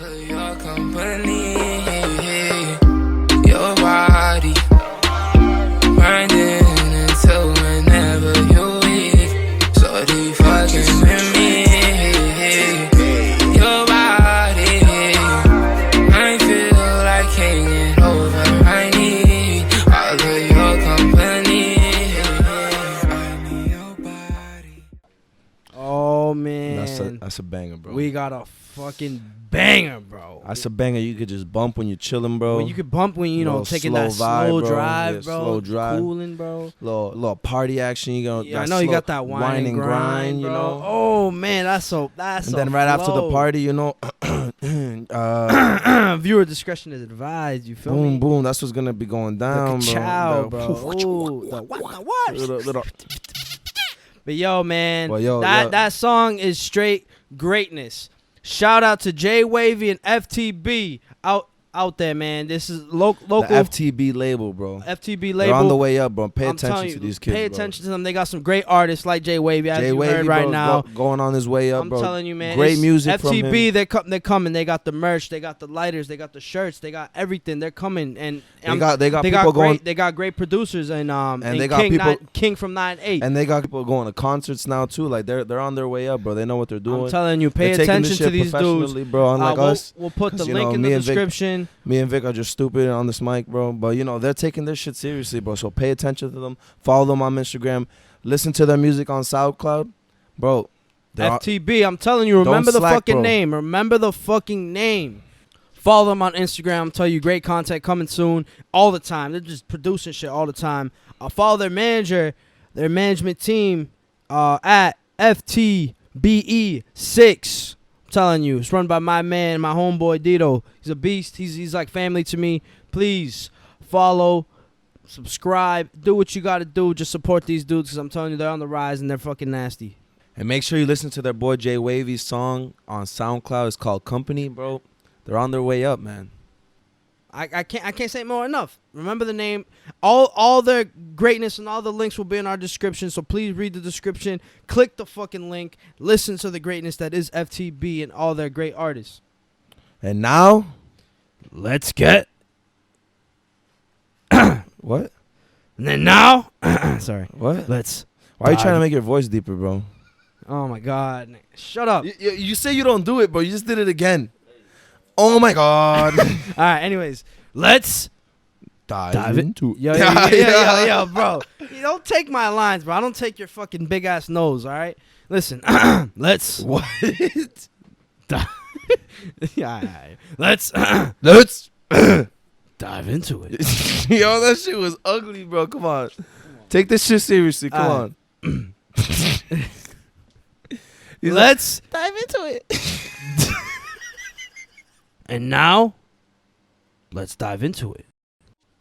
of your company, your body grinding until whenever you're weak. So they fucking with me. Your body, I feel like can't get over. I need all of your company. I need your body. Oh man, that's a banger, bro. We got a fucking banger, bro. That's a banger. You could just bump when you're chilling, bro. Well, you could bump when you know taking that slow drive, bro. Slow drive, cooling, bro. Little party action. You know, yeah, I know you got that wine and grind, you bro. know. Oh man, that's and then right after the party, you know, viewer discretion is advised. You feel me? Boom, boom. That's what's gonna be going down, the bro. bro. Ooh, the what? Little. But yo, man, well, that song is straight greatness. Shout out to JWavy and FTB out there, man. This is local. The FTB label, bro. FTB label. They're on the way up, bro. Pay attention you, to these kids, Pay attention to them. They got some great artists like JWavy, as you heard right now. Going on his way up, bro. I'm telling you, man. Great music from him. FTB, they're coming. They got the merch. They got the lighters. They got the shirts. They got everything. They're coming. And they got people going. They got great producers and they got people King from 9-8. And they got people going to concerts now too. Like they're on their way up, bro. They know what they're doing. I'm telling you, pay attention to these dudes, bro. Unlike us, we'll put the link in the description. Me and Vic are just stupid on this mic, bro. But you know they're taking their shit seriously, bro. So pay attention to them. Follow them on Instagram. Listen to their music on SoundCloud, bro. FTB, I'm telling you, remember the fucking name. Remember the fucking name. Follow them on Instagram. I'll tell you, great content coming soon all the time. They're just producing shit all the time. Follow their manager, their management team at FTBE6. I'm telling you, it's run by my man, my homeboy Dito. He's a beast. He's like family to me. Please follow, subscribe, do what you got to do. Just support these dudes because I'm telling you, they're on the rise and they're fucking nasty. And make sure you listen to their boy JWavy's song on SoundCloud. It's called Company, bro. They're on their way up, man. I can't say more enough. Remember the name. All their greatness and all the links will be in our description. So please read the description. Click the fucking link. Listen to the greatness that is FTB and all their great artists. And now, let's get what? And then now, sorry. What? Let's. Why are you trying to make your voice deeper, bro? Oh my God! Shut up. You say you don't do it, bro. You just did it again. Oh my God. All right. Anyways, let's dive into it. Yo, bro. You don't take my lines, bro. I don't take your fucking big ass nose. All right. Listen. Let's. What? Yeah. Let's dive into it. Yo, that shit was ugly, bro. Come on. Take this shit seriously. Come on. Let's dive into it. And now, let's dive into it.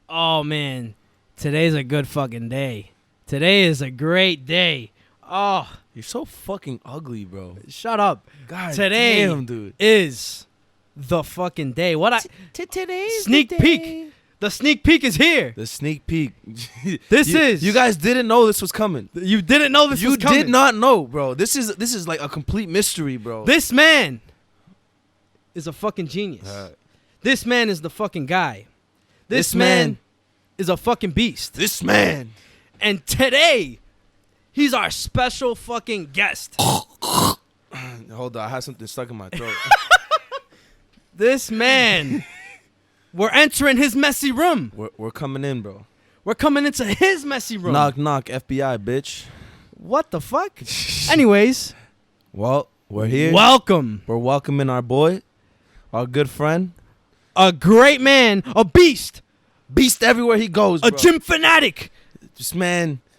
Oh, man. Today's a good fucking day. Today is a great day. Oh. You're so fucking ugly, bro. Shut up. God today damn, dude. Is the fucking day. Today's sneak the peek. Day. The sneak peek is here. The sneak peek. You guys didn't know this was coming. You didn't know this was coming. You did not know, bro. This is like a complete mystery, bro. This man is a fucking genius. This man is the fucking guy. This man is a fucking beast. This man. And today, he's our special fucking guest. Hold on, I have something stuck in my throat. This man. We're entering his messy room. We're coming in, bro. We're coming into his messy room. Knock, knock, FBI, bitch. What the fuck? Anyways. Well, we're here. Welcome. We're welcoming our boy, our good friend. A great man. A beast. Beast everywhere he goes, bro. A gym fanatic.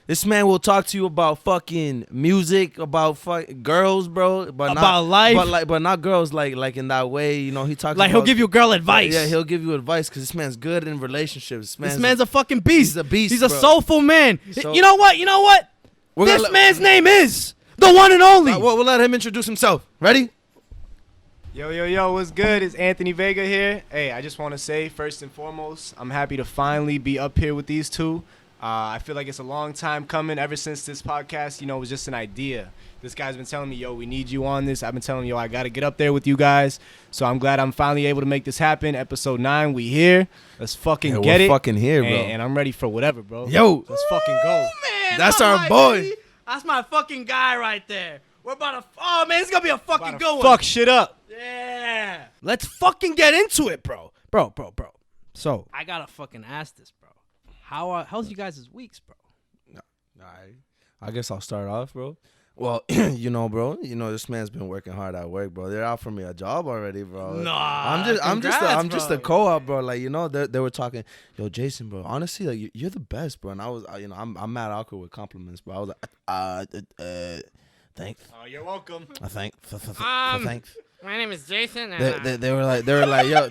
This man will talk to you about fucking music, about girls, bro. But about life. But not girls like in that way. You know, he talks like he'll give you girl advice. Yeah, he'll give you advice because this man's good in relationships. This man's a fucking beast. He's a beast. He's a soulful man. So, you know what? This man's name is the one and only. We'll let him introduce himself. Ready? Yo, what's good? It's Anthony Vega here. Hey, I just want to say, first and foremost, I'm happy to finally be up here with these two. I feel like it's a long time coming ever since this podcast, was just an idea. This guy's been telling me, yo, we need you on this. I've been telling him, yo, I got to get up there with you guys. So I'm glad I'm finally able to make this happen. Episode 9, we here. Let's fucking get it. We're fucking here, bro. And I'm ready for whatever, bro. Yo. Let's fucking go. Man, that's our boy. Baby. That's my fucking guy right there. We're about to, oh man, it's gonna be a fucking good one. Fuck shit up. Yeah. Let's fucking get into it, bro. Bro. So, I gotta fucking ask this, bro. How's you guys' weeks, bro? I guess I'll start off, bro. Well, bro, this man's been working hard at work, bro. They're offering me a job already, bro. Nah, I'm just a co-op, bro. Like, they were talking, yo, Jason, bro. Honestly, like, you're the best, bro. And I was, I'm mad awkward with compliments, bro. I was like, thanks. Oh, you're welcome. Thanks. My name is Jason. They were like, yo,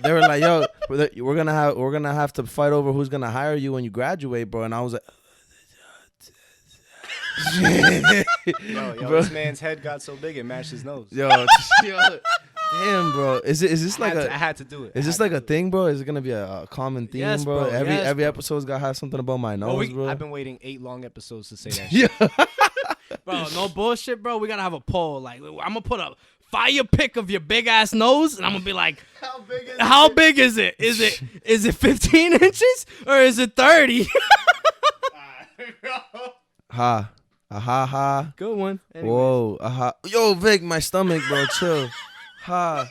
we're gonna have to fight over who's gonna hire you when you graduate, bro. And I was like. Yo, this man's head got so big it matched his nose. Yo, damn, bro. Is this like I had to do it. Is this like a thing, bro? Is it gonna be a common theme, yes, bro? Every bro. episode's gotta have something about my nose, bro. I've been waiting 8 long episodes to say that. Yeah, Bro, no bullshit, bro. We gotta have a poll. Like, I'm gonna put a fire pic of your big ass nose, and I'm gonna be like, how big is it? Is it 15 inches or is it 30? ha. Good one. Anyways. Whoa, Yo, Vic, my stomach, bro. Chill. Ha.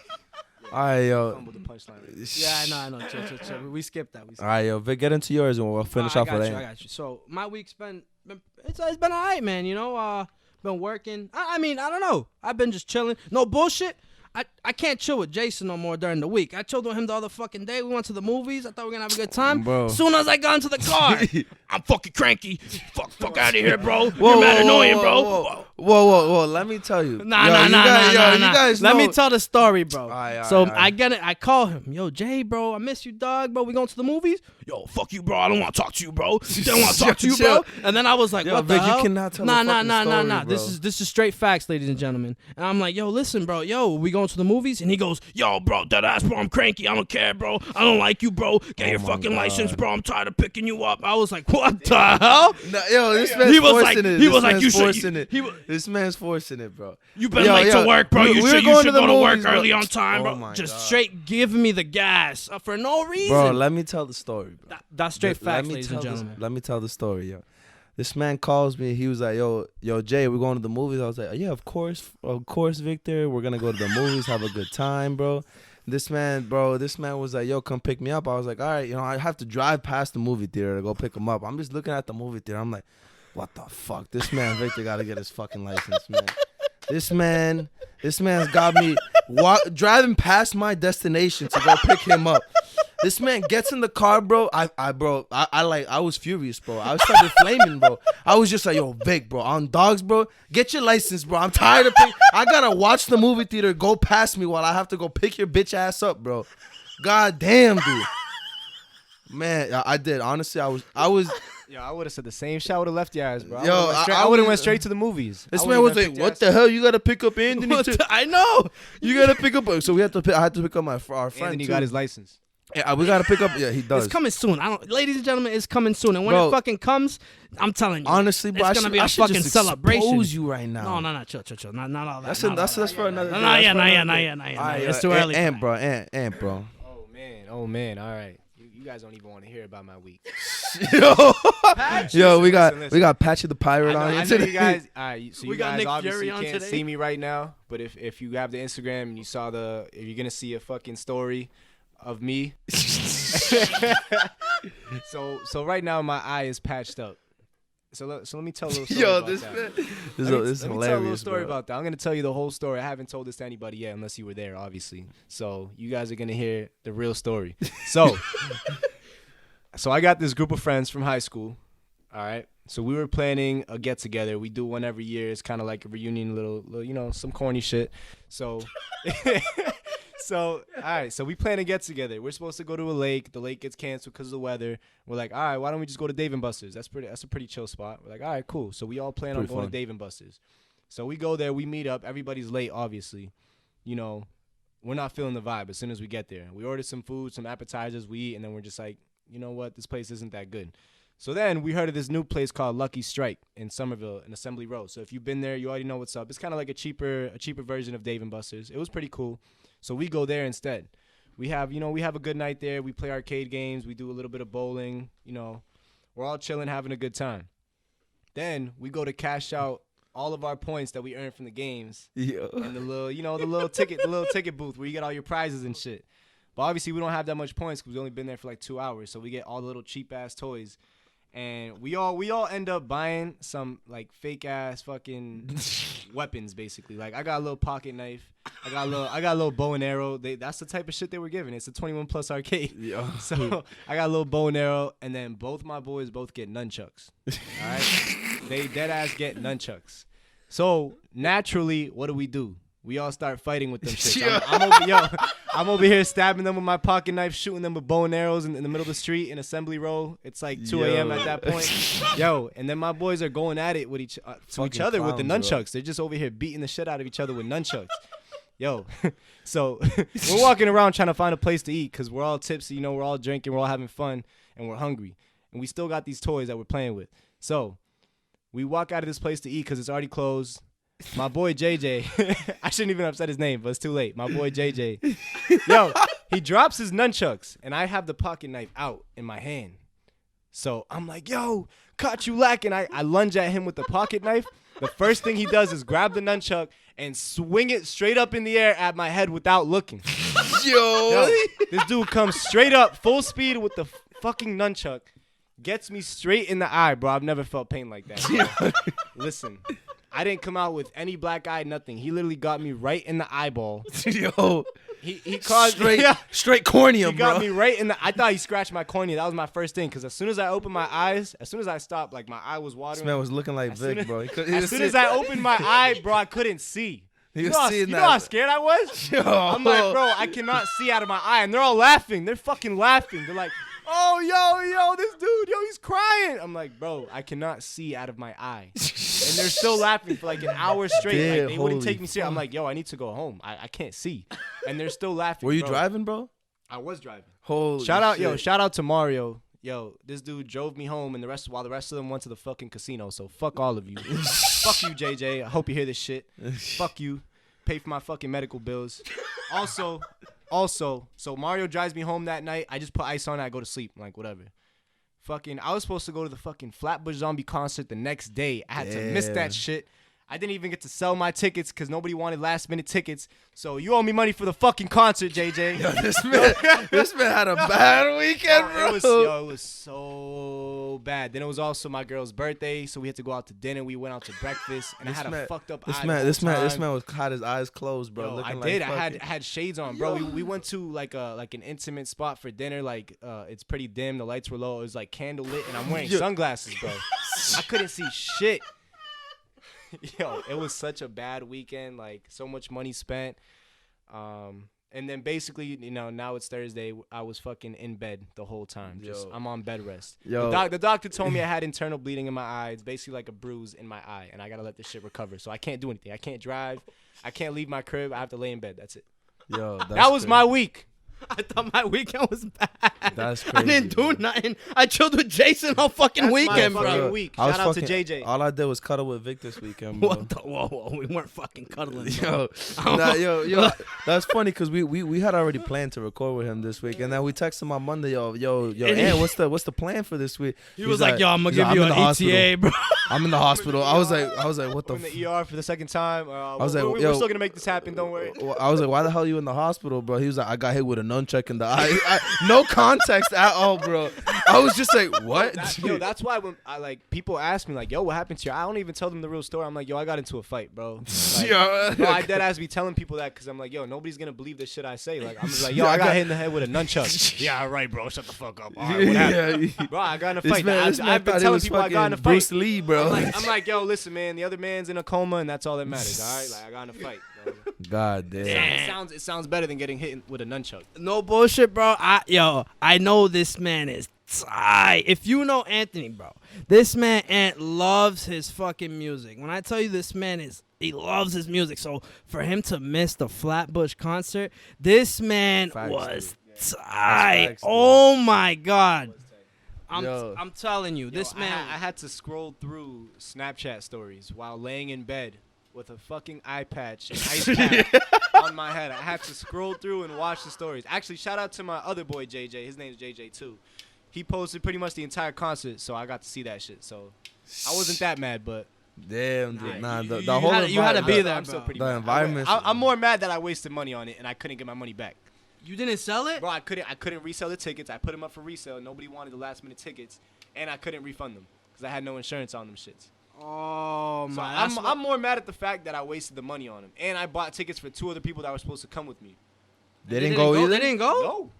All right, yo. Yeah, I know. Chill. We skipped that. All right, yo, Vic, get into yours and we'll finish off with that. I got you. So my week's been it's been all right, man. Been working. I mean, I don't know. I've been just chilling. No bullshit. I can't chill with Jason no more during the week. I chilled with him the other fucking day. We went to the movies. I thought we were going to have a good time. Bro. Soon as I got into the car, I'm fucking cranky. Fuck out of here, bro. You're mad annoying, bro. Whoa. Let me tell you. Nah. You guys Let know. me tell the story, bro. All right. I get it. I call him. Yo, Jay, bro, I miss you, dog, bro. We going to the movies? Yo, fuck you, bro. I don't want to talk to you, bro. I don't want to talk to you, bro. And then I was like, what the Vic, hell? you cannot tell Nah. Bro. This is straight facts, ladies and gentlemen. And I'm like, yo, listen, bro. Yo, we going to the movies? And he goes, yo, bro, that ass, bro. I'm cranky. I don't care, bro. I don't like you, bro. Get your fucking license, bro. I'm tired of picking you up. I was like, what the hell? No, yo, this man's forcing it. He was like, you forcing should. it. This man's forcing it, bro. You've been late to work, bro. You should go to work early on time, bro. Oh Just straight giving me the gas for no reason. Bro, let me tell the story, bro. That's straight facts, ladies and gentlemen. Let me tell the story, yo. This man calls me. He was like, yo, Jay, we're going to the movies. I was like, yeah, of course, Victor. We're going to go to the movies, have a good time, bro. This man was like, yo, come pick me up. I was like, all right, I have to drive past the movie theater to go pick him up. I'm just looking at the movie theater. I'm like, what the fuck? This man, Victor, got to get his fucking license, man. This man's got me driving past my destination to go pick him up. This man gets in the car, bro. I was furious, bro. I started flaming, bro. I was just like, yo, Vic, bro, on dogs, bro. Get your license, bro. I'm tired of I gotta watch the movie theater go past me while I have to go pick your bitch ass up, bro. God damn, dude. Man, I did. Honestly, I was. Yo, I would have said the same shit. I would have left your ass, bro. Yo, I would have went straight to the movies. This man was like, "What the hell? You gotta pick up Anthony too." I know. You gotta pick up. So I had to pick up our friend. Anthony too. got his license. Yeah, we gotta pick up. Yeah, he does. It's coming soon. Ladies and gentlemen, it's coming soon. And when it fucking comes, I'm telling you, honestly, bro, it's gonna be a fucking just celebration. Expose you right now. No, chill. Not all that. That's for another. Not yet. It's too early. Ant, bro. Oh man. All right. You guys don't even want to hear about my week. Yo, we got Patchy the Pirate on here today. I know you guys. All right, so we you got guys Nick obviously Fury on can't today. see me right now, but if you have the Instagram and you saw if you're gonna see a fucking story of me. So right now my eye is patched up. So let me tell a little story about that. This is hilarious, let me tell a little story bro. about that. I'm going to tell you the whole story. I haven't told this to anybody yet unless you were there, obviously. So you guys are going to hear the real story. So I got this group of friends from high school, all right? So we were planning a get-together. We do one every year. It's kind of like a reunion, little some corny shit. So... So, all right, so we plan to get together. We're supposed to go to a lake. The lake gets canceled because of the weather. We're like, all right, why don't we just go to Dave & Buster's? That's a pretty chill spot. We're like, all right, cool. So we all plan on going to Dave & Buster's. So we go there. We meet up. Everybody's late, obviously. We're not feeling the vibe as soon as we get there. We order some food, some appetizers, we eat, and then we're just like, you know what? This place isn't that good. So then we heard of this new place called Lucky Strike in Somerville in Assembly Row. So if you've been there, you already know what's up. It's kind of like a cheaper version of Dave & Buster's. It was pretty cool. So we go there instead. We have a good night there. We play arcade games. We do a little bit of bowling. We're all chilling, having a good time. Then we go to cash out all of our points that we earned from the games. Yeah. And the little ticket booth where you get all your prizes and shit. But obviously we don't have that much points because we've only been there for like 2 hours. So we get all the little cheap ass toys. And we all end up buying some like fake ass fucking weapons basically. Like I got a little pocket knife, I got a little bow and arrow. That's the type of shit they were giving. It's a 21 plus arcade. Yeah. So I got a little bow and arrow, and then both my boys get nunchucks. All right, they dead ass get nunchucks. So naturally, what do? We all start fighting with them shits. I'm over here stabbing them with my pocket knife, shooting them with bow and arrows in the middle of the street in Assembly Row. It's like 2 a.m. at that point. And then my boys are going at it with each other clowns, with the nunchucks. Bro. They're just over here beating the shit out of each other with nunchucks. So we're walking around trying to find a place to eat because we're all tipsy, we're all drinking, we're all having fun, and we're hungry. And we still got these toys that we're playing with. So we walk out of this place to eat because it's already closed. My boy JJ, I shouldn't even have said his name, but it's too late. My boy JJ, he drops his nunchucks, and I have the pocket knife out in my hand. So I'm like, caught you lacking. I lunge at him with the pocket knife. The first thing he does is grab the nunchuck and swing it straight up in the air at my head without looking. This dude comes straight up, full speed with the fucking nunchuck, gets me straight in the eye, bro. I've never felt pain like that. Listen. I didn't come out with any black eye, nothing. He literally got me right in the eyeball. He caused straight cornea, he got me right in the. I thought he scratched my cornea. That was my first thing, because as soon as I opened my eyes, as soon as I stopped, like my eye was watering. This man was looking like Vic, bro. As soon as I opened my eye, bro, I couldn't see. You know how scared I was? I'm like, bro, I cannot see out of my eye, and they're all laughing. They're fucking laughing. They're like, oh, this dude, he's crying. I'm like, bro, I cannot see out of my eye. And they're still laughing for like an hour straight. Like, they wouldn't take me serious. I'm like, I need to go home. I can't see. And they're still laughing. Were you driving, bro? I was driving. Holy shout out to Mario. This dude drove me home, and while the rest of them went to the fucking casino. So fuck all of you. Fuck you, JJ. I hope you hear this shit. Fuck you. Pay for my fucking medical bills. Also, so Mario drives me home that night. I just put ice on it. I go to sleep. I'm like, whatever. I was supposed to go to the fucking Flatbush Zombie concert the next day. I had to miss that shit. I didn't even get to sell my tickets because nobody wanted last-minute tickets. So you owe me money for the fucking concert, JJ. This man had a bad weekend, bro. It was so bad. Then it was also my girl's birthday, so we had to go out to dinner. We went out to breakfast, and I had a fucked up eye. This man had his eyes closed, bro. I did. I had shades on, bro. We went to like an intimate spot for dinner. Like it's pretty dim. The lights were low. It was like candle lit, and I'm wearing sunglasses, bro. I couldn't see shit. It was such a bad weekend, like so much money spent. And then basically, now it's Thursday. I was fucking in bed the whole time. I'm on bed rest. The doctor told me I had internal bleeding in my eye. It's basically like a bruise in my eye, and I gotta let this shit recover. So I can't do anything. I can't drive. I can't leave my crib. I have to lay in bed. That's it. That was my week. I thought my weekend was bad. That's crazy. I didn't do nothing. I chilled with Jason all fucking weekend, bro. Week. Shout out to JJ. All I did was cuddle with Vic this weekend, bro. Whoa, we weren't fucking cuddling, yo. That's funny because we had already planned to record with him this week, and then we texted him on Monday, yo, hey, what's the plan for this week? He was like, yo, I'm gonna give you an ETA, bro. I'm in the hospital. I was like, what the? I'm in the ER for the second time. I was like, we're still gonna make this happen. Don't worry. I was like, why the hell are you in the hospital, bro? He was like, I got hit with a nunchuck in the eye. No context at all, bro. I was just like, what? That's why when people ask me like, yo, what happened to you? I don't even tell them the real story. I'm like, yo, I got into a fight, bro. I dead ass be telling people that because I'm like, yo, nobody's gonna believe this shit I say. Like, I'm just like, yo, I got hit in the head with a nunchuck. Yeah, right, bro. Shut the fuck up. All right, what happened? Bro, I got in a fight. I've been telling people I got in a fight. Bruce Lee, bro. I'm like, yo, listen, man. The other man's in a coma, and that's all that matters. All right, like I got in a fight. God damn. It sounds better than getting hit with a nunchuck. No bullshit, bro. I know this man is tight. If you know Anthony, bro, this man loves his fucking music. When I tell you this man he loves his music. So for him to miss the Flatbush concert, this man was tight. Oh my God. I'm telling you, this man. I had to scroll through Snapchat stories while laying in bed with a fucking eye patch and ice pack on my head. I had to scroll through and watch the stories. Actually, shout out to my other boy JJ. His name's JJ too. He posted pretty much the entire concert, so I got to see that shit. So I wasn't that mad, but Damn, the you whole you had to be there, I'm still bro. pretty The mad. environment. I'm more mad that I wasted money on it and I couldn't get my money back. You didn't sell it? Bro, I couldn't resell the tickets. I put them up for resale. Nobody wanted the last minute tickets, and I couldn't refund them because I had no insurance on them shits. Oh So my! I'm more mad at the fact that I wasted the money on them, and I bought tickets for 2 other people that were supposed to come with me. They didn't go either. They didn't go. No.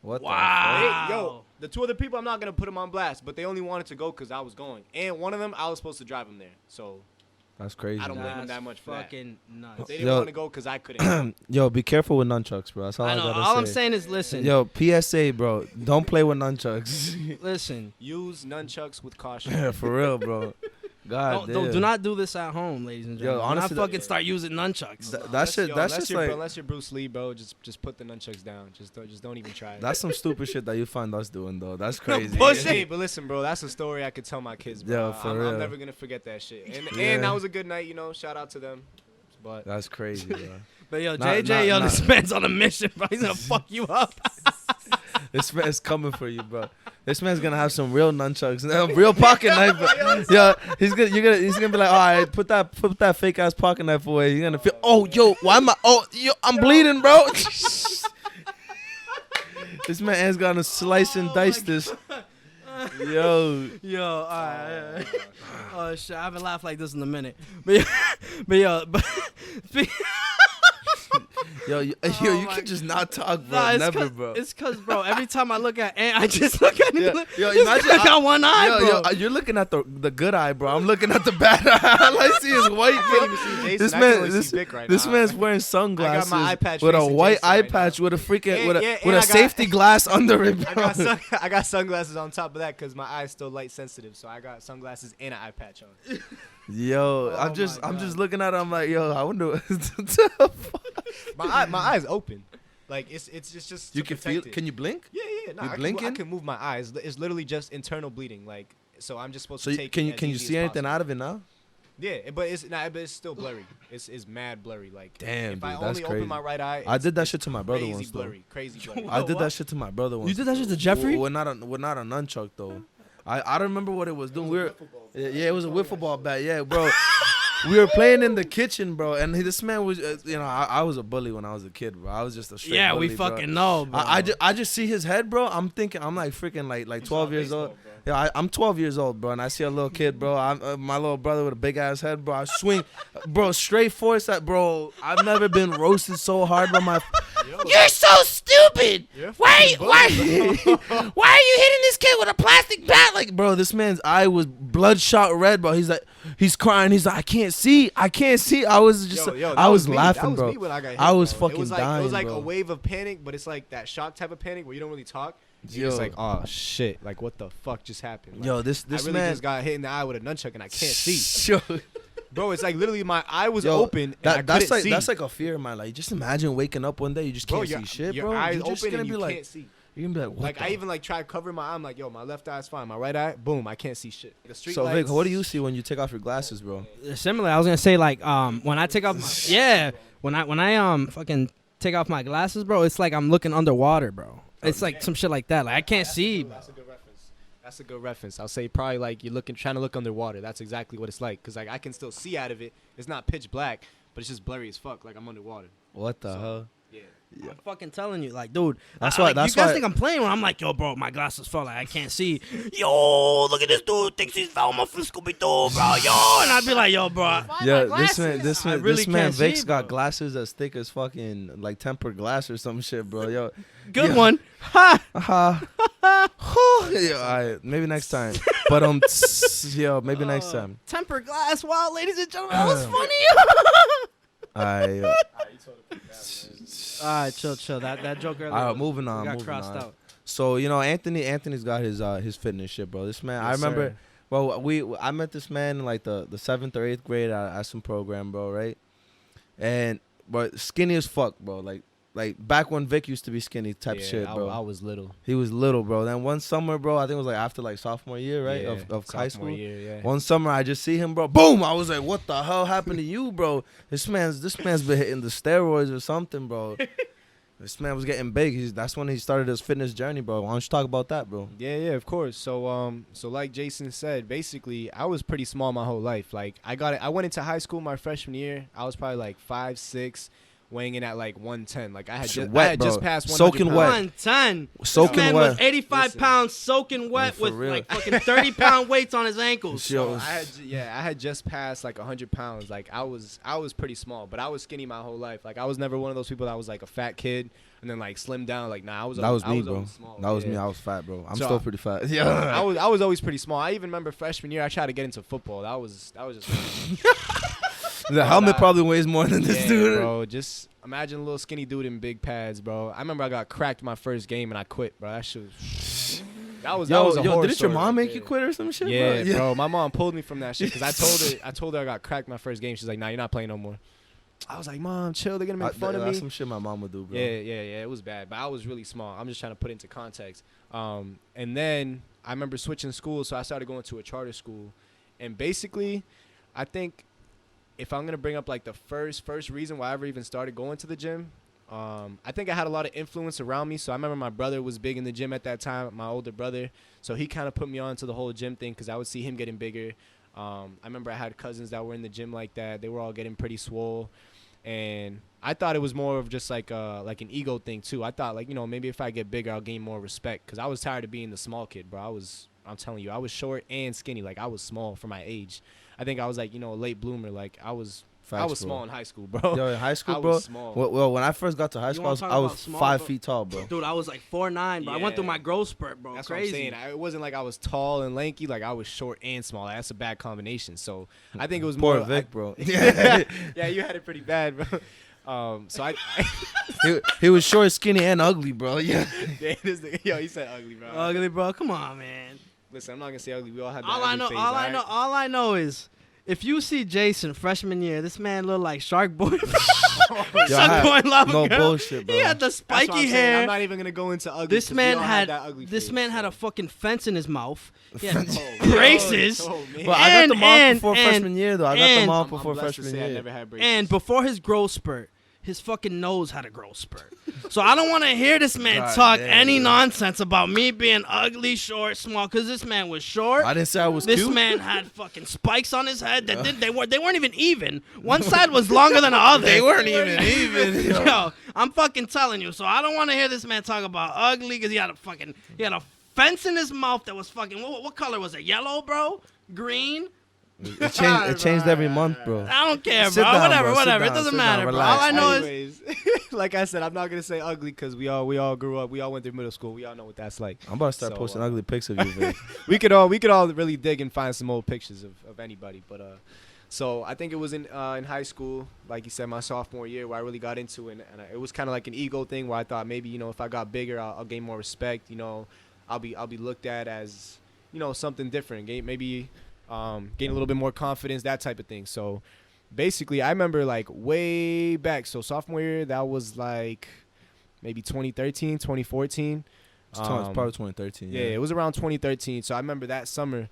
What Wow. Hey, yo, the 2 other people, I'm not gonna put them on blast, but they only wanted to go because I was going, and one of them I was supposed to drive them there. So That's crazy. I don't man. blame them that much for that. Fucking nuts. They didn't Yo. want to go because I couldn't. Yo, be careful with nunchucks, bro. That's all I, I know. gotta All say. I'm saying is, listen. Yo, PSA, bro. Don't play with nunchucks. Listen. Use nunchucks with caution. For real, bro. God Do not do this at home, ladies and gentlemen. honestly, do not fucking start using nunchucks. That's just like unless you're Bruce Lee, bro. Just put the nunchucks down. Just don't even try it. that's some stupid shit that you find us doing though. That's crazy. Bullshit. Hey, but listen, bro, that's a story I could tell my kids, bro. Yeah, for I'm real. never gonna forget that shit. And Yeah. and that was a good night, you know. Shout out to them. But That's crazy, bro. But yo, Not- JJ, not- this man's on a mission, bro. He's gonna fuck you up. This man's coming for you, bro. This man's gonna have some real nunchucks, real pocket knife. Yeah, he's gonna be like, all right, put that fake ass pocket knife away. You're gonna feel, oh, yo, why am I? Oh, yo, I'm bleeding, bro. This man's gonna slice and dice this. Yo, Yo, all right. Oh shit, I haven't laughed like this in a minute. But yo, yo, you my can just not talk, bro. Nah, Never, bro. It's cause, bro, every time I look at Ant, I just look at him. Yeah. Yo, This imagine guy got one eye, bro. you're looking at the good eye, bro. I'm looking at the bad eye. All I see is white, I bro. can't even see Jason. This I can man, only this, see Vic right this now. man's wearing sunglasses eye patch with a facing white Jason eye right patch with a freaking And- with a yeah, and with I a got- safety glass under it, I bro. got sunglasses on top of that because my eye's still light sensitive, so I got sunglasses and an eye patch on. Yo, Oh I'm just my God. looking at it. I'm like, yo, I wonder. My eye's open. Like it's just You to can protect feel. it. Can you blink? Yeah. Nah, You I blinking? can move my eyes. It's literally just internal bleeding. Like so, I'm just supposed So to you, take. can it you as can you easy see as anything possible. out of it now? Yeah, but it's still blurry. It's mad blurry. Like Damn, if I dude, that's only crazy. open my right eye, I it's did that shit to my brother crazy once, though. blurry, crazy blurry. I did What? that shit to my brother once. You did that shit to Jeffrey? With not a nunchuck though. I don't remember what it was doing. Yeah, it was a wiffle ball bat. Yeah, bro. We were playing in the kitchen, bro, and this man was, I was a bully when I was a kid, bro. I was just a straight Yeah, bully, we bro. fucking know, bro. I just see his head, bro. I'm like freaking like 12 years old. Yeah, I'm 12 years old, bro, and I see a little kid, bro. My little brother with a big ass head, bro. I swing, bro, straight force that, bro. I've never been roasted so hard by my. You're so stupid. Why are you hitting this kid with a plastic bat? Like, bro, this man's eye was bloodshot red, bro. He's crying. He's like, I can't see. I was just, I was laughing, bro. I was fucking dying, It was like bro. a wave of panic, but it's like that shock type of panic where you don't really talk. You're Yo. just like, oh shit, like what the fuck just happened? Like, Yo, this I really man just got hit in the eye with a nunchuck and I can't see. Yo, Bro, it's like literally my eye was Yo, open and I that's couldn't like see. that's like a fear of mine. Like, just imagine waking up one day, you just bro, can't your, see shit, your bro. eyes You're just open gonna and be you like, can't see. you're gonna be like, what Like the I even like tried covering my eye. I'm like, yo, my left eye's fine. My right eye, boom, I can't see shit. The street So Vic, lights, what do you see when you take off your glasses, bro? Similar. I was gonna say like when I take off when I fucking take off my glasses, bro, it's like I'm looking underwater, bro. It's like some shit like that. Like I can't see. That's a good reference. That's a good reference. I'll say probably like you're trying to look underwater. That's exactly what it's like. Cause like I can still see out of it. It's not pitch black, but it's just blurry as fuck. Like I'm underwater. What the hell? Yeah. I'm fucking telling you, like, dude. That's like, why. you guys think I'm playing when I'm like, yo, bro, my glasses fell. Like I can't see. Yo, look at this dude. Thinks he's found my Scooby Doo, bro. Yo, and I'd be like, yo, bro. Yeah, I really this man can't Vic's see, got bro. glasses as thick as fucking like tempered glass or some shit, bro. Yo, Good Yeah. one. Ha. yeah, all right, maybe next time. But yo, maybe next time. Tempered glass. Wow, ladies and gentlemen, that was funny. All All right, chill. That joke earlier. right, moving on. got Moving crossed on. out. So Anthony's got his fitness shit, bro. This man, I Yes, remember. sir. Well, I met this man in like the 7th or 8th grade at some program, bro, right? And but skinny as fuck, bro. Like like back when Vic used to be skinny type shit, bro. I was little. He was little, bro. Then one summer, bro, I think it was like after like sophomore year, right, of high school. Year, yeah. One summer, I just see him, bro. Boom! I was like, what the hell happened to you, bro? This man's been hitting the steroids or something, bro. This man was getting big. That's when he started his fitness journey, bro. Why don't you talk about that, bro? Yeah, of course. So like Jason said, basically, I was pretty small my whole life. Like, I went into high school my freshman year. I was probably like 5'6", weighing in at like 110. Like, I had just passed 100 soaking pounds. wet. 110. Soaking this man wet. was 85 pounds soaking wet for with real. like fucking 30-pound weights on his ankles. Yo, I had just passed like 100 pounds. Like, I was pretty small, but I was skinny my whole life. Like, I was never one of those people that was like a fat kid and then like slimmed down. Like, nah, I was me, bro. small. That was me. I was fat, bro. I'm still pretty fat. Yeah. I was always pretty small. I even remember freshman year I tried to get into football. That was just The helmet probably weighs more than this dude. Bro, just imagine a little skinny dude in big pads, bro. I remember I got cracked my first game and I quit, bro. That shit was that was a horror didn't your story mom right make there. you quit or some shit, Yeah, bro? bro. My mom pulled me from that shit because I told her I got cracked my first game. She's like, nah, you're not playing no more. I was like, Mom, chill. They're gonna make fun of me. That's some shit my mom would do, bro. Yeah. It was bad, but I was really small. I'm just trying to put it into context. And then I remember switching schools, so I started going to a charter school. And basically, I think if I'm gonna bring up like the first reason why I ever even started going to the gym, I think I had a lot of influence around me. So I remember my brother was big in the gym at that time, my older brother. So he kind of put me on to the whole gym thing because I would see him getting bigger. I remember I had cousins that were in the gym like that. They were all getting pretty swole. And I thought it was more of just like an ego thing too. I thought like, you know, maybe if I get bigger, I'll gain more respect. Because I was tired of being the small kid, bro. I'm telling you, I was short and skinny. Like, I was small for my age. I think I was like, you know, a late bloomer. Like, I was small in high school, bro. Yo, in high school, I bro. was small. Well, when I first got to high school, I was small, 5 bro? feet tall, bro. Dude, I was like 4'9", bro. I went through my growth spurt, bro. That's Crazy. what I'm saying. It wasn't like I was tall and lanky. Like, I was short and small. Like, that's a bad combination. So I think it was Poor more Vic, bro. Yeah, you had it pretty bad, bro. So I he was short, skinny, and ugly, bro. Yeah. Yo, he said ugly, bro. Ugly, bro. Come on, man. Listen, I'm not gonna say ugly. We all had that All I know is if you see Jason freshman year, this man looked like Shark Boy. Shark Boy Lava no Girl. bullshit, bro. He had the spiky hair. I'm not even gonna go into ugly. This man had a fucking fence in his mouth. He had braces. But I got them off before freshman year, though. I got them off before freshman year. I never had braces. And before his growth spurt, his fucking nose had a growth spurt. So I don't want to hear this man talk any nonsense about me being ugly, short, small, because this man was short. I didn't say I was This cute. man had fucking spikes on his head that they weren't even even. One side was longer than the other. They weren't even. Yo, I'm fucking telling you. So I don't want to hear this man talk about ugly because he had a fence in his mouth that was fucking what color was it? Yellow, bro? Green? It changed every month, bro. I don't care, Sit bro. down, Whatever. bro. Sit It down, doesn't sit matter, down, bro. All relax. I know is Anyways, like I said, I'm not gonna say ugly because we all grew up. We all went through middle school. We all know what that's like. I'm about to start posting ugly pics of you, Vic. we could all really dig and find some old pictures of anybody. But so I think it was in high school, like you said, my sophomore year, where I really got into it, and it was kind of like an ego thing where I thought maybe, you know, if I got bigger, I'll gain more respect. You know, I'll be looked at as, you know, something different. Maybe gain a little bit more confidence, that type of thing. So basically, I remember like way back. So sophomore year, that was like maybe 2013, 2014. It's probably 2013. Yeah, it was around 2013. So I remember that summer,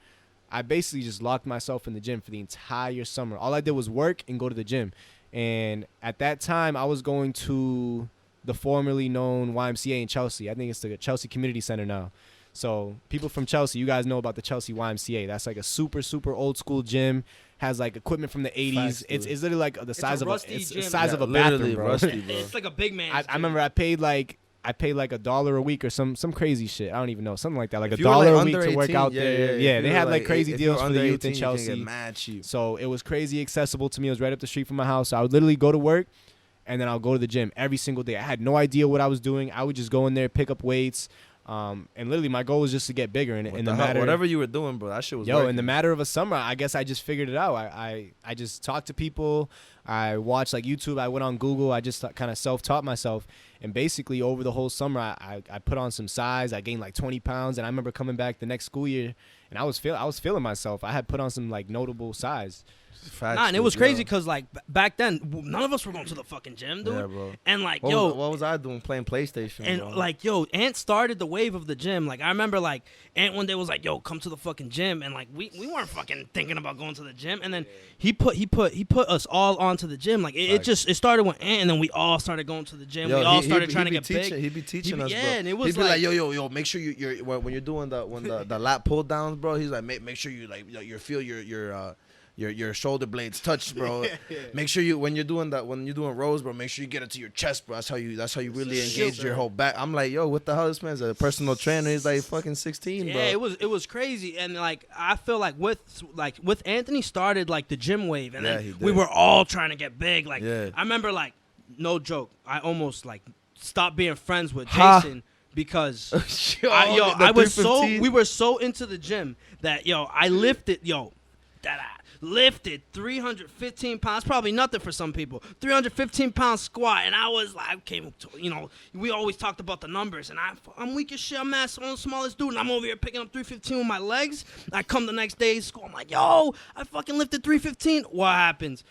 I basically just locked myself in the gym for the entire summer. All I did was work and go to the gym. And at that time, I was going to the formerly known YMCA in Chelsea. I think it's the Chelsea Community Center now. So people from Chelsea, you guys know about the Chelsea YMCA. That's like a super, super old school gym. Has like equipment from the 80s. Facts, it's literally like the size of a Literally bathroom, bro. rusty, bro. it's like a big man. I remember I paid like $1 a week or some crazy shit. I don't even know, something like that, like If $1 you were, like, a week under to work 18, out there. Yeah, they had like crazy if you were deals for under the youth in 18, you Chelsea. can get mad cheap. So it was crazy accessible to me. It was right up the street from my house. So I would literally go to work, and then I'll go to the gym every single day. I had no idea what I was doing. I would just go in there, pick up weights, and literally my goal was just to get bigger. And Whatever you were doing, bro, that shit was in the matter of a summer, I guess I just figured it out. I just talked to people. I watched like YouTube. I went on Google. I just kind of self-taught myself. And basically over the whole summer, I put on some size. I gained like 20 pounds. And I remember coming back the next school year and I was feeling myself. I had put on some like notable size. Nah, and it was crazy because like back then none of us were going to the fucking gym, dude. Yeah, bro. And like, what was I doing? Playing PlayStation. And bro. like, yo, Ant started the wave of the gym. Like, I remember like Ant one day was like, yo, come to the fucking gym, and like we weren't fucking thinking about going to the gym. And then he put us all onto the gym. Like it started with Ant, and then we all started going to the gym. We all started trying to get big. He'd be teaching us, bro. Yeah, and it was he'd be like, yo, make sure you're when you're doing the lat pull downs, bro. He's like, make sure you like you feel your shoulder blades touch, bro. Make sure when you're doing rows, bro, make sure you get it to your chest, bro. That's how you really engage your whole back. I'm like, yo, what the hell? This man's a personal trainer. He's like fucking 16, bro. Yeah, it was crazy, and like I feel like with Anthony started like the gym wave, and then we were all trying to get big. Like I remember, like no joke, I almost like stopped being friends with Jason. Because we were so into the gym that I lifted 315 pounds, probably nothing for some people, 315 pound squat, and I was like, we always talked about the numbers, and I'm weak as shit, I'm the smallest dude, and I'm over here picking up 315 with my legs. I come the next day to school, I'm like, yo, I fucking lifted 315. What happens?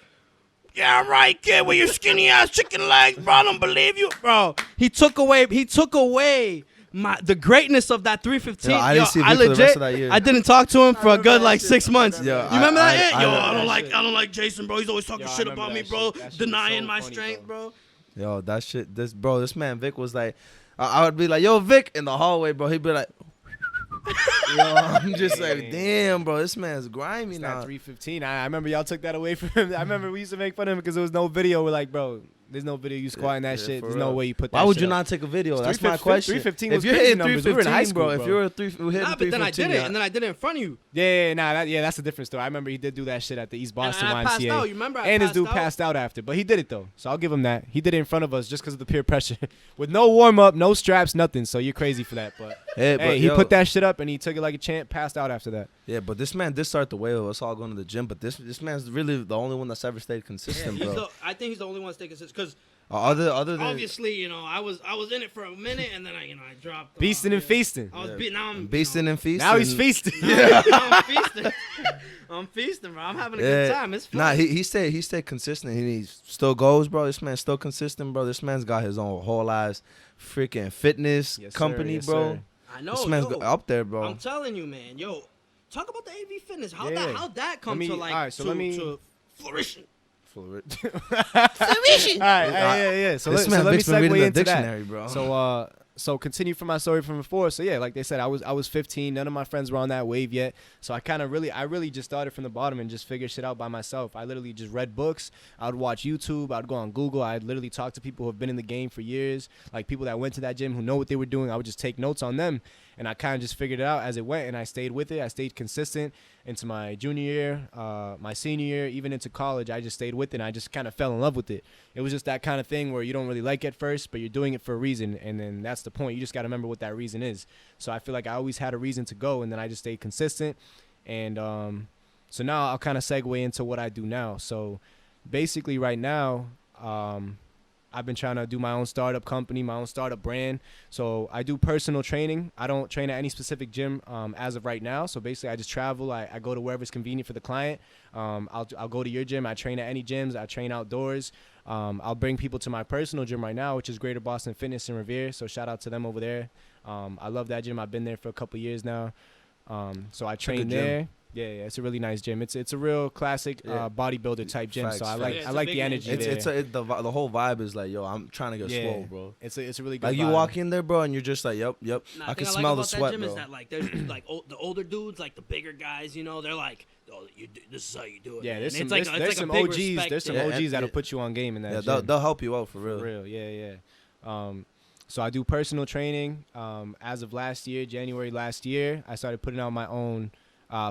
Yeah, right, kid, with your skinny ass chicken legs, bro. I don't believe you, bro. He took away the greatness of that 315. I didn't see Vic for the rest of that year. I didn't talk to him for a good 6 months. You remember that? I don't like Jason, bro. He's always talking shit about me, bro. Denying my strength, bro. Yo, that shit. This man Vic was like, I would be like, yo, Vic, in the hallway, bro. He'd be like. Yo, I'm just like, damn, bro, this man's grimy now. 315. I remember y'all took that away from him. I remember we used to make fun of him because there was no video. We're like, bro, there's no video you squatting that shit. There's no way you put that. Why would you up. not take a video? That's my question. 315 was if you're crazy hitting numbers. 315, We were in high school, bro. If you're hitting 315, but then I did it, and then I did it in front of you. Yeah, that's a different story. I remember he did do that shit at the East Boston and I passed YMCA. out. You remember? And his dude passed out after, but he did it though, so I'll give him that. He did it in front of us just because of the peer pressure, with no warm up, no straps, nothing. So you're crazy for that, but he put that shit up and he took it like a champ. Passed out after that. Yeah, but this man did start the wave of us all going to the gym. But this man's really the only one that's ever stayed consistent, bro. I think he's the only one that's stayed consistent because. Other than obviously, I was in it for a minute, and then I dropped. Beasting and feasting. I was now I'm beasting and feasting. Now he's feasting. Now I'm feasting. I'm feasting, bro. I'm having a good time. It's fun. Nah, he stayed consistent. He still goes, bro. This man's still consistent, bro. This man's got his own whole ass freaking fitness company, bro. Sir. I know. This man's up there, bro. I'm telling you, man. Yo, talk about the AV Fitness. How that come to to flourishing. All right, yeah. So let me segue into that, bro. So continue from my story from before. So yeah, like they said, I was 15. None of my friends were on that wave yet. So I really just started from the bottom and just figured shit out by myself. I literally just read books. I would watch YouTube. I'd go on Google. I'd literally talk to people who have been in the game for years, like people that went to that gym who know what they were doing. I would just take notes on them. And I kind of just figured it out as it went, and I stayed with it. I stayed consistent into my junior year, my senior year, even into college. I just stayed with it, and I just kind of fell in love with it. It was just that kind of thing where you don't really like it at first, but you're doing it for a reason, and then that's the point. You just got to remember what that reason is. So I feel like I always had a reason to go, and then I just stayed consistent. And so now I'll kind of segue into what I do now. So basically right now, I've been trying to do my own startup company, my own startup brand. So I do personal training. I don't train at any specific gym as of right now. So basically I just travel. I go to wherever's convenient for the client. I'll go to your gym. I train at any gyms. I train outdoors. I'll bring people to my personal gym right now, which is Greater Boston Fitness in Revere. So shout out to them over there. I love that gym. I've been there for a couple years now. So I train there. Yeah, it's a really nice gym. It's a real classic bodybuilder type gym. So I like the energy there. The whole vibe is like, yo, I'm trying to get swole, bro. It's a really good like vibe. You walk in there, bro, and you're just like, yep. I can smell the sweat, gym bro. Is that like there's like the older dudes, like the bigger guys, they're like, oh, this is how you do it. Yeah, there's some OGs. There's some OGs that'll put you on game in that gym. They'll help you out for real. For real, yeah. So I do personal training. As of January last year, I started putting out my own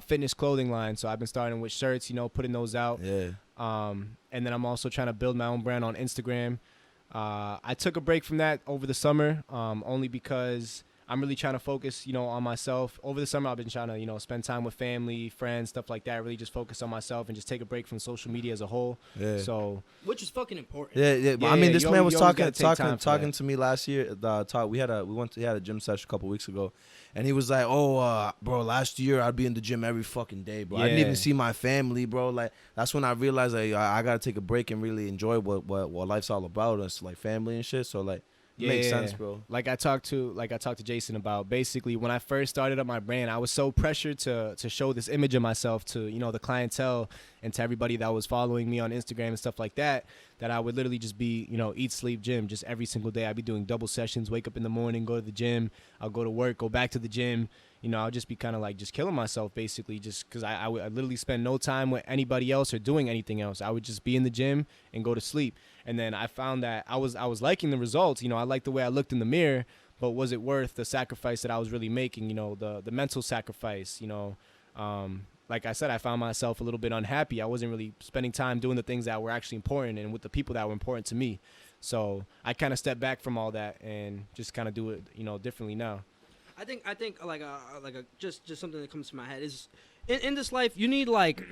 fitness clothing line. So I've been starting with shirts, putting those out. Yeah. And then I'm also trying to build my own brand on Instagram. I took a break from that over the summer, only because I'm really trying to focus, on myself. Over the summer, I've been trying to, spend time with family, friends, stuff like that. Really just focus on myself and just take a break from social media as a whole. Yeah. So, which is fucking important. Yeah. I mean, this man was talking to me last year. We had a gym session a couple weeks ago, and he was like, "Oh, bro, last year I'd be in the gym every fucking day, bro. I didn't even see my family, bro. Like that's when I realized like I gotta take a break and really enjoy what life's all about. It's like family and shit. So like." Makes sense, bro. Like I talked to Jason about, basically when I first started up my brand, I was so pressured to show this image of myself to, the clientele and to everybody that was following me on Instagram and stuff like that, that I would literally just be, eat, sleep, gym, just every single day. I'd be doing double sessions, wake up in the morning, go to the gym, I'll go to work, go back to the gym. I'll just be kind of like just killing myself basically, just because I would literally spend no time with anybody else or doing anything else. I would just be in the gym and go to sleep. And then I found that I was liking the results. I liked the way I looked in the mirror, but was it worth the sacrifice that I was really making? The mental sacrifice. Like I said, I found myself a little bit unhappy. I wasn't really spending time doing the things that were actually important and with the people that were important to me. So I kind of stepped back from all that and just kind of do it, differently now. I think just something that comes to my head is in this life you need like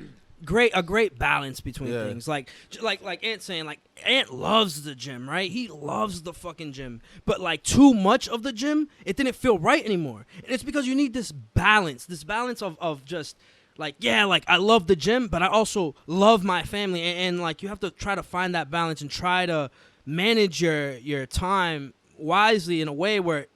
a great balance between things. Like Ant saying, like Ant loves the gym, right? He loves the fucking gym, but like too much of the gym, it didn't feel right anymore. And it's because you need this balance of just like I love the gym, but I also love my family, and like you have to try to find that balance and try to manage your time wisely in a way where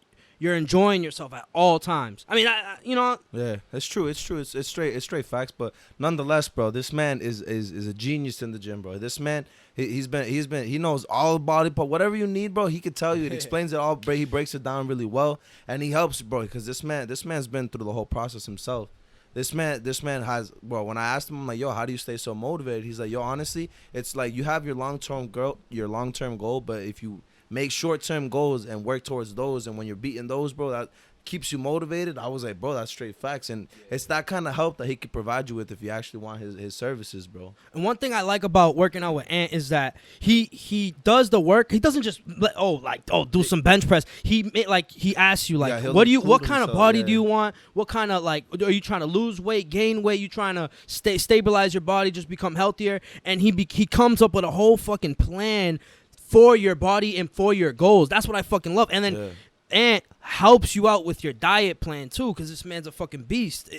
you're enjoying yourself at all times. I mean, Yeah, it's true. It's straight facts. But nonetheless, bro, this man is a genius in the gym, bro. This man, he knows all body part. Whatever you need, bro, he could tell you. It explains it all. He breaks it down really well, and he helps, bro. Because this man's been through the whole process himself. This man has, bro. When I asked him, I'm like, yo, how do you stay so motivated? He's like, yo, honestly, it's like you have your long-term goal, but if you make short-term goals and work towards those, and when you're beating those, bro, that keeps you motivated. I was like, bro, that's straight facts, and it's that kind of help that he could provide you with if you actually want his services, bro. And one thing I like about working out with Ant is that he does the work. He doesn't just do some bench press. He asks you like, what kind of body do you want? What kind of like are you trying to lose weight, gain weight? You trying to stabilize your body, just become healthier? And he comes up with a whole fucking plan for your body and for your goals. That's what I fucking love. And then Ant helps you out with your diet plan too, because this man's a fucking beast.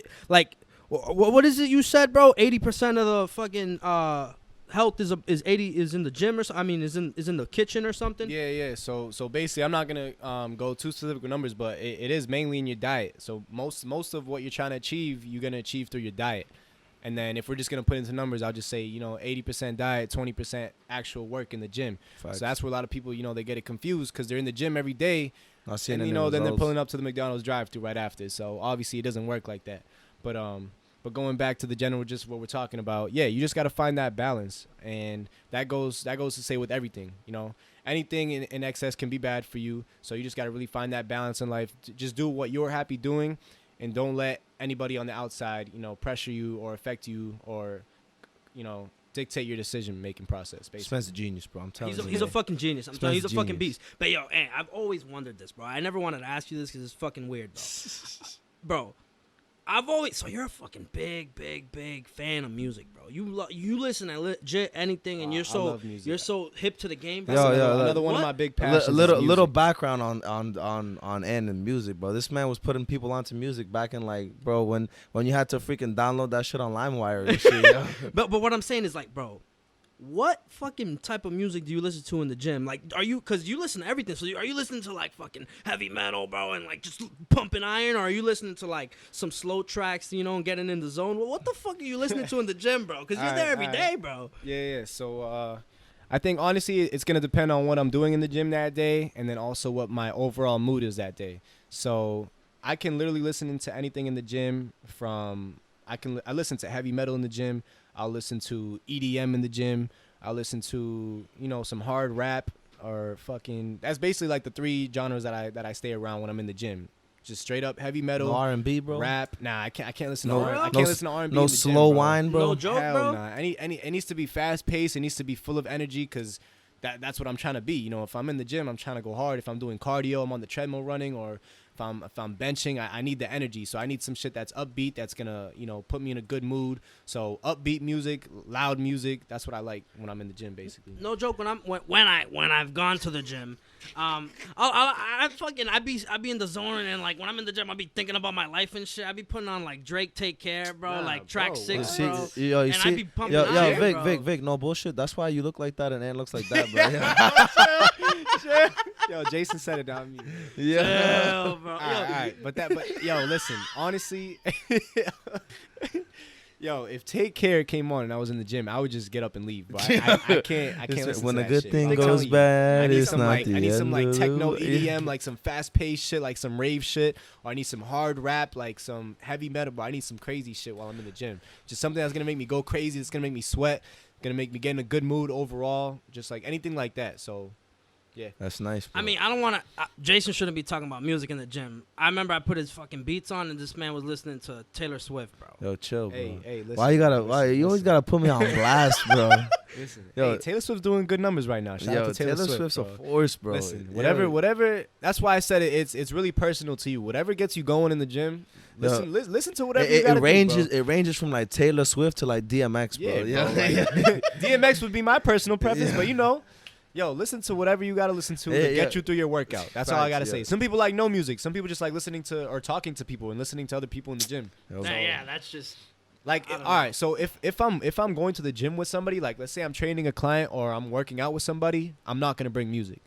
What is it you said, bro? 80% of the fucking health is in the gym or something. I mean, is in the kitchen or something. Yeah. So basically, I'm not gonna go too specific with numbers, but it is mainly in your diet. So most of what you're trying to achieve, you're gonna achieve through your diet. And then if we're just going to put into numbers, I'll just say, 80% diet, 20% actual work in the gym. Facts. So that's where a lot of people, they get it confused because they're in the gym every day. And, then they're pulling up to the McDonald's drive-thru right after. So obviously it doesn't work like that. But going back to the general, just what we're talking about, you just got to find that balance. And that goes to say with everything, anything in excess can be bad for you. So you just got to really find that balance in life. Just do what you're happy doing. And don't let anybody on the outside, pressure you or affect you or, dictate your decision-making process, basically. This man's a genius, bro. I'm telling you. He's a fucking genius. I'm telling you, he's a fucking beast. But, yo, I've always wondered this, bro. I never wanted to ask you this because it's fucking weird, bro. So you're a fucking big fan of music, bro. You listen to legit anything, and you're so hip to the game. Another one of my big passions. Little background on Ant and music, bro. This man was putting people onto music back in when you had to freaking download that shit on LimeWire and shit. Yeah. But what I'm saying is bro, what fucking type of music do you listen to in the gym? Because you listen to everything. So are you listening to fucking heavy metal, bro, and just pumping iron? Or are you listening to some slow tracks, and getting in the zone? Well, what the fuck are you listening to in the gym, bro? Because you're there every day, bro. Yeah. So I think honestly, it's gonna depend on what I'm doing in the gym that day, and then also what my overall mood is that day. So I can literally listen to anything in the gym. I listen to heavy metal in the gym. I'll listen to EDM in the gym. I'll listen to, some hard rap or fucking. That's basically the three genres that I stay around when I'm in the gym. Just straight up heavy metal. No R&B, bro. Rap. Nah, I can't listen to R&B. I can't listen to R&B. No in the slow gym, wine, bro. No joke, Hell bro. Nah. It needs to be fast paced. It needs to be full of energy because that's what I'm trying to be. If I'm in the gym, I'm trying to go hard. If I'm doing cardio, I'm on the treadmill running, or if I'm benching, I need the energy. So I need some shit that's upbeat, that's gonna, you know, put me in a good mood. So upbeat music, loud music. That's what I like when I'm in the gym, basically. No joke. When I've gone to the gym, I be in the zone, and like when I'm in the gym, I be thinking about my life and shit. I be putting on like Drake Take Care, bro, like track 6, bro. I be pumping Vic, no bullshit. That's why you look like that and Ann looks like that, bro. Yo, Jason said it, not me. Yeah, bro. All right. But yo, listen, honestly, yo, if Take Care came on and I was in the gym, I would just get up and leave. But I can't listen when to a that good shit. thing I'm goes telling you, bad, I need it's some not like the I need some like end techno of the- EDM, like some fast paced shit, like some rave shit, or I need some hard rap, like some heavy metal. But I need some crazy shit while I'm in the gym. Just something that's gonna make me go crazy. That's gonna make me sweat. Gonna make me get in a good mood overall. Just like anything like that. So. Yeah, that's nice, bro. I mean, I don't want to. Jason shouldn't be talking about music in the gym. I remember I put his fucking beats on, and this man was listening to Taylor Swift, bro. Yo, chill, bro. Hey, listen. Why you always gotta put me on blast, bro? Listen, Yo, hey, Taylor Swift's doing good numbers right now. Shout out to Taylor Swift, Swift's bro. a force, bro. Listen, Yo. whatever. That's why I said it's really personal to you. Whatever gets you going in the gym, listen to whatever you gotta ranges. do, bro. It ranges from like Taylor Swift to like DMX, bro. Yeah, bro. Like, DMX would be my personal preference, but you know. Yo, listen to whatever you gotta listen to get you through your workout. That's all I gotta say. Some people like no music. Some people just like listening to or talking to people and listening to other people in the gym. Yeah, that's just like all right. So if I'm going to the gym with somebody, like let's say I'm training a client or I'm working out with somebody, I'm not gonna bring music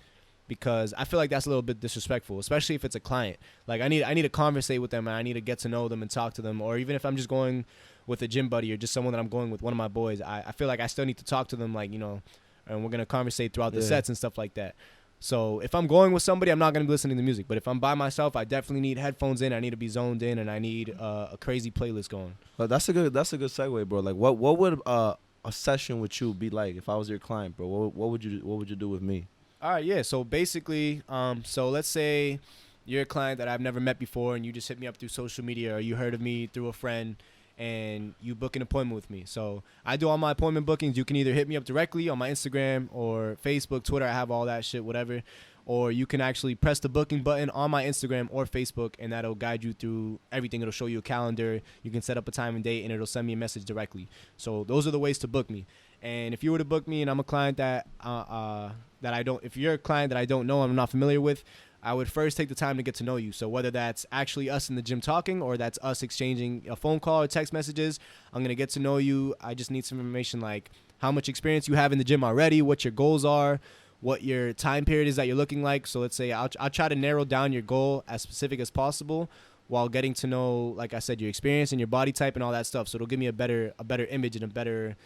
because I feel like that's a little bit disrespectful, especially if it's a client. Like I need to conversate with them and I need to get to know them and talk to them. Or even if I'm just going with a gym buddy or just someone that I'm going with, one of my boys, I feel like I still need to talk to them, like, you know. And we're going to conversate throughout the sets and stuff like that. So if I'm going with somebody, I'm not going to be listening to music. But if I'm by myself, I definitely need headphones in. I need to be zoned in, and I need a crazy playlist going. Well, that's a good segue, bro. Like, what would a session with you be like if I was your client, bro? What would you do with me? All right, yeah. So basically, so let's say you're a client that I've never met before, and you just hit me up through social media, or you heard of me through a friend, and you book an appointment with me. So I do all my appointment bookings. You can either hit me up directly on my Instagram or Facebook, Twitter. I have all that shit, whatever. Or you can actually press the booking button on my Instagram or Facebook, and that'll guide you through everything. It'll show you a calendar. You can set up a time and date, and it'll send me a message directly. So those are the ways to book me. And if you were to book me and I'm a client that if you're a client that I don't know, I'm not familiar with, I would first take the time to get to know you. So whether that's actually us in the gym talking or that's us exchanging a phone call or text messages, I'm going to get to know you. I just need some information like how much experience you have in the gym already, what your goals are, what your time period is that you're looking like. So let's say I'll try to narrow down your goal as specific as possible while getting to know, like I said, your experience and your body type and all that stuff. So it'll give me a better image and a better,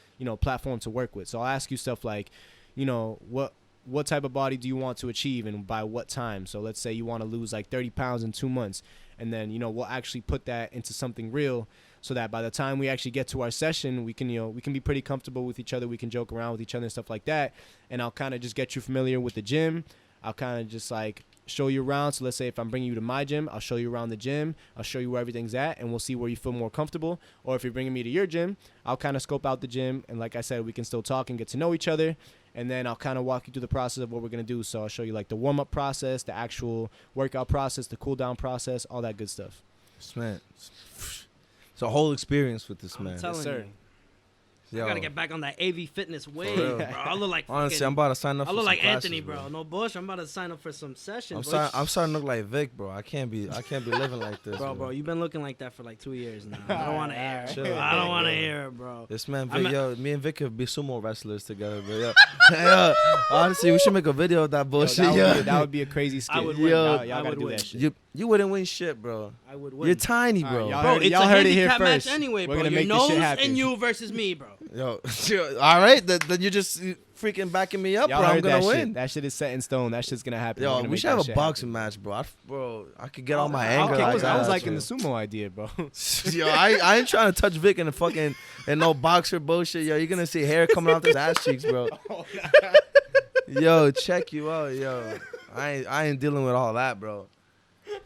platform to work with. So I'll ask you stuff like, what type of body do you want to achieve and by what time? So let's say you want to lose like 30 pounds in 2 months. And then, we'll actually put that into something real so that by the time we actually get to our session, we can be pretty comfortable with each other. We can joke around with each other and stuff like that. And I'll kind of just get you familiar with the gym. I'll kind of just like show you around. So let's say if I'm bringing you to my gym, I'll show you around the gym. I'll show you where everything's at, and we'll see where you feel more comfortable. Or if you're bringing me to your gym, I'll kind of scope out the gym. And like I said, we can still talk and get to know each other. And then I'll kind of walk you through the process of what we're going to do. So I'll show you like the warm-up process, the actual workout process, the cool-down process, all that good stuff. Man, it's a whole experience with this man. I'm telling you. Yo. I gotta get back on that AV fitness wave, bro. I look like honestly, I'm about to sign up. I for look some like classes, Anthony, bro. No bush. I'm about to sign up for some sessions. I'm starting to look like Vic, bro. I can't be living like this, bro. You've been looking like that for like 2 years now. I don't want to hear it. Chill, I don't want to hear it, bro. This man, Vic, me and Vic could be sumo wrestlers together, bro. Yo, honestly, we should make a video of that bullshit. That would be a crazy skit. I would win. Y'all I gotta would do win. that shit. You wouldn't win shit, bro. I would win. You're tiny, bro. All Bro, it's y'all a heard it here handicap match first. anyway, We're bro. gonna Your make this shit nose happen. and you versus me, bro. Yo, all right, then you're just freaking backing me up, Y'all bro. I'm heard gonna that win. shit. That shit is set in stone. That shit's gonna happen. Yo, we should have a boxing match, bro. I could get all my anger. I was out, like in the sumo idea, bro. Yo, I ain't trying to touch Vic in the fucking and no boxer bullshit. Yo, you're gonna see hair coming off his ass cheeks, bro. Yo, check you out, yo. I ain't dealing with all that, bro.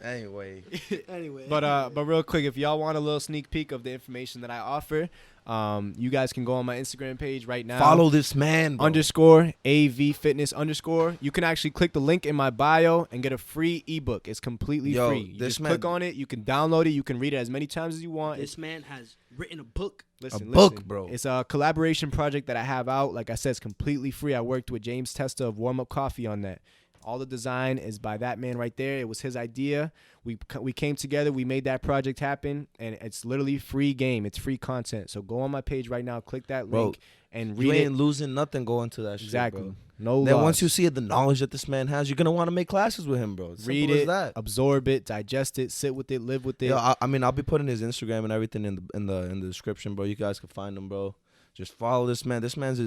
Anyway. Anyway. But real quick, if y'all want a little sneak peek of the information that I offer, You guys can go on my Instagram page right now. Follow this man, bro. _AV Fitness _ You can actually click the link in my bio and get a free ebook. It's completely free. You just click on it. You can download it. You can read it as many times as you want. This man has written a book. Listen, bro. It's a collaboration project that I have out. Like I said, it's completely free. I worked with James Testa of Warm Up Coffee on that. All the design is by that man right there. It was his idea. We came together. We made that project happen, and it's literally free game. It's free content. So go on my page right now, click that link, and read it. You ain't losing nothing going to that shit, bro. No Then loss. once you see the knowledge that this man has, you're gonna want to make classes with him, bro. Read Simple it, as that. absorb it, digest it, sit with it, live with it. Yo, I mean, I'll be putting his Instagram and everything in the description, bro. You guys can find him, bro. Just follow this man. This man's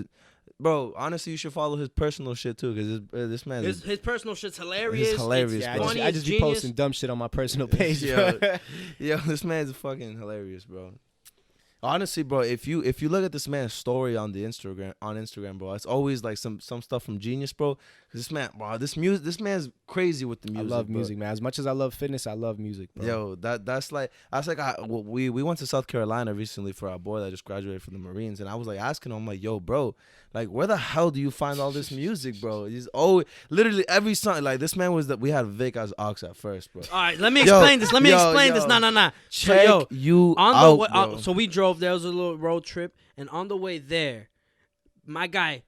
bro. Honestly, you should follow his personal shit too, because this man his personal shit's hilarious. It's hilarious, It's bro. funny, I just be genius. posting dumb shit on my personal page. yo, this man's fucking hilarious, bro. Honestly, bro, if you look at this man's story on Instagram, bro, it's always like some stuff from Genius, bro. 'Cause this man, bro, this man's crazy with the music. I love bro. music, man. As much as I love fitness, I love music, bro. Yo, that's like we went to South Carolina recently for our boy that just graduated from the Marines, and I was like asking him, I'm like, yo, bro, like where the hell do you find all this music, bro? He's always literally every song. Like this man was that we had Vic as aux at first, bro. All right, let me explain this. Let me explain this. No. Check you on out, the way, bro. so we drove. There was a little road trip, and on the way there, my guy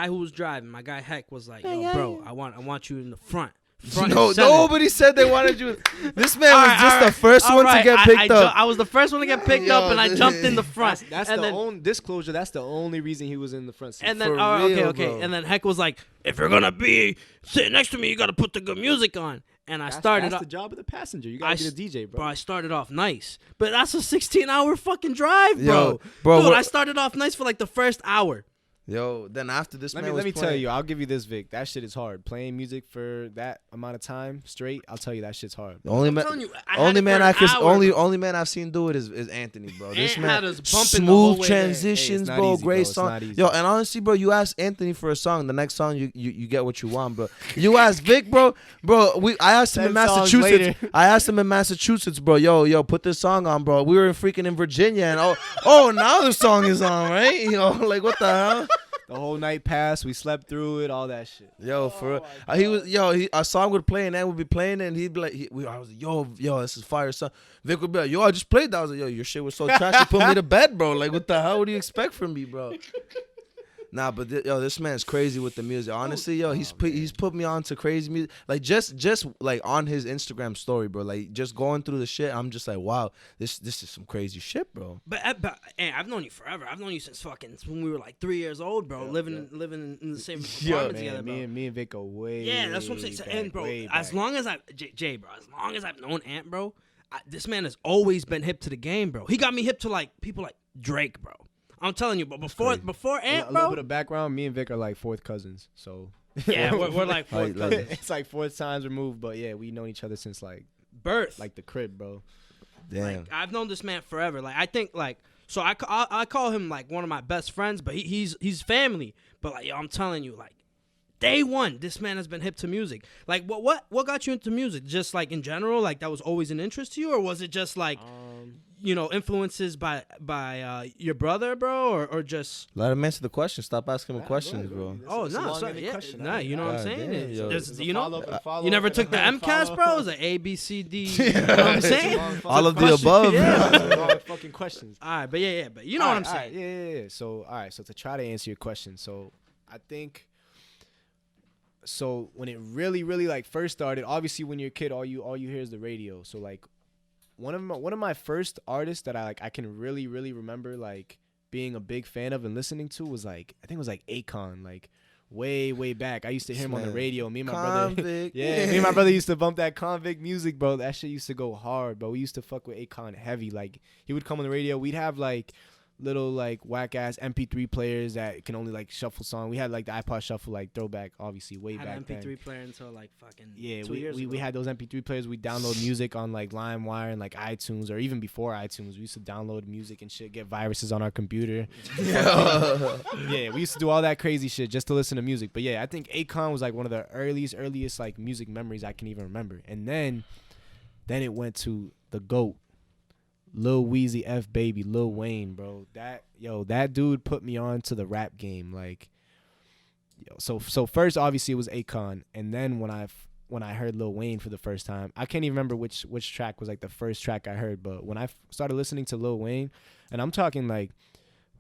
who was driving, my guy Heck was like, "Yo, bro, I want you in the front." No, nobody said they wanted you. This man was All just right. the first one to get picked up. I was the first one to get picked up, and I jumped in the front. That's and the then, only disclosure. That's the only reason he was in the front seat. And then, For okay. real, bro. And then Heck was like, "If you're gonna be sitting next to me, you gotta put the good music on." And I started. That's the job of the passenger. You gotta be the DJ, bro. Bro, I started off nice, but that's a 16-hour fucking drive, bro. Yo, bro, Dude, I started off nice for like the first hour. Yo, then after this Let man me tell playing- you, I'll give you this, Vic. That shit is hard. Playing music for that amount of time straight, I'll tell you that shit's hard. The only I'm man, telling you, I had it for an hour, only man I've seen do it is Anthony, bro. This Ant man, had us bumping the whole smooth way there. transitions, Hey, it's not bro. easy, Great bro. It's song. not easy. Yo, and honestly, bro, you ask Anthony for a song, the next song you get what you want, bro. You ask Vic, bro. I asked him in 10 songs Massachusetts. later. I asked him in Massachusetts, bro. Yo, put this song on, bro. We were in Virginia, and oh, now the song is on, right? Yo, like what the hell? The whole night passed. We slept through it. All that shit. Yo, for a song would play and then would be playing and he'd be like, I was like, yo, this is fire song. Vic would be like, yo, I just played that. I was like, yo, your shit was so trash, you put me to bed, bro. Like, what the hell? What do you expect from me, bro? Nah, but this man's crazy with the music. Honestly, yo, he's put me on to crazy music. Like just like on his Instagram story, bro. Like just going through the shit, I'm just like, wow, this is some crazy shit, bro. But hey, I've known you forever. I've known you since when we were like 3 years old, bro. Living in the same apartment together, bro. Me and Vic go way. Yeah, that's what I'm saying. back, And bro, way as back. long as I've known Ant, bro, this man has always been hip to the game, bro. He got me hip to like people like Drake, bro. I'm telling you, but before Ant, a bro. little bit of background. Me and Vic are like fourth cousins, so Yeah, we're like fourth Like- cousins. it's like fourth times removed. But yeah, we known each other since like Birth. the crib, bro. Damn. Like, I've known this man forever. Like I think like so I call him like one of my best friends, but he's family. But like yo, I'm telling you, like day one, this man has been hip to music. Like what got you into music? Just like in general, like that was always an interest to you, or was it just like influences by your brother, bro, or just Let him answer the question. Stop asking him questions, bro. oh no, sorry, yeah, nah, you know what I'm God saying? damn, yo. There's, you know, you never took the MCAS, bro. It's like A, B, C, D. You know what I'm saying? All of the above, Yeah. bro. fucking questions. All right, but but you know what I'm saying. Yeah. So, all right. So to try to answer your question, so I think, so when it really like first started, obviously when you're a kid, all you hear is the radio. So like, one of my first artists that I can really remember like being a big fan of and listening to was like, I think it was like Akon, like way back. I used to hear him on the radio. Me and my brother, Convict. yeah, me and my brother used to bump that convict music, bro. That shit used to go hard, bro. We used to fuck with Akon heavy. Like he would come on the radio. We'd have like little like whack ass MP3 players that can only like shuffle song. We had like the iPod shuffle, like throwback, obviously way I back had an MP3 then. player until like fucking Yeah, 2 years ago. we had those MP3 players. We download music on like LimeWire and like iTunes, or even before iTunes. We used to download music and shit, get viruses on our computer. Yeah, we used to do all that crazy shit just to listen to music. But yeah, I think Akon was like one of the earliest like music memories I can even remember. And then it went to the GOAT, Lil Weezy, F Baby, Lil Wayne, bro. That dude put me on to the rap game. Like, so first obviously it was Akon, and then when I heard Lil Wayne for the first time, I can't even remember which track was like the first track I heard, but when I started listening to Lil Wayne, and I'm talking like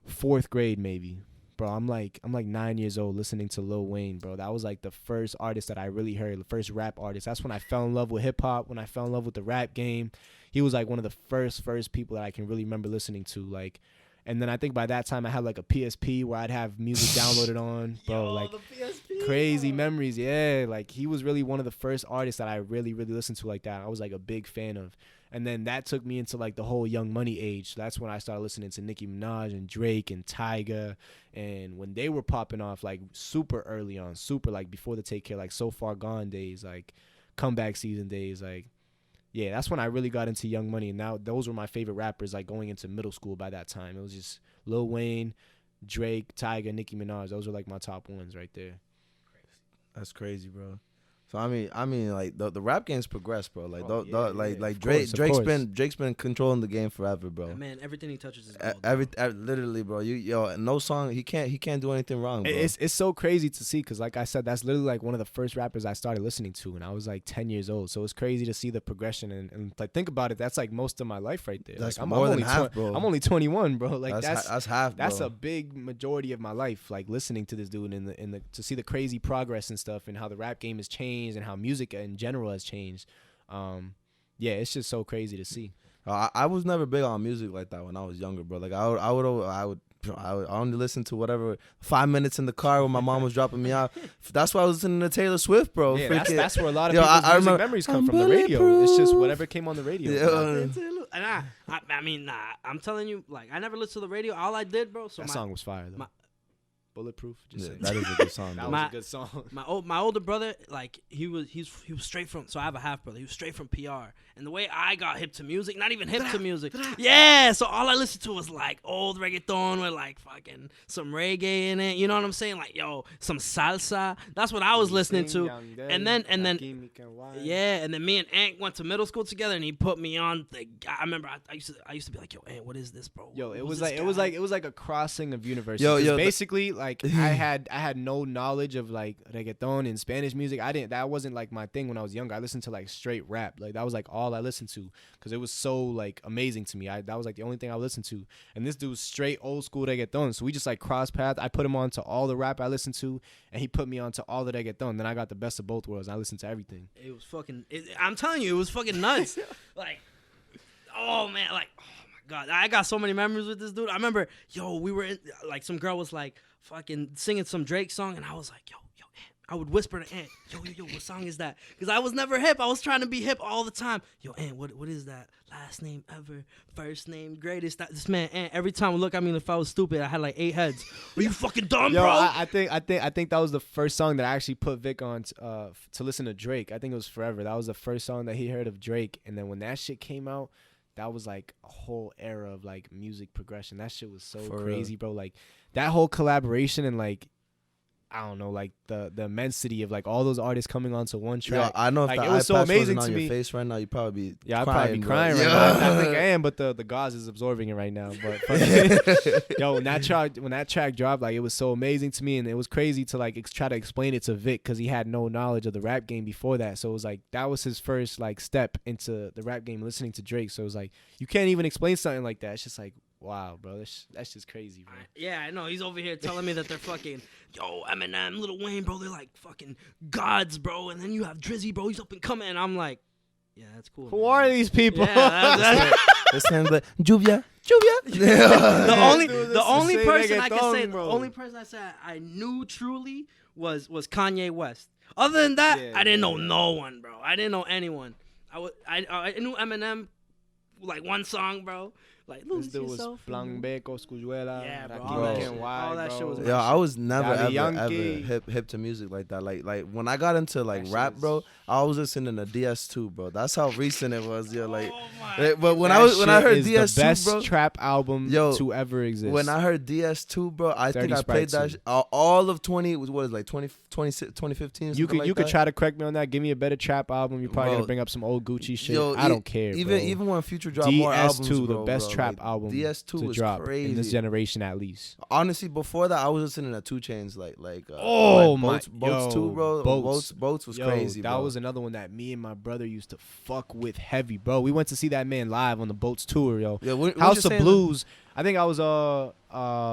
4th grade maybe, bro, I'm like 9 years old listening to Lil Wayne, bro. That was like the first artist that I really heard, the first rap artist. That's when I fell in love with hip hop, when I fell in love with the rap game. He was like one of the first people that I can really remember listening to, like. And then I think by that time I had like a PSP where I'd have music downloaded on, bro. Like the PSP, crazy memories, yeah. Like he was really one of the first artists that I really, really listened to like that. I was like a big fan of. And then that took me into like the whole Young Money age. So that's when I started listening to Nicki Minaj and Drake and Tyga. And when they were popping off like super early on, super like before the Take Care, like So Far Gone days, like Comeback Season days, like. Yeah, that's when I really got into Young Money, and now those were my favorite rappers. Like going into middle school by that time, it was just Lil Wayne, Drake, Tyga, Nicki Minaj. Those were like my top ones right there. That's crazy, bro. So I mean, like the rap game's progressed, bro. Like, Drake's been controlling the game forever, bro. Man, everything he touches is gold. Literally, bro. No song. He can't do anything wrong, bro. It's so crazy to see, because like I said, that's literally like one of the first rappers I started listening to, and I was like 10 years old. So it's crazy to see the progression, and like think about it. That's like most of my life right there. That's like, more than half, bro. I'm only 21, bro. Like that's half. Bro. That's a big majority of my life. Like listening to this dude and to see the crazy progress and stuff, and how the rap game has changed, and how music in general has changed. Yeah, it's just so crazy to see. I was never big on music like that when I was younger, bro. Like I would only listen to whatever 5 minutes in the car when my mom was dropping me off. That's why I was listening to Taylor Swift, bro. Yeah, that's where a lot of people's music memories come from, the radio. It's just whatever came on the radio. And I mean, I'm telling you, like I never listened to the radio. All I did, bro. So that song was fire though. Bulletproof. That is a good song. That was a good song. My older brother, like he was straight from. So I have a half brother. He was straight from PR. And the way I got hip to music, not even hip to music. Yeah. So all I listened to was like old reggaeton with like fucking some reggae in it. You know what I'm saying? Like some salsa. That's what I was listening to. And then yeah. And then me and Ant went to middle school together, and he put me on. I remember I used to be like, yo, Ant, what is this, bro? Yo, it was like a crossing of universes. Basically. Like I had no knowledge of like reggaeton and Spanish music. That wasn't like my thing when I was younger. I listened to like straight rap. Like that was like all I listened to, because it was so like amazing to me. That was like the only thing I listened to. And this dude's straight old school reggaeton. So we just like crossed paths. I put him on to all the rap I listened to, and he put me on to all the reggaeton. Then I got the best of both worlds. I listened to everything. It was fucking. I'm telling you, it was fucking nuts. Like, oh man, like. God, I got so many memories with this dude. I remember, we were in, like, some girl was like fucking singing some Drake song, and I was like, yo, Ant. I would whisper to Ant, yo, what song is that? Because I was never hip. I was trying to be hip all the time. Yo, Ant, what is that? Last name ever, first name greatest. This man, Ant, every time would look at me, if I was stupid, I had like 8 heads. Are you fucking dumb, bro? I think that was the first song that I actually put Vic on to listen to Drake. I think it was Forever. That was the first song that he heard of Drake, and then when that shit came out, that was like a whole era of like music progression. That shit was so crazy, bro. Like that whole collaboration and like, I don't know, like the immensity of like all those artists coming onto one track. I know if like, the it was so amazing on to your me. face right now, you probably I'd crying, probably be crying right now. I think I am, but the gauze is absorbing it right now. But when that track dropped, like it was so amazing to me, and it was crazy to like try to explain it to Vic, because he had no knowledge of the rap game before that. So it was like that was his first like step into the rap game, listening to Drake. So it was like you can't even explain something like that. It's just like, wow, bro, that's just crazy, bro. Yeah, I know. He's over here telling me that they're fucking, Eminem, Lil Wayne, bro. They're like fucking gods, bro. And then you have Drizzy, bro. He's up and coming. And I'm like, yeah, that's cool. Who are these people? Yeah, this sounds like Juvia. The only person I said I knew truly was Kanye West. Other than that, I didn't know no one, bro. I didn't know anyone. I knew Eminem, like one song, bro. Like, This lose dude was yourself. Blanco, Scujuela, Yeah, bro, Rocky all that Weekend shit. Wide, All that bro. shit was Yeah, I was never Daddy ever Yankee. hip to music like that. Like when I got into like That rap, shit bro, I was listening to DS2, bro. That's how recent it was. Yo, like, Oh my but when That I heard shit is DS2, the best bro, trap album Yo, to ever exist. when I heard DS2, bro, I 30 think I played Sprite that all of 20. What is it, like 2015? you could like could that? try to correct me on that. Give me a better trap album. You're probably Bro, gonna bring up some old Gucci shit. Yo, I don't care, Even bro. when Future dropped more albums, DS2, bro, the best bro, trap like, album DS2 to was drop crazy in this generation, at least. Honestly, before that, I was listening to 2 Chainz, Oh like my, Boats 2, bro. Boats was crazy, that bro. was another one that me and my brother used to fuck with heavy, bro. We went to see that man live on the Boats tour, yo. Yeah, what House you of saying? Blues. I think I was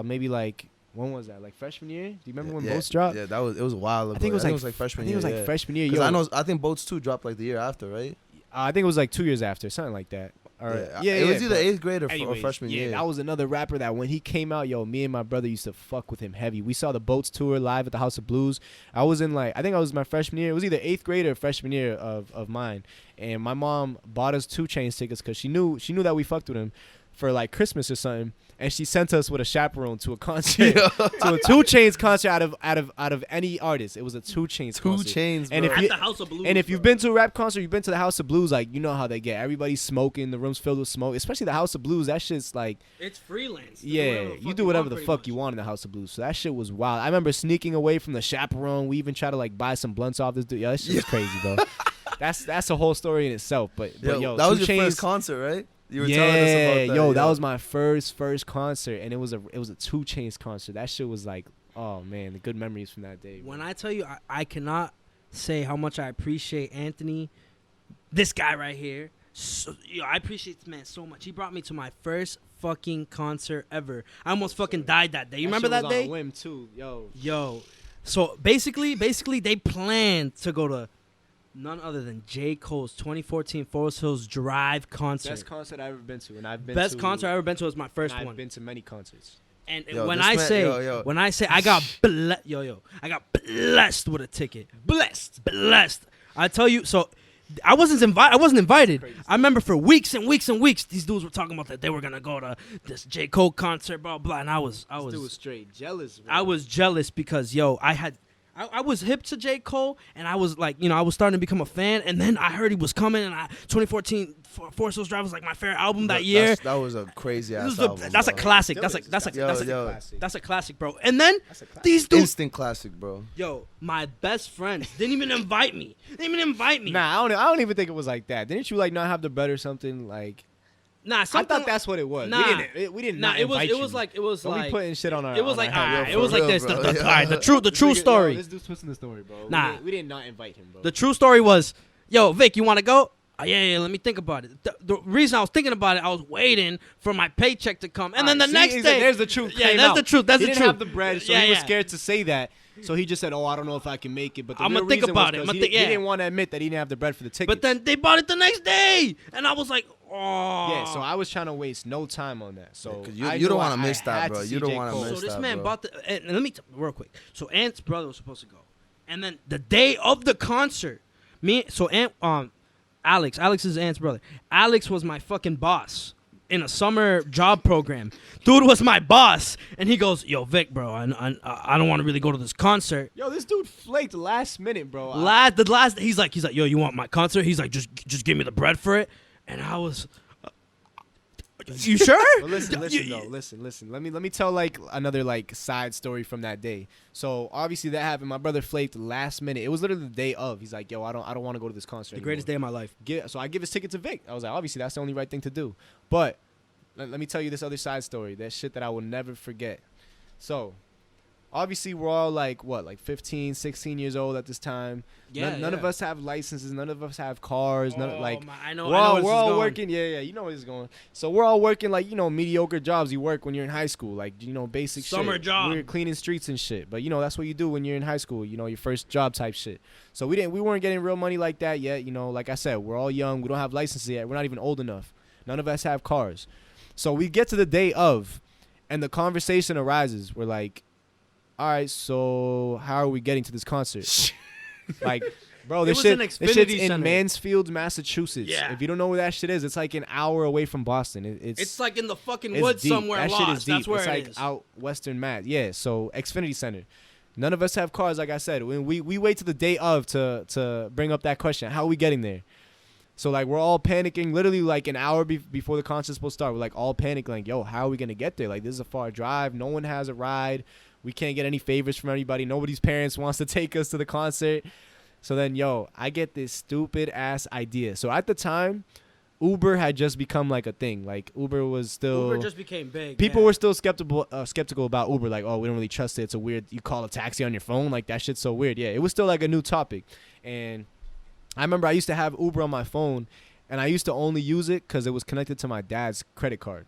maybe like, when was that? Like freshman year? Do you remember when Boats dropped? Yeah, it was a while ago. I think it was like freshman I think year. it was like freshman year. 'Cause Yo, I think Boats 2 dropped like the year after, right? I think it was like 2 years after, something like that. Or, It was either but 8th grade or anyways, freshman year. that was another rapper that when he came out, yo, me and my brother used to fuck with him heavy. We saw the Boats tour live at the House of Blues. I was in I think I was my freshman year. It was either 8th grade or freshman year of mine. And my mom bought us 2 Chainz tickets because she knew that we fucked with him for like Christmas or something. And she sent us with a chaperone to a concert, to a 2 Chainz concert out of any artist. It was a 2 Chainz 2 concert. Chainz, bro. And if At you, the House of Blues. and if you've been to a rap concert, you've been to the House of Blues, like, you know how they get. Everybody's smoking, the room's filled with smoke. Especially the House of Blues, that shit's like, It's freelance. yeah, you do whatever the fuck you want in the House of Blues. So that shit was wild. I remember sneaking away from the chaperone. We even tried to like buy some blunts off this dude. Yo, that shit was crazy, bro. That's a whole story in itself. But yo, that was 2 your Chainz, first concert, right? You were telling us about that. yo, that was my first concert, and it was a 2 Chainz concert. That shit was like, oh man, the good memories from that day. When I tell you, I cannot say how much I appreciate Anthony, this guy right here. So, I appreciate this man so much. He brought me to my first fucking concert ever. I almost fucking died that day. You remember that day? On a whim too, Yo. So basically, they planned to go to none other than J. Cole's 2014 Forest Hills Drive concert. Best concert I've ever been to, and I've been Best to, concert I've ever been to was my first and one. I've been to many concerts. And Yo, when this I man- say yo. when I say I got I got blessed with a ticket. Blessed. I tell you, so I wasn't invited. Crazy. I remember for weeks and weeks and weeks, these dudes were talking about that they were gonna go to this J. Cole concert, blah blah. And I was This dude was straight jealous, bro. I was jealous because I was hip to J. Cole, and I was like, I was starting to become a fan, and then I heard he was coming, and 2014 Forest Hills Drive was like my favorite album that year. That was a crazy This ass is album. that's a bro. classic. That's a classic, bro. And then these dudes, Instant classic, bro. yo, my best friends didn't even invite me. Nah, I don't even think it was like that. Didn't you like not have the bread or something? Like, Nah, I thought that's what it was. Nah. we didn't. Nah, not it was invite it you. was like Don't be putting shit on our. it was on like our head. alright, Yo, it was for like real, this. bro. The, Yeah. alright, the true Yo, story. this dude's twisting the story, bro. Nah. we did not invite him, bro. The true story was, yo, Vic, you want to go? Yeah, let me think about it. The reason I was thinking about it, I was waiting for my paycheck to come, and then the next day, there's the truth. Yeah, came that's out. the truth. That's he the didn't truth. have the bread, so Yeah, he was yeah. scared to say that. So he just said, "Oh, I don't know if I can make it." But the I'ma real think reason about was it. 'cause he didn't want to admit that he didn't have the bread for the ticket. But then they bought it the next day, and I was like, oh. yeah, so I was trying to waste no time on that. So 'cause I you don't knew wanna I miss that, had bro. to You see don't J. wanna Cole. miss So this that, man bro. bought the. And let me real quick. So Ant's brother was supposed to go, and then the day of the concert, Alex is Ant's brother. Alex was my fucking boss in a summer job program. Dude was my boss, and he goes, "Yo, Vic, bro, I don't want to really go to this concert." Yo, this dude flaked last minute, bro. He's like, yo, you want my concert? He's like, just give me the bread for it, and I was. You sure? But listen. Let me tell like another like side story from that day. So obviously that happened. My brother flaked last minute. It was literally the day of. He's like, yo, I don't want to go to this concert. The greatest day of my life. So I give his ticket to Vic. I was like, obviously that's the only right thing to do. But let me tell you this other side story. That shit that I will never forget. So obviously we're all like 15, 16 years old at this time. Yeah, None of us have licenses. None of us have cars. I know. We're I know all, where this we're is all going. working. Yeah, you know where this is going. So we're all working like, mediocre jobs you work when you're in high school. Like, basic Summer shit. job. We're cleaning streets and shit. But, that's what you do when you're in high school. Your first job type shit. So we weren't getting real money like that yet. Like I said, we're all young. We don't have licenses yet. We're not even old enough. None of us have cars. So we get to the day of, and the conversation arises. We're like, all right, so how are we getting to this concert? Like, Bro, It this was shit, an this Xfinity shit's in Center. Mansfield, Massachusetts. Yeah. If you don't know where that shit is, it's like an hour away from Boston. It's like in the fucking it's woods deep. somewhere. That lost. shit is deep. That's where it's it like is. out Western Mass. Yeah, so Xfinity Center. None of us have cars, like I said. When we wait to the day of to bring up that question. How are we getting there? So, like, we're all panicking literally, like, an hour before the concert's supposed to start. We're, like, all panicking, like, yo, how are we going to get there? Like, this is a far drive. No one has a ride. We can't get any favors from anybody. Nobody's parents wants to take us to the concert. So then, yo, I get this stupid-ass idea. So, at the time, Uber had just become, like, a thing. Like, Uber was still... Uber just became big. People were still skeptical about Uber. Like, oh, we don't really trust it. It's a weird... You call a taxi on your phone? Like, that shit's so weird. Yeah, it was still, like, a new topic. And... I remember I used to have Uber on my phone, and I used to only use it because it was connected to my dad's credit card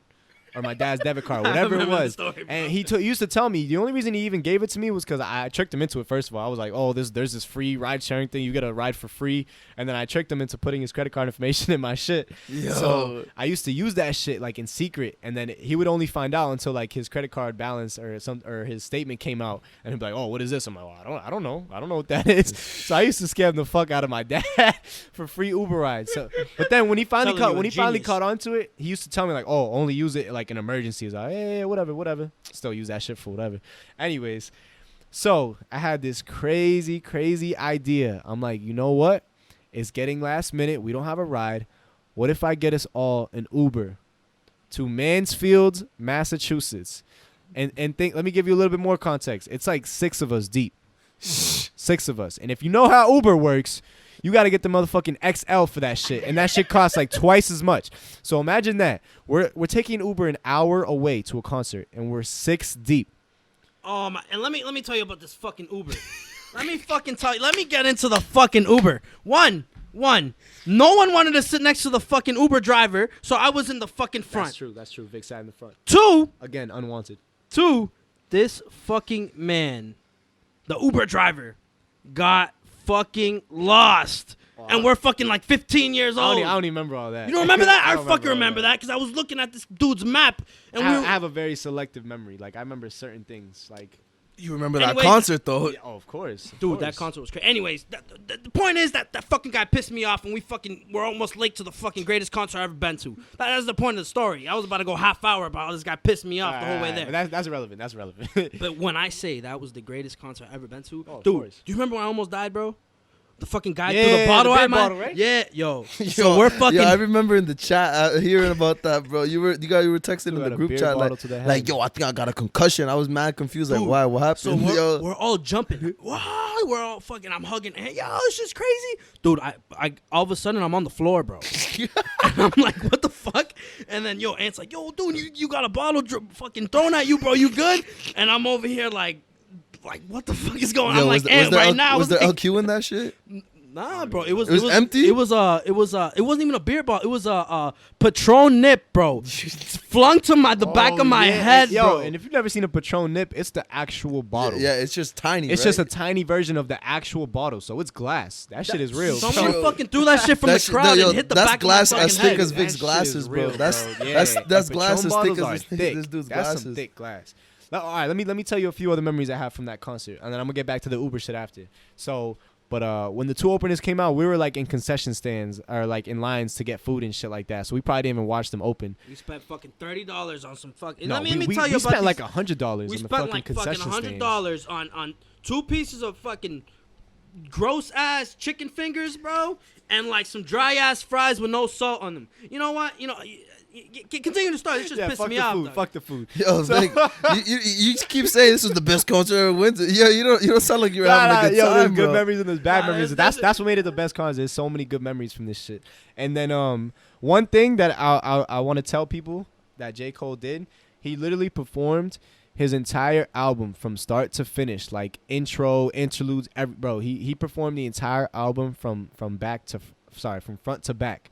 or my dad's debit card, whatever it was. And he used to tell me the only reason he even gave it to me was because I tricked him into it. First of all, I was like, oh, there's this free ride sharing thing. You get a ride for free. And then I tricked him into putting his credit card information in my shit. Yo. So I used to use that shit like in secret. And then he would only find out until like his credit card balance or his statement came out. And he'd be like, oh, what is this? I'm like, well, I don't know. I don't know what that is. So I used to scam the fuck out of my dad for free Uber rides. So, but then when he finally caught onto it, he used to tell me like, oh, only use it like an emergency. He's like, hey, whatever. Still use that shit for whatever. Anyways, so I had this crazy idea. I'm like, you know what? It's getting last minute. We don't have a ride. What if I get us all an Uber to Mansfield, Massachusetts? And think, let me give you a little bit more context. It's like 6 of us deep. 6 of us. And if you know how Uber works, you got to get the motherfucking XL for that shit. And that shit costs like twice as much. So imagine that. We're taking Uber an hour away to a concert, and we're 6 deep. Oh my! And let me tell you about this fucking Uber. Let me fucking tell you. Let me get into the fucking Uber. One. No one wanted to sit next to the fucking Uber driver, so I was in the fucking front. That's true. Vic sat in the front. 2. Again, unwanted. 2. This fucking man, the Uber driver, got fucking lost. And we're fucking like 15 years old. I don't even remember all that. You don't remember that? I don't fucking remember that because I was looking at this dude's map. And I have a very selective memory. Like, I remember certain things. Like, You remember that Anyways, concert though? yeah, oh, of course. dude, that concert was crazy. Anyways, the point is that fucking guy pissed me off, and we're almost late to the fucking greatest concert I've ever been to. That's the point of the story. I was about to go half hour about how this guy pissed me off the whole way there. That's irrelevant. That's relevant. But when I say that was the greatest concert I've ever been to, Oh, of dude, course. do you remember when I almost died, bro? The fucking guy Yeah, threw the bottle the at big my bottle, right? Yeah, yo. So we're fucking. Yo, I remember in the chat hearing about that, bro. You were texting in Threw out the a group beer chat bottle to the head. like, yo, I think I got a concussion. I was mad confused, like, Dude, why? What happened? So Yo. we're all jumping. Why? We're all fucking. I'm hugging. Hey, yo, it's just crazy, dude. I all of a sudden I'm on the floor, bro. And I'm like, what the fuck? And then Ant's like, yo, dude, you got a bottle fucking thrown at you, bro. You good? And I'm over here like what the fuck is going on? Yo, I'm like, Ant, right now. Was there LQ in that shit? Nah, bro. It was empty? It wasn't even a beer bottle. It was a Patron nip, bro. Flung to the back of my head, yo, bro. and if you've never seen a Patron nip, it's the actual bottle. Yeah, it's just tiny. It's right? just a tiny version of the actual bottle, so it's glass. That shit is real. Someone Yo, fucking threw that shit from the crowd and hit the back glass of my as fucking thick head. as Vic's That shit glasses, is bro. real, That's Yeah, that's and glass Patron as thick bottles are as thick. this dude's That's glasses. some thick glass. Now, all right, let me tell you a few other memories I have from that concert, and then I'm gonna get back to the Uber shit after. So, but when the 2 openers came out, we were like in concession stands or like in lines to get food and shit like that. So we probably didn't even watch them open. We spent fucking $30 on some fucking. No, let me we tell you we about spent like these- $100 We on the spent fucking like concession fucking stands. $100 on 2 pieces of fucking gross ass chicken fingers, bro, and like some dry ass fries with no salt on them. You know what? Continue the story. It's just pissing me off. Dog. Fuck the food. Yo, Vic, you keep saying this was the best concert I ever went to. Yeah, you don't sound like you were having a good There's time, good bro. memories and there's bad Nah, memories. there's- That's what made it the best concert. There's so many good memories from this shit. And then one thing that I want to tell people that J. Cole did, he literally performed his entire album from start to finish, like intro, interludes, bro. He performed the entire album from front to back.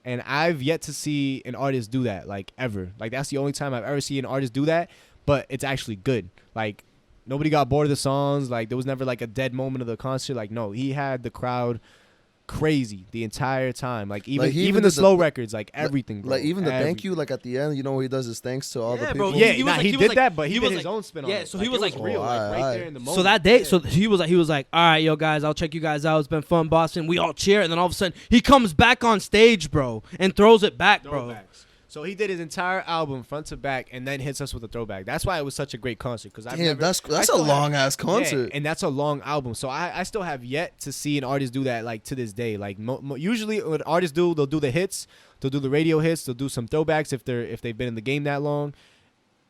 And I've yet to see an artist do that, like, ever. Like, that's the only time I've ever seen an artist do that, but it's actually good. Like, nobody got bored of the songs. Like, there was never, like, a dead moment of the concert. Like, no, he had the crowd crazy the entire time. Like even Like, he even even the did slow records, like everything, bro. Like even the thank Everything. you, like at the end, you know, where he does his thanks to all the Yeah, people. bro. Yeah, He was nah, like- he he was did like- that, but he he was did like- his own spin on yeah, it. so Like, he was it like- real, like right Aight. there in the moment. So that day, Yeah. so he was like, all right, yo, guys, I'll check you guys out. It's been fun, Boston. We all cheer, and then all of a sudden, he comes back on stage, bro, and throws it back, bro. Throwbacks. So he did his entire album front to back, and then hits us with a throwback. That's why it was such a great concert. Because Damn, that's a long ass concert. Yeah, and that's a long album. So I still have yet to see an artist do that, like, to this day. Like usually what artists do, they'll do the hits, they'll do the radio hits, they'll do some throwbacks if they've been in the game that long,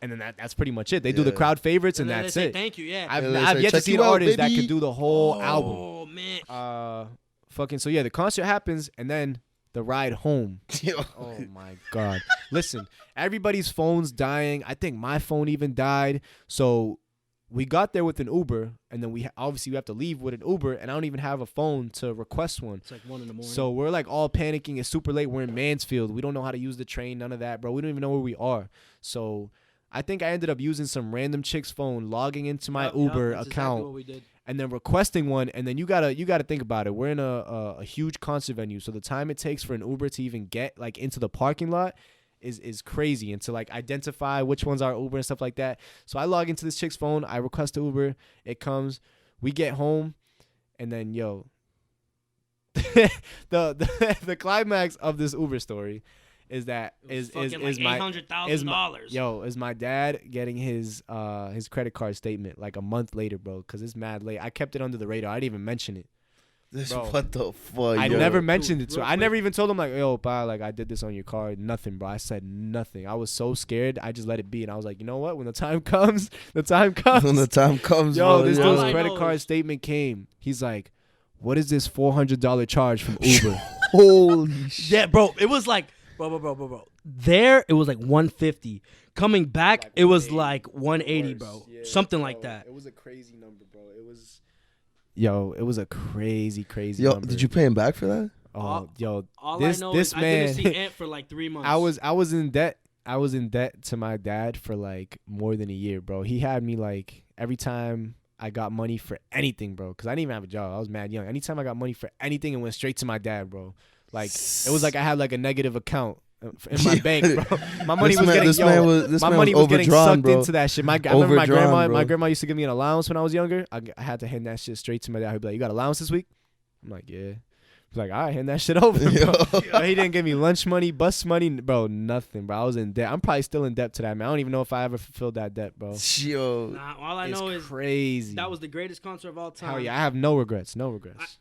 and then that's pretty much it. They do the Yeah. crowd favorites, and then that's they say it. thank you, yeah. I've And they I've say, yet to "Check see you an out, artist that baby." could do the whole album. Oh man. Fucking so yeah, the concert happens, and then the ride home. Yo. Oh my god! Listen, everybody's phone's dying. I think my phone even died. So we got there with an Uber, and then we obviously have to leave with an Uber, and I don't even have a phone to request one. It's like 1 in the morning. So we're like all panicking. It's super late. We're in Mansfield. We don't know how to use the train. None of that, bro. We don't even know where we are. So I think I ended up using some random chick's phone, logging into my Uber that's account. Exactly what we did. And then requesting one, and then you gotta think about it. We're in a huge concert venue, so the time it takes for an Uber to even get like into the parking lot is crazy, and to like identify which one's our Uber and stuff like that. So I log into this chick's phone, I request the Uber, it comes, we get home, and then the climax of this Uber story is that is like my $800,000. is my dad getting his credit card statement like a month later, bro, because it's mad late. I kept it under the radar. I didn't even mention it. Bro, What the fuck? I yo? never mentioned it to real him. I never even told him like, yo, pa, like I did this on your card. Nothing, bro. I said nothing. I was so scared. I just let it be, and I was like, you know what? When the time comes, the time comes. When the time comes, Yo, bro, this yo. dude's All I credit know card is- statement came. He's like, what is this $400 charge from Uber? Holy shit. Yeah, bro. It was like, bro. There, it was like 150. Coming back, Like it was 180, like 180, bro. Yeah, Something like bro, that. It was a crazy number, bro. It was. Yo, it was a crazy Yo, number. did you pay him back for that? Oh, yo, All this I know this is I man. didn't see Ant for like 3 months. I was in debt. I was in debt to my dad for like more than a year, bro. He had me like every time I got money for anything, bro, because I didn't even have a job. I was mad young. Anytime I got money for anything, it went straight to my dad, bro. Like it was like I had like a negative account in my bank, bro. My money was getting my money was getting sucked bro. into that shit. I remember my Overdrawn, grandma. bro. My grandma used to give me an allowance when I was younger. I had to hand that shit straight to my dad. He'd be like, "You got allowance this week?" I'm like, "Yeah." He's like, "All right, hand that shit over, bro." But he didn't give me lunch money, bus money, bro, nothing, bro. I was in debt. I'm probably still in debt to that, man. I don't even know if I ever fulfilled that debt, bro. Yo. Nah, all I It's know is crazy. that was the greatest concert of all time. Hell yeah, I have no regrets. No regrets.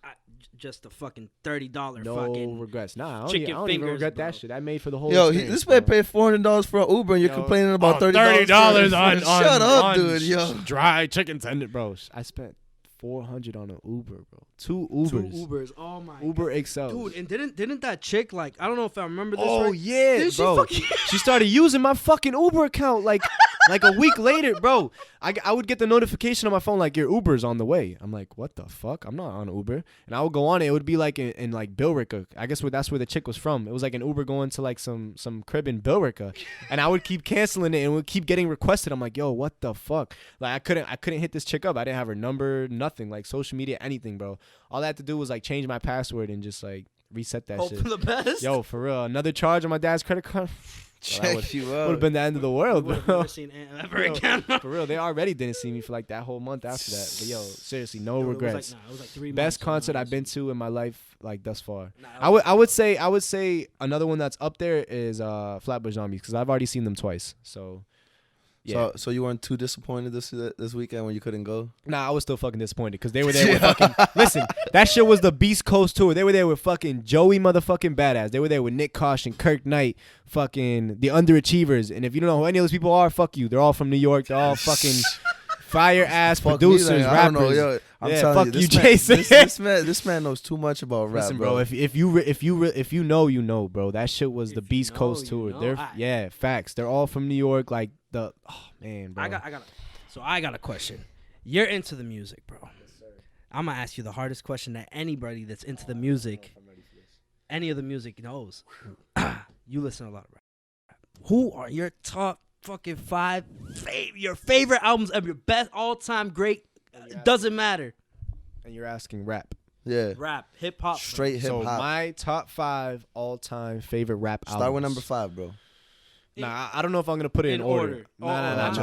Just a fucking $30 No fucking regrets. Nah, I chicken don't even fingers, regret bro. that shit. I made for the whole Yo, experience, this man bro. paid $400 for an Uber, and you're Yo, complaining about $30. $30 Shut up, dude. Yo. dry chicken tender, bro. I spent $400 on an Uber, bro. Two Ubers. 2 Ubers. Oh my Uber God. XL. Dude, and didn't that chick like I don't know if I remember this Oh right. yeah, Didn't she bro. fucking- She started using my fucking Uber account like a week later, bro. I would get the notification on my phone like your Uber's on the way. I'm like, what the fuck? I'm not on Uber. And I would go on it. It would be like in like Billerica. I guess that's where the chick was from. It was like an Uber going to like some crib in Billerica, and I would keep canceling it and would keep getting requested. I'm like, yo, what the fuck? Like I couldn't hit this chick up. I didn't have her number, nothing, like social media, anything, bro. All I had to do was like change my password and just like reset that Hope shit. for the best. Yo, for real, another charge on my dad's credit card. Check you Would out. have been the end of the world, Would have bro. never seen Ant ever Yo, again. for real, they already didn't see me for like that whole month after that. But yo, seriously, no regrets. It was like 3 months. Best concert I've been to in my life, like thus far. Nah, I would say another one that's up there is Flatbush Zombies, because I've already seen them twice. So yeah, So you weren't too disappointed this weekend when you couldn't go? nah, I was still fucking disappointed because they were there with fucking. Listen, that shit was the Beast Coast tour. They were there with fucking Joey motherfucking Badass. They were there with Nick Caution, Kirk Knight, fucking the Underachievers. And if you don't know who any of those people are, fuck you. They're all from New York. They're all fucking fire ass Fuck me, producers, like, I don't know, rappers. yo. I'm Yeah, telling fuck you, you, this man, Jason. this man knows too much about rap, Listen, bro. If you know, you know, bro. That shit was the If you Beast know, Coast you tour. know. They're yeah, facts. They're all from New York. Like oh man, bro. I got a question. You're into the music, bro. I'm gonna ask you the hardest question that anybody that's into the music, any of the music knows. You listen to a lot of rap. Who are your top fucking 5 your favorite albums of your best all time great? It doesn't matter. And you're asking rap. Yeah. Rap, hip hop. Straight hip So hop. my top 5 all-time favorite rap albums. Start with number 5, bro. Nah, I don't know if I'm gonna put it in order. Nah. Nah.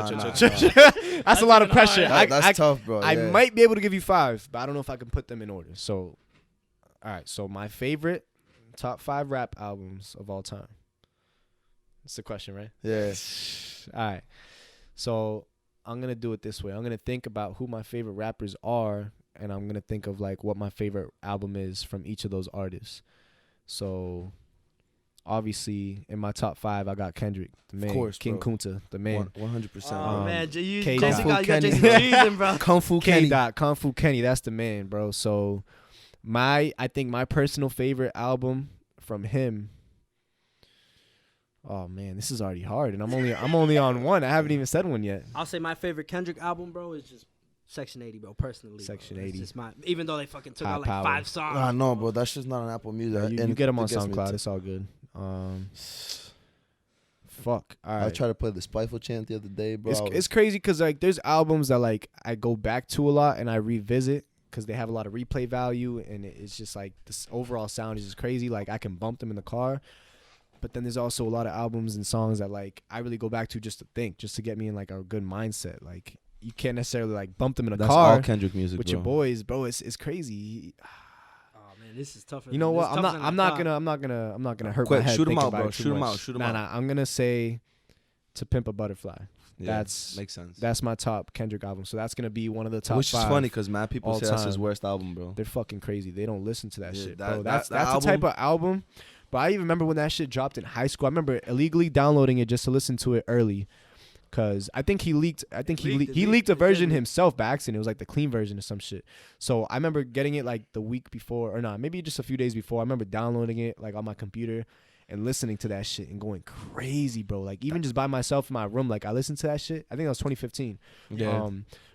That's a lot of pressure. That's tough, bro. I yeah. might be able to give you 5, but I don't know if I can put them in order. So, all right. So my favorite top 5 rap albums of all time. That's the question, right? Yeah. All right. So I'm gonna do it this way. I'm gonna think about who my favorite rappers are, and I'm gonna think of like what my favorite album is from each of those artists. So obviously in my top 5, I got Kendrick, the man. Of course, King bro. Kunta, the man. 100%. Oh man, K. Jason Dot. got Jason Jeezy, bro. Kung Fu K. Kenny. Dot, Kung Fu Kenny, that's the man, bro. So I think my personal favorite album from him. Oh man, this is already hard, and I'm only on one. I haven't even said one yet. I'll say my favorite Kendrick album, bro, is just Section 80, bro. Personally, Section bro. 80. It's just even though they fucking took High out like power. 5 songs. Nah, no, bro. That's just not on Apple Music. You And get them on it gets me SoundCloud. to- It's all good. Fuck. All I right. tried to play the Spiteful chant the other day, bro. It's crazy because like there's albums that like I go back to a lot and I revisit because they have a lot of replay value, and it's just like this overall sound is just crazy. Like I can bump them in the car. But then there's also a lot of albums and songs that like I really go back to just to think, just to get me in like a good mindset. Like you can't necessarily like bump them in a That's car all Kendrick music, with bro. your boys, bro. It's crazy. Oh man, this is tougher. You know than- what? this is I'm tougher not than I gonna hurt Quick, my head. shoot 'em thinking out, about bro. it too Shoot 'em much. out, shoot 'em Nah, out. nah. I'm gonna say To Pimp a Butterfly. Yeah, That's makes sense. That's my top Kendrick album. So that's gonna be one of the top Which is 5. funny because mad people all say that's his time. worst album, bro. They're fucking crazy. They don't listen to that Yeah, shit, that- bro. that- That's that the type album- of album. But I even remember when that shit dropped in high school. I remember illegally downloading it just to listen to it early, cause I think he leaked. He leaked a version himself by accident. It was like the clean version or some shit. So I remember getting it like the week before, or not, maybe just a few days before. I remember downloading it like on my computer and listening to that shit and going crazy, bro. Like even just by myself in my room, like I listened to that shit. I think that was 2015. Yeah.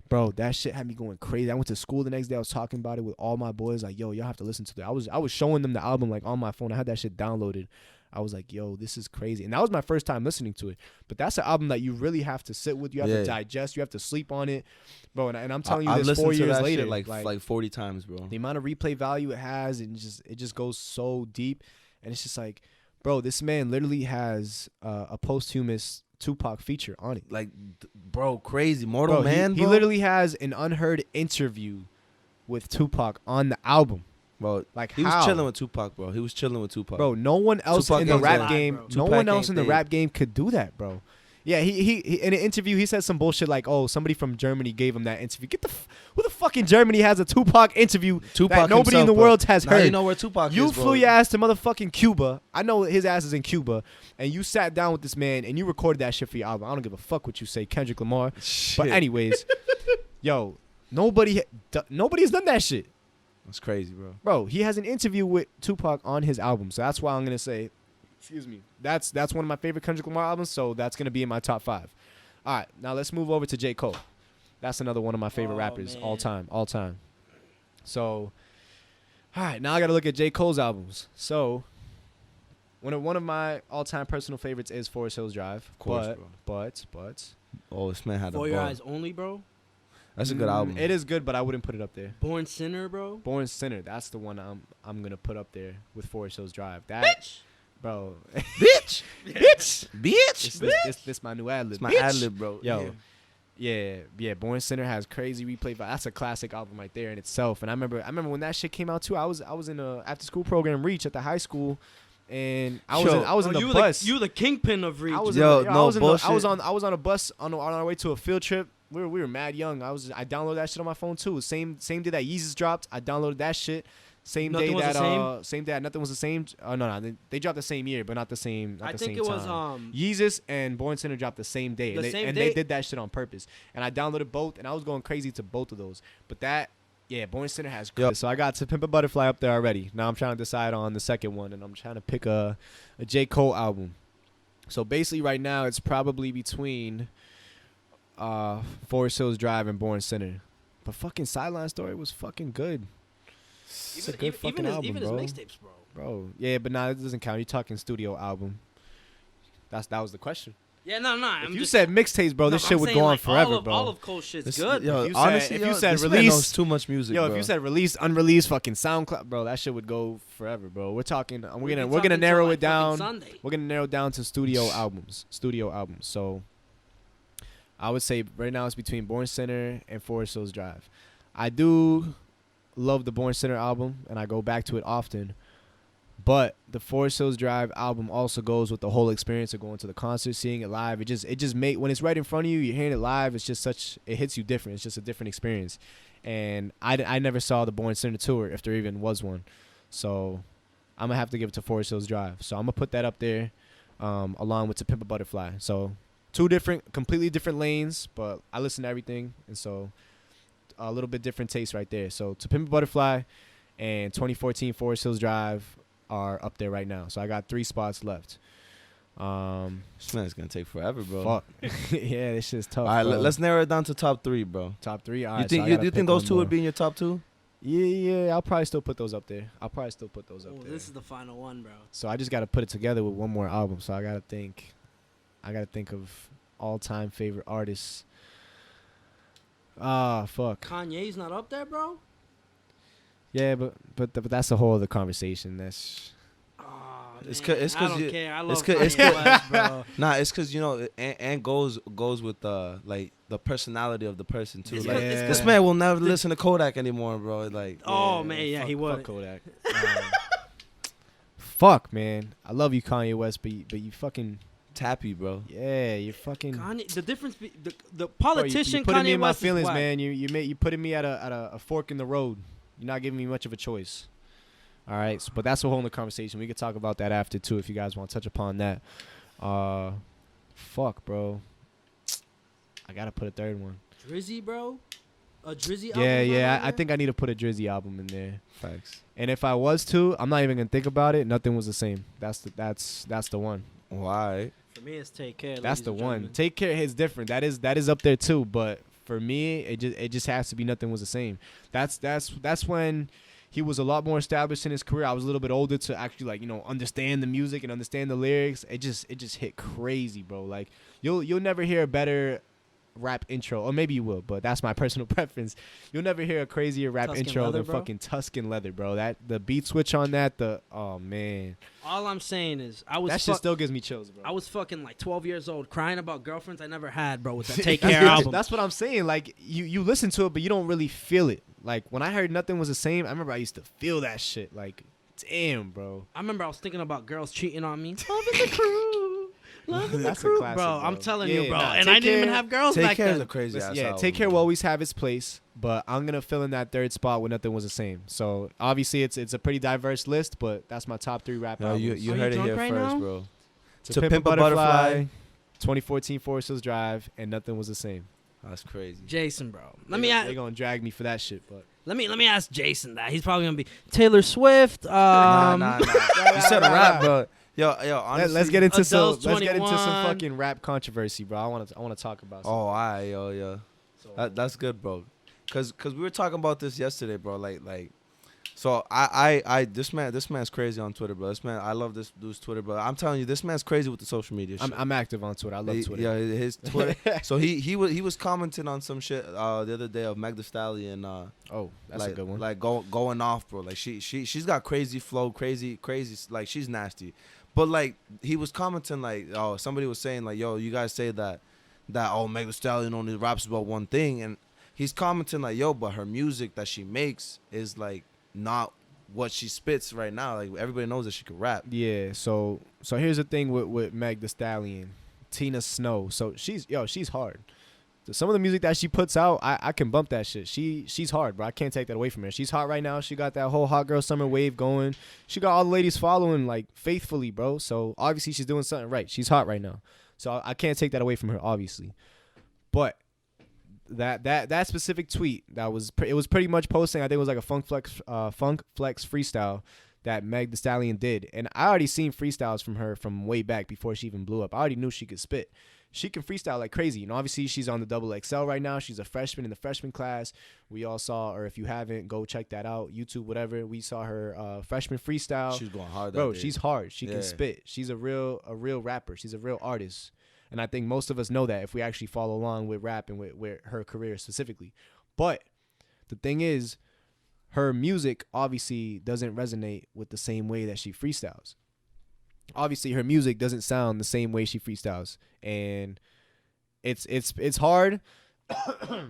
Bro, that shit had me going crazy. I went to school the next day. I was talking about it with all my boys. Like, yo, y'all have to listen to that. I was showing them the album like on my phone. I had that shit downloaded. I was like, yo, this is crazy. And that was my first time listening to it. But that's an album that you really have to sit with. You have to digest. You have to sleep on it, bro. And I'm telling you, I've this 4 listened to years that later, shit like 40 times, bro. the amount of replay value it has, and it just goes so deep. And it's just like, bro, this man literally has a posthumous Tupac feature on it. Like, bro, crazy. Mortal Bro, Man, he bro. literally has an unheard interview with Tupac on the album. Bro, Like, he how? was chilling with Tupac, bro. He was chilling with Tupac. Bro, no one else Tupac in the ain't rap dead. game, Bro. no Tupac one else ain't in the dead. rap game could do that, bro. Yeah, he in an interview he said some bullshit like, "Oh, somebody from Germany gave him that interview." Who the fuck in Germany has a Tupac interview that nobody in the world has Now heard? you know where Tupac You is, bro. flew your ass to motherfucking Cuba. I know his ass is in Cuba, and you sat down with this man and you recorded that shit for your album. I don't give a fuck what you say, Kendrick Lamar. Shit. But anyways, yo, nobody's done that shit. That's crazy, bro. Bro, he has an interview with Tupac on his album, so that's why I'm gonna say, excuse me, that's one of my favorite Kendrick Lamar albums, so that's gonna be in my top 5. All right, now let's move over to J. Cole. That's another one of my favorite rappers man. all time. So, all right, now I gotta look at J. Cole's albums. So, one of my all-time personal favorites is Forest Hills Drive. Of course, but Oh, this man had a For Your bar. Eyes Only, bro. That's a good album. It is good, but I wouldn't put it up there. Born Sinner, bro. Born Sinner, that's the one I'm gonna put up there with Forest Hills Drive. That, Bitch. bro. Bitch. Bitch. This my new ad lib. It's my bitch. ad lib, bro. Yo, yeah. Born Sinner has crazy replay. That's a classic album right there in itself. And I remember when that shit came out too. I was in a after school program Reach at the high school, and I was in the bus. You the kingpin of Reach. I was Yo, in the, no I was in the, I bullshit. was on a bus on our way to a field trip. We were mad young. I downloaded that shit on my phone too. Same day that Yeezus dropped, I downloaded that shit. Same Nothing day Was that the same day that Nothing Was the Same. No, they dropped the same year, but not the same. I the think same it was time. Yeezus and Born Sinner dropped the same day, The and, same they day? did that shit on purpose. And I downloaded both, and I was going crazy to both of those. But that, yeah, Born Sinner has. Yep. So I got To Pimp a Butterfly up there already. Now I'm trying to decide on the second one, and I'm trying to pick a J. Cole album. So basically, right now it's probably between Forest Hills Drive and Born Sinner. But fucking Sideline Story was fucking good. It's a good fucking album, even bro. his mixtapes, bro. Bro, yeah, but nah, it doesn't count. You're talking studio album. That was the question. Yeah, no. If you said mixtapes, bro, this shit would go on forever, bro. All of Cole's shit's good. Yo, If you honestly, said- if you said this man release- knows too much music, Yo, bro. if you said released, unreleased, fucking SoundCloud, bro, that shit would go forever, bro. We're talking. We're gonna narrow it down. Sunday. We're gonna narrow it down to studio albums. So, I would say right now it's between Born Center and Forest Hills Drive. I do love the Born Center album, and I go back to it often. But the Forest Hills Drive album also goes with the whole experience of going to the concert, seeing it live. It just when it's right in front of you, you're hearing it live. It's just it hits you different. It's just a different experience. And I never saw the Born Center tour, if there even was one. So I'm gonna have to give it to Forest Hills Drive. So I'm gonna put that up there, along with To Pimp a Butterfly. So completely different lanes, but I listen to everything, and so a little bit different taste right there. So To Pimp a Butterfly and 2014 Forest Hills Drive are up there right now. So I got 3 spots left. This man's gonna take forever, bro. Fuck. Yeah, this shit's tough. All right, bro. let's narrow it down to top 3, bro. Top 3. All You right, think so I you gotta think pick those one two more. would be in your top 2? Yeah, I'll probably still put those up there. There. This is the final one, bro. So I just got to put it together with one more album. So I got to think of all-time favorite artists. Fuck. Kanye's not up there, bro. Yeah, but that's a whole other conversation. That's It's Man, 'cause I don't you- care. I love it's 'cause- it's Kanye 'cause- West, bro. Nah, it's because and goes with like the personality of the person too. It's Like 'cause- it's 'cause- this man will never listen to Kodak anymore, bro. Like Oh man, yeah, he would. Fuck Kodak. Fuck, man. I love you, Kanye West, but you fucking tappy, bro. yeah, you fucking. Kanye, the difference, the Bro, politician you putting me Kanye in my West feelings, is whack. man. You putting me at a fork in the road. You're not giving me much of a choice. All right, but that's a whole nother conversation. We could talk about that after too, if you guys want to touch upon that. Fuck, bro. I gotta put a third one. Drizzy, bro. A Drizzy. Yeah. album I think I need to put a Drizzy album in there. Facts. And if I was to, I'm not even gonna think about it. Nothing was the same. That's the one. Why? for me, it's Take Care. That's ladies the and one. gentlemen. Take Care is different. That is up there too. But for me, it just has to be Nothing Was the Same. That's when he was a lot more established in his career. I was a little bit older to actually understand the music and understand the lyrics. It just hit crazy, bro. Like you'll never hear a better rap intro, or maybe you will, but that's my personal preference. You'll never hear a crazier rap Tuscan intro Leather, than bro? fucking Tuscan Leather, bro. That the beat switch on that, oh man, All I'm saying is, I was that shit still gives me chills, bro. I was fucking like 12 years old, crying about girlfriends I never had, bro, with that Take Care album. That's what I'm saying. Like you listen to it, but you don't really feel it. Like when I heard Nothing Was the Same, I remember I used to feel that shit. Like, damn, bro. I remember I was thinking about girls cheating on me. Love in the crew. Love in the That's a crew. classic, bro, bro. I'm telling Yeah, you, bro. nah, and Take I didn't even Care- have girls Take back Care is then. a crazy Listen, ass yeah, album, Take Care bro. will always have its place, but I'm gonna fill in that third spot with Nothing Was the Same. So obviously it's a pretty diverse list, but that's my top 3 rap No, albums. you Are you heard it drunk here right first, now? bro. To Pimp a Butterfly, 2014 Forest Hills Drive, and Nothing Was the Same. That's crazy. Jason, bro. They're gonna drag me for that shit, but Let me ask Jason that. He's probably gonna be Taylor Swift. Nah. You said a rap, bro. Yo, honestly. let's get into some Adele's let's get into some 21. fucking rap controversy, bro. I want to talk about. Oh, alright, yo. So, That's good, bro. Cause we were talking about this yesterday, bro. Like, so I this man's crazy on Twitter, bro. This man, I love this dude's Twitter, bro. I'm telling you, this man's crazy with the social media shit. I'm active on Twitter. I love Twitter. Yeah, his Twitter. So he was commenting on some shit the other day of Meg Thee Stallion. Oh, that's like, a good one. Like going off, bro. Like she's got crazy flow, crazy. Like she's nasty. But like he was commenting like, oh, somebody was saying like, yo, you guys say that oh, Meg Thee Stallion only raps about one thing, and he's commenting like, yo, but her music that she makes is like not what she spits right now. Like everybody knows that she could rap. Yeah. So here's the thing with Meg Thee Stallion, Tina Snow. So she's hard. Some of the music that she puts out, I can bump that shit. She's hard, bro. I can't take that away from her. She's hot right now. She got that whole hot girl summer wave going. She got all the ladies following like faithfully, bro. So obviously she's doing something right. She's hot right now. So I can't take that away from her, obviously. But that specific tweet it was pretty much posting. I think it was like a Funk Flex freestyle, that Meg Thee Stallion did. And I already seen freestyles from her from way back before she even blew up. I already knew she could spit. She can freestyle like crazy. You know, obviously she's on the XXL right now. She's a freshman in the freshman class. We all saw, or if you haven't, go check that out. YouTube, whatever. We saw her freshman freestyle. She's going hard. Bro, she's hard. She can spit. She's a real rapper. She's a real artist. And I think most of us know that if we actually follow along with rap and with her career specifically. But the thing is, her music obviously doesn't resonate with the same way that she freestyles. Obviously, her music doesn't sound the same way she freestyles. And it's hard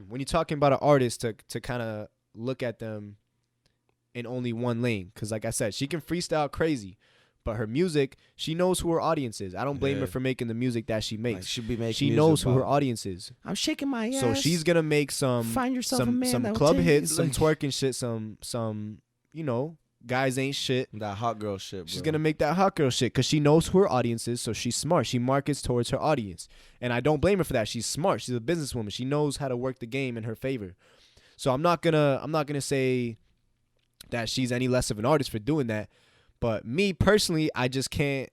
when you're talking about an artist to kind of look at them in only one lane. Because like I said, she can freestyle crazy. But her music, she knows who her audience is. I don't blame her for making the music that she makes. She knows who her audience is. I'm shaking my ass. So she's gonna make some club hits, some twerking shit, some you know, guys ain't shit. That hot girl shit, bro. She's gonna make that hot girl shit because she knows who her audience is. So she's smart. She markets towards her audience, and I don't blame her for that. She's smart. She's a businesswoman. She knows how to work the game in her favor. So I'm not gonna say that she's any less of an artist for doing that. But me personally, I just can't.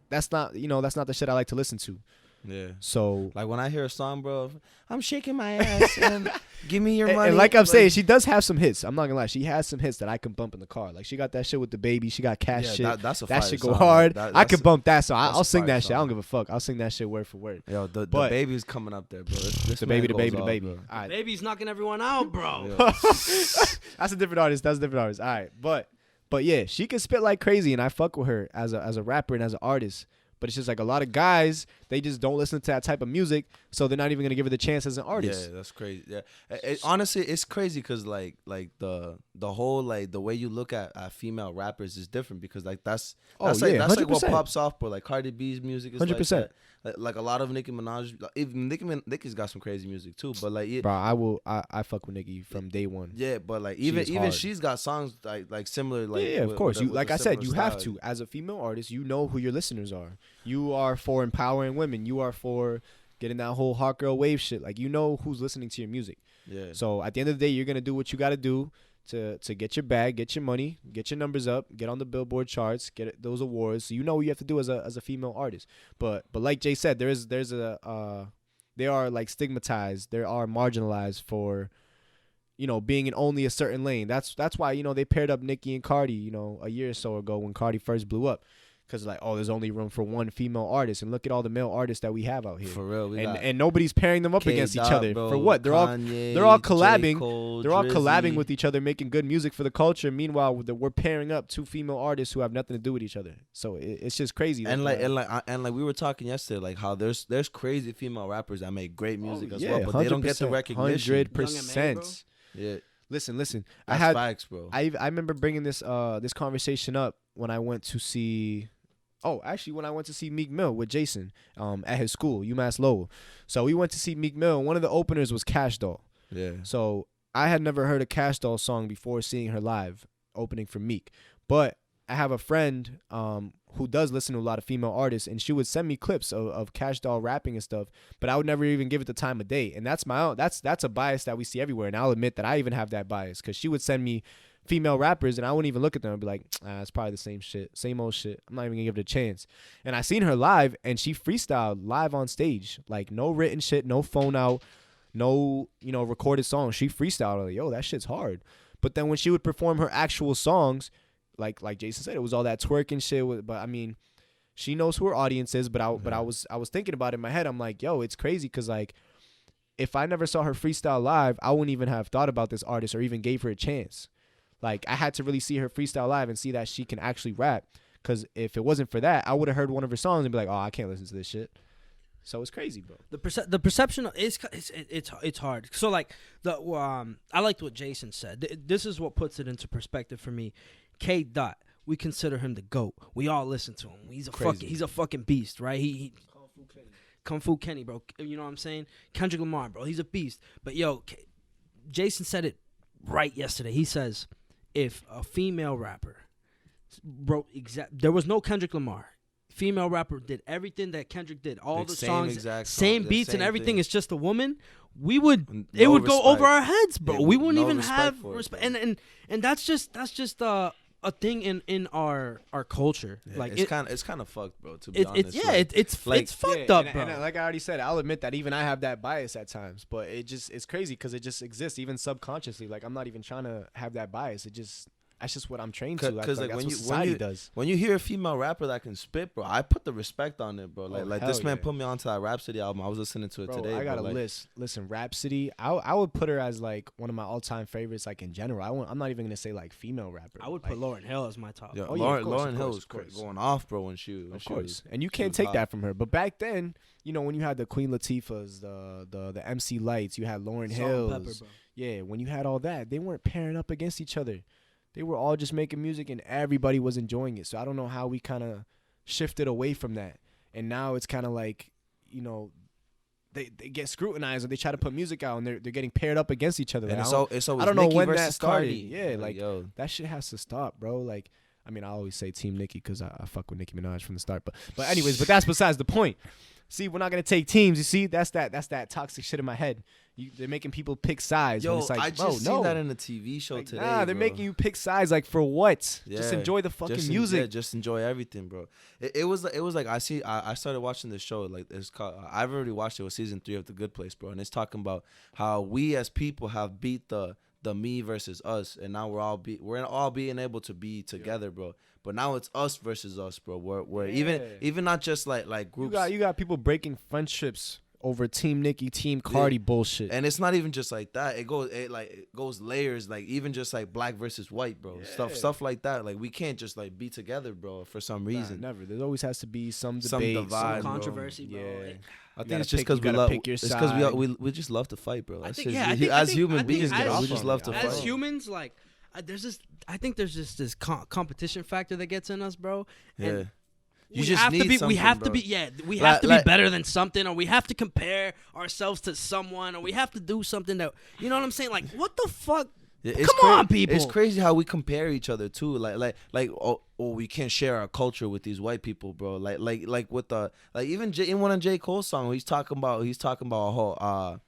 That's not the shit I like to listen to. Yeah. So like when I hear a song, bro, I'm shaking my ass and give me your money. And like I'm saying, she does have some hits. I'm not gonna lie, she has some hits that I can bump in the car. Like she got that shit with the baby. She got cash shit. That shit go hard. I can bump that. So I'll sing that shit. I don't give a fuck. I'll sing that shit word for word. Yo, the baby's coming up there, bro. The baby. All right. Baby's knocking everyone out, bro. That's a different artist. All right, but yeah, she can spit like crazy, and I fuck with her as a rapper and as an artist. But it's just like a lot of guys, they just don't listen to that type of music, so they're not even gonna give her the chance as an artist. Yeah, that's crazy. Yeah, honestly, it's crazy because like the whole like the way you look at female rappers is different because like that's like what pops off, but like Cardi B's music is 100%. Like that. Like a lot of Nicki Minaj, even Nicki's got some crazy music too. But like, bro, I fuck with Nicki from day one. Yeah, but like even she's got songs like similar. Like yeah, of course. Like I said, you have to as a female artist. You know who your listeners are. You are for empowering women. You are for getting that whole hot girl wave shit. Like you know who's listening to your music. Yeah. So at the end of the day, you're gonna do what you gotta do to get your bag, get your money, get your numbers up, get on the Billboard charts, get those awards. So you know what you have to do as a female artist. But like Jay said, they are like stigmatized. They are marginalized for, you know, being in only a certain lane. That's why, you know, they paired up Nicki and Cardi, you know, a year or so ago when Cardi first blew up. Because like, oh, there's only room for one female artist, and look at all the male artists that we have out here. For real, and nobody's pairing them up against each other. Bro, for what? They're Kanye, all collabing. Cole, they're all collabing with each other, making good music for the culture. Meanwhile, we're pairing up two female artists who have nothing to do with each other. So it's just crazy. And like we were talking yesterday, like how there's crazy female rappers that make great music as well, but they don't get the recognition. 100%. Yeah. Listen. That's facts, bro. I remember bringing this conversation up when I went to see. Oh, actually, when I went to see Meek Mill with Jason at his school, UMass Lowell. So we went to see Meek Mill, and one of the openers was Cash Doll. Yeah. So I had never heard a Cash Doll song before seeing her live opening for Meek. But I have a friend who does listen to a lot of female artists, and she would send me clips of Cash Doll rapping and stuff, but I would never even give it the time of day. And that's my own. That's a bias that we see everywhere, and I'll admit that I even have that bias because she would send me female rappers, and I wouldn't even look at them and be like, it's probably the same shit, same old shit. I'm not even gonna give it a chance. And I seen her live, and she freestyled live on stage, like no written shit, no phone out, no recorded songs. She freestyled, like, yo, that shit's hard. But then when she would perform her actual songs, like Jason said, it was all that twerking shit. But I mean, she knows who her audience is. But I was thinking about it in my head. I'm like, yo, it's crazy because like, if I never saw her freestyle live, I wouldn't even have thought about this artist or even gave her a chance. Like, I had to really see her freestyle live and see that she can actually rap. Because if it wasn't for that, I would have heard one of her songs and be like, oh, I can't listen to this shit. So it's crarazy, bro. The perception is it's hard. So like I liked what Jason said. This is what puts it into perspective for me. K. Dot, we consider him the GOAT. We all listen to him. He's a fucking beast, right? He Kung Fu Kenny, bro. You know what I'm saying? Kendrick Lamar, bro. He's a beast. But yo, Jason said it right yesterday. He says, if a female rapper wrote there was no Kendrick Lamar. Female rapper did everything that Kendrick did. All the songs, same beats and everything. It's just a woman. It would go over our heads, bro. We wouldn't even have respect. And that's just a thing in our culture. Yeah, Like it's kind of fucked, bro. To be honest, it's fucked up, bro. And like I already said, I'll admit that even I have that bias at times, but it's crazy because it just exists even subconsciously. Like I'm not even trying to have that bias. That's just what I'm trained to. Because like when what you society does. when you hear a female rapper that can spit, bro, I put the respect on it, bro. Like this man yeah. put me onto that Rhapsody album. I was listening to it Bro, today. I got a list. Listen, Rhapsody, I would put her as like one of my all-time favorites, like in general. I'm not even gonna say like female rapper. I would like, put Lauryn Hill as my top. Yeah, Oh, yeah, of course, Lauryn of Hill course, was of course. going off, bro, when she Of course, was, and you she can't was take hot. that from her. But back then, you know, when you had the Queen Latifahs, the MC Lights, you had Lauryn Hills. Pepper, bro. Yeah, when you had all that, they weren't pairing up against each other. They were all just making music and everybody was enjoying it. So I don't know how we kind of shifted away from that. And now it's kind of like, you know, they get scrutinized or they try to put music out and they're getting paired up against each other. And Like, it's always I don't know Nicki when versus that started. Cardi. Yeah, like yo, that shit has to stop, bro. Like, I mean, I always say Team Nicki because I fuck with Nicki Minaj from the start. But anyways, but that's besides the point. See, we're not gonna take teams. You see, that's that toxic shit in my head. They're making people pick sides. yo, when it's like, I bro, just no. seen that in a TV show Like, today. nah, they're bro. making you pick sides. Like for what? Just Yeah, enjoy the fucking just music. just enjoy everything, bro. It was like I started watching this show. Like it's called. I've already watched it with season 3 of The Good Place, bro. And it's talking about how we as people have beat the me versus us, and now we're all being able to be together, bro. But now it's us versus us, bro. We're even not just like groups. You got people breaking friendships over Team Nicki, Team Cardi bullshit. And it's not even just like that. It goes layers, like even just like black versus white, bro. Yeah. Stuff like that. Like we can't just like be together, bro, for some reason. Nah, never. There always has to be some Some debate, divide, Some bro. controversy, bro. Yeah. I think gotta it's just pick- because you we gotta love. pick your It's because side. we just love to fight, bro. That's just, I think as human beings, as- bro, we just love to as fight. As humans, like I think there's just this competition factor that gets in us, bro. And Yeah. we You just have to need be. We something, have to bro. be. Yeah, we have to be Like- better than something, or we have to compare ourselves to someone, or we have to do something that you know what I'm saying. Like, what the fuck? Yeah, Come on, people. It's crazy how we compare each other too. Like we can't share our culture with these white people, bro. Like with the even in one of J. Cole's songs, he's talking about a whole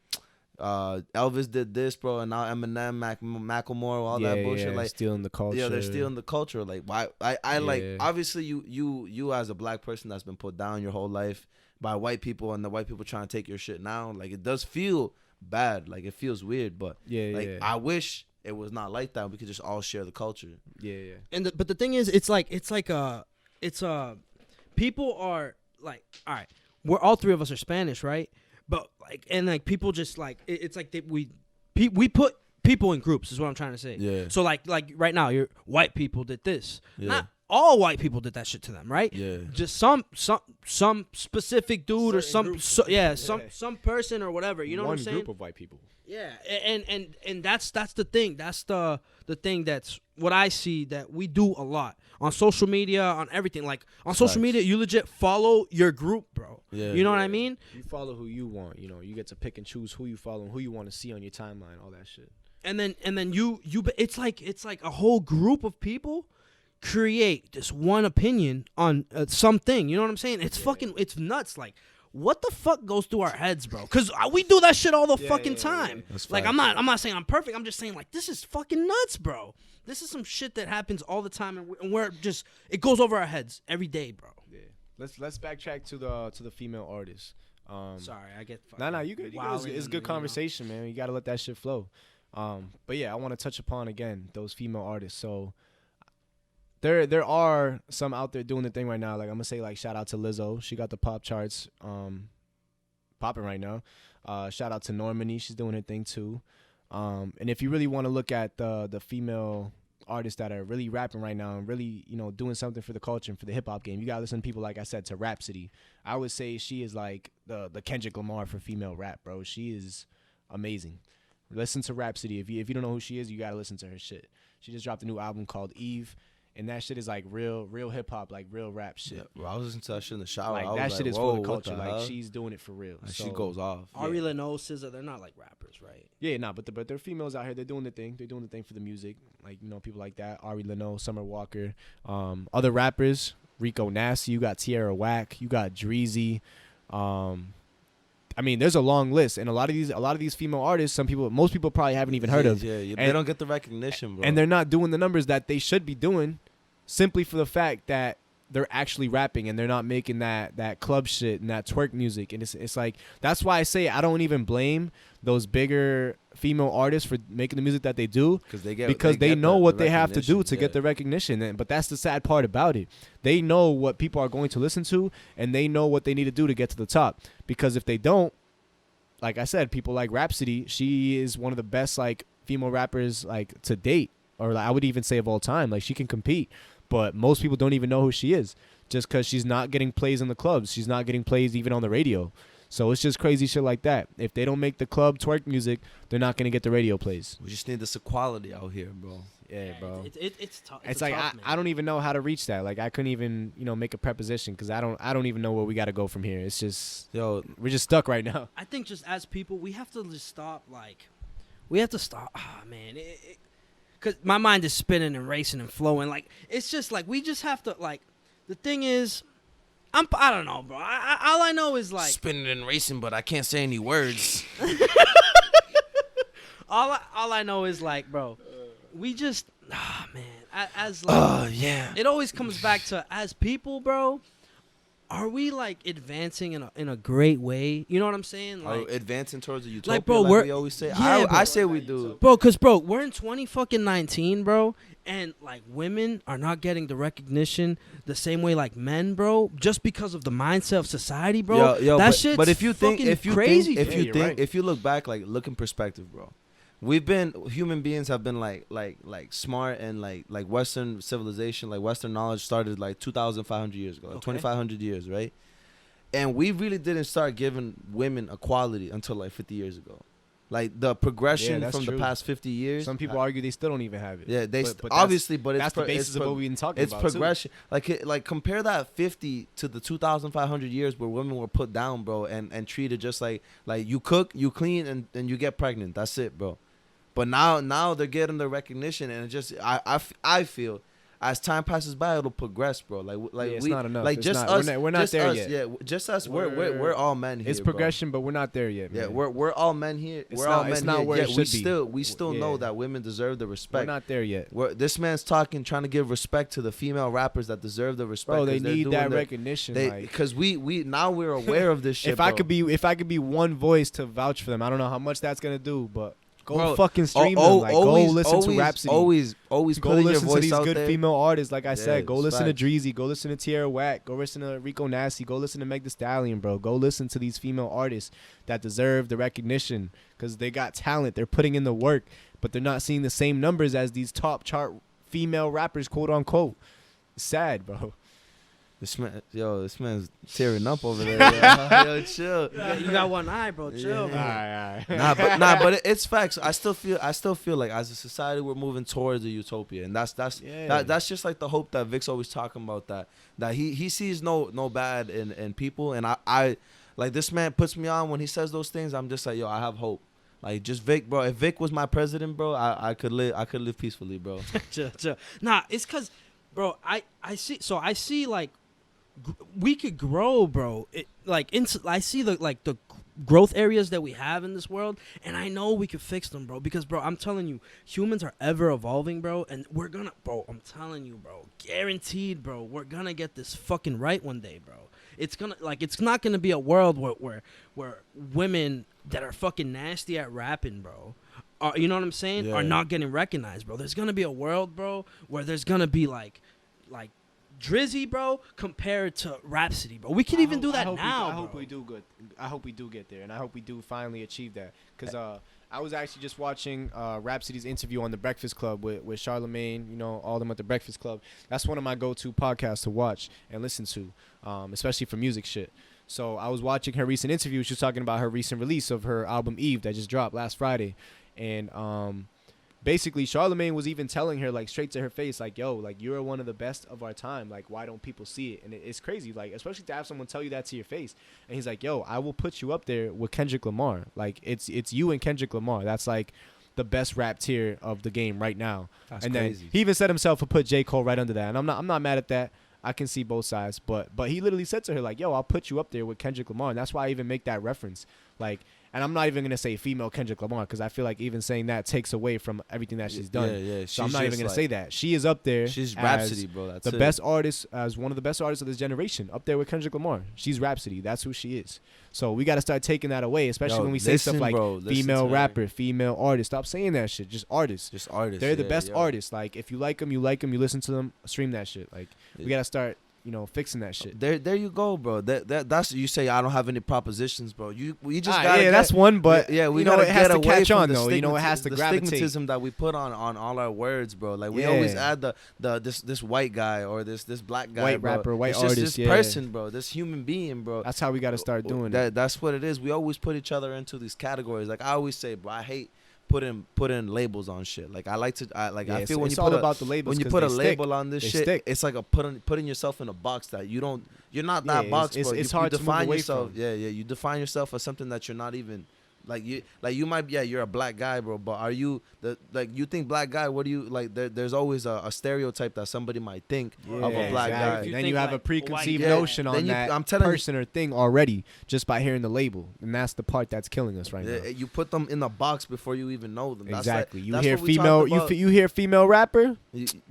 Elvis did this, bro, and now Eminem, Macklemore, all that bullshit. Yeah, Like stealing the culture. yeah, they're stealing the culture. Like why? I like Yeah. obviously you as a black person that's been put down your whole life by white people, and the white people trying to take your shit now. Like it does feel bad. Like it feels weird, but Yeah. I wish it was not like that. We could just all share the culture. Yeah. And but the thing is, it's people are like, all right, we're all three of us are Spanish, right? But like, and like people just like it's like we put people in groups is what I'm trying to say. Yeah. So like right now, your white people did this. Yeah. Not all white people did that shit to them, right? Yeah. Just some specific dude or Certain some group. some person or whatever. You know One what I'm saying? group of white people. Yeah, and that's the thing. That's the thing that's what I see that we do a lot on social media, on everything. Like on social Facts. media, you legit follow your group, bro. Yeah. You know what I mean? You follow who you want. You know, you get to pick and choose who you follow and who you want to see on your timeline. All that shit. And then you it's like a whole group of people create this one opinion on something. You know what I'm saying? It's it's nuts. Like, what the fuck goes through our heads, bro? Because we do that shit all the fucking time. That's Like, facts. I'm not saying I'm perfect. I'm just saying, like, this is fucking nuts, bro. This is some shit that happens all the time, and we're just it goes over our heads every day, bro. Yeah. Let's backtrack to the female artists. Sorry, I get fucking Nah, you good. It's good conversation, man. You gotta let that shit flow. But yeah, I want to touch upon again those female artists. So there are some out there doing the thing right now. Like I'm gonna say, like shout out to Lizzo. She got the pop charts popping right now. Shout out to Normani. She's doing her thing too. And if you really want to look at the female artists that are really rapping right now and really, you know, doing something for the culture and for the hip hop game, you gotta listen to people like I said, to Rhapsody. I would say she is like the Kendrick Lamar for female rap, bro. She is amazing. Listen to Rhapsody. If you don't know who she is, you gotta listen to her shit. She just dropped a new album called Eve, and that shit is like real hip hop, like real rap shit. Yeah, bro, I was listening to that shit in the shower. Like I was that shit is whoa, for the what culture. Like hell? she's doing it for real. Like, So, she goes off. Ari Leno, SZA, they're not like rappers, right? Yeah, nah, but they're females out here. They're doing the thing. They're doing the thing for the music. Like, you know, people like that. Ari Leno, Summer Walker, other rappers. Rico Nasty. You got Tierra Whack. You got Dreezy. I mean, there's a long list, and a lot of these female artists, most people probably haven't even heard of. Yeah, they And- don't get the recognition, bro. And they're not doing the numbers that they should be doing simply for the fact that they're actually rapping and they're not making that club shit and that twerk music. And it's like, that's why I say I don't even blame those bigger female artists for making the music that they do, because they know what they have to do to get the recognition. But that's the sad part about it. They know what people are going to listen to, and they know what they need to do to get to the top. Because if they don't, like I said, people like Rhapsody, she is one of the best like female rappers like to date, or like, I would even say of all time. Like, she can compete, but most people don't even know who she is, just because she's not getting plays in the clubs. She's not getting plays even on the radio. So it's just crazy shit like that. If they don't make the club twerk music, they're not going to get the radio plays. We just need this equality out here, bro. Yeah, bro. It's tough. It's like I don't even know how to reach that. Like, I couldn't even, make a preposition, because I don't even know where we got to go from here. It's just, we're just stuck right now. I think just as people, we have to just stop. Like, we have to stop. Oh man, because my mind is spinning and racing and flowing. Like, it's just like we just have to. Like, the thing is, I don't know, bro. All I know is like spinning and racing, but I can't say any words. all I know is like, bro, we just, man, as like, yeah. It always comes back to, as people, bro. Are we like advancing in a great way? You know what I'm saying? Like, advancing towards a utopia, like, bro, we always say. Yeah, I say we do, bro. Cause, bro, we're in 2019, bro, and like women are not getting the recognition the same way like men, bro, just because of the mindset of society, bro. That shit's but if you think, crazy. If you look back, like, look in perspective, bro. Human beings have been like smart, and like Western civilization, like Western knowledge started like 2,500 years ago, like 2,500 years, right? And we really didn't start giving women equality until like 50 years ago. Like, the progression from the past 50 years. Some people argue they still don't even have it. Yeah, but obviously, but that's the basis of what we've been talking about. It's progression. Too. Like compare that 50 to the 2,500 years where women were put down, bro, and treated just like you cook, you clean, and you get pregnant. That's it, bro. But now they're getting the recognition, and it just I feel as time passes by, it'll progress, bro. Like it's not enough. Like, it's just not, us, we're not there yet. Yeah, just us. We're all men here. It's progression, bro. But we're not there yet. Man. Yeah, we're all men here. It's not where it should be. We still know that women deserve the respect. We're not there yet. This man's trying to give respect to the female rappers that deserve the respect. Bro, they need that recognition. Because we're aware of this shit. If I could be one voice to vouch for them, I don't know how much that's gonna do, but. Go fucking stream them. Like, go listen to Rhapsody. Always go listen to these good female artists. Like I said, go listen to facts. Dreezy. Go listen to Tierra Whack. Go listen to Rico Nasty. Go listen to Meg Thee Stallion, bro. Go listen to these female artists that deserve the recognition, because they got talent. They're putting in the work, but they're not seeing the same numbers as these top chart female rappers, quote unquote. It's sad, bro. This man's tearing up over there. Yo, chill. You got one eye, bro. Chill. Yeah. All right. But it's facts. I still feel like as a society we're moving towards a utopia, and that's just like the hope that Vic's always talking about. That he sees no bad in people, and I like, this man puts me on when he says those things. I'm just like, yo, I have hope. Like, just Vic, bro. If Vic was my president, bro, I could live peacefully, bro. chill. Nah, it's cause, bro, I see like. We could grow, bro. I see the growth areas that we have in this world, and I know we could fix them, bro. Because, bro, I'm telling you, humans are ever evolving, bro, and we're gonna, bro. I'm telling you, bro, guaranteed, bro. We're gonna get this fucking right one day, bro. It's not gonna be a world where women that are fucking nasty at rapping, bro, you know what I'm saying, are not getting recognized, bro. There's gonna be a world, bro, where there's gonna be like Drizzy, bro, compared to Rhapsody, bro. We can even do that now, I hope we do good. I hope we do get there, and I hope we do finally achieve that. Because I was actually just watching Rhapsody's interview on The Breakfast Club with Charlamagne, all them at The Breakfast Club. That's one of my go-to podcasts to watch and listen to, especially for music shit. So I was watching her recent interview. She was talking about her recent release of her album Eve that just dropped last Friday. And basically, Charlamagne was even telling her, like, straight to her face, like, yo, like, you're one of the best of our time. Like, why don't people see it? And it's crazy, like, especially to have someone tell you that to your face. And he's like, yo, I will put you up there with Kendrick Lamar. Like, it's you and Kendrick Lamar. That's, like, the best rap tier of the game right now. That's and crazy. Then he even said himself to put J. Cole right under that. And I'm not mad at that. I can see both sides. But he literally said to her, like, yo, I'll put you up there with Kendrick Lamar. And that's why I even make that reference. Like, And I'm not even gonna say female Kendrick Lamar because I feel like even saying that takes away from everything that she's done. Yeah. So I'm not even gonna say that. She is up there. She's as Rhapsody, bro. That's the best artist, as one of the best artists of this generation, up there with Kendrick Lamar. She's Rhapsody. That's who she is. So we got to start taking that away, especially when we say stuff like female rapper, female artist. Stop saying that shit. Just artists. Just artists. They're the best artists. Like, if you like them, you like them. You listen to them. Stream that shit. Like, we got to start, fixing that shit. There you go, bro. That's you say I don't have any propositions, bro. We just gotta that's one, but we gotta it has get to away catch from on the though. It has to the gravitate. stigmatism that we put on all our words, bro. Like we always add this white guy or this black guy, white bro. rapper, white it's artist, just this person, bro. This human being, bro. That's how we gotta start doing it. That's what it is. We always put each other into these categories. Like I always say, bro. I hate putting labels on shit. Like I like to I feel when you put about the labels, when you put a label on this shit, it's like putting yourself in a box that you're not that box, bro. It's you hard to define move away yourself. from. Yeah, you define yourself as something that you're not even you might you're a black guy, bro, but are you you think black guy, what do you there's always a stereotype that somebody might think of a black guy. Then you have a preconceived notion on that person or thing already just by hearing the label, and that's the part that's killing us right now. You put them in the box before you even know them. Exactly. That's you hear female you hear female rapper?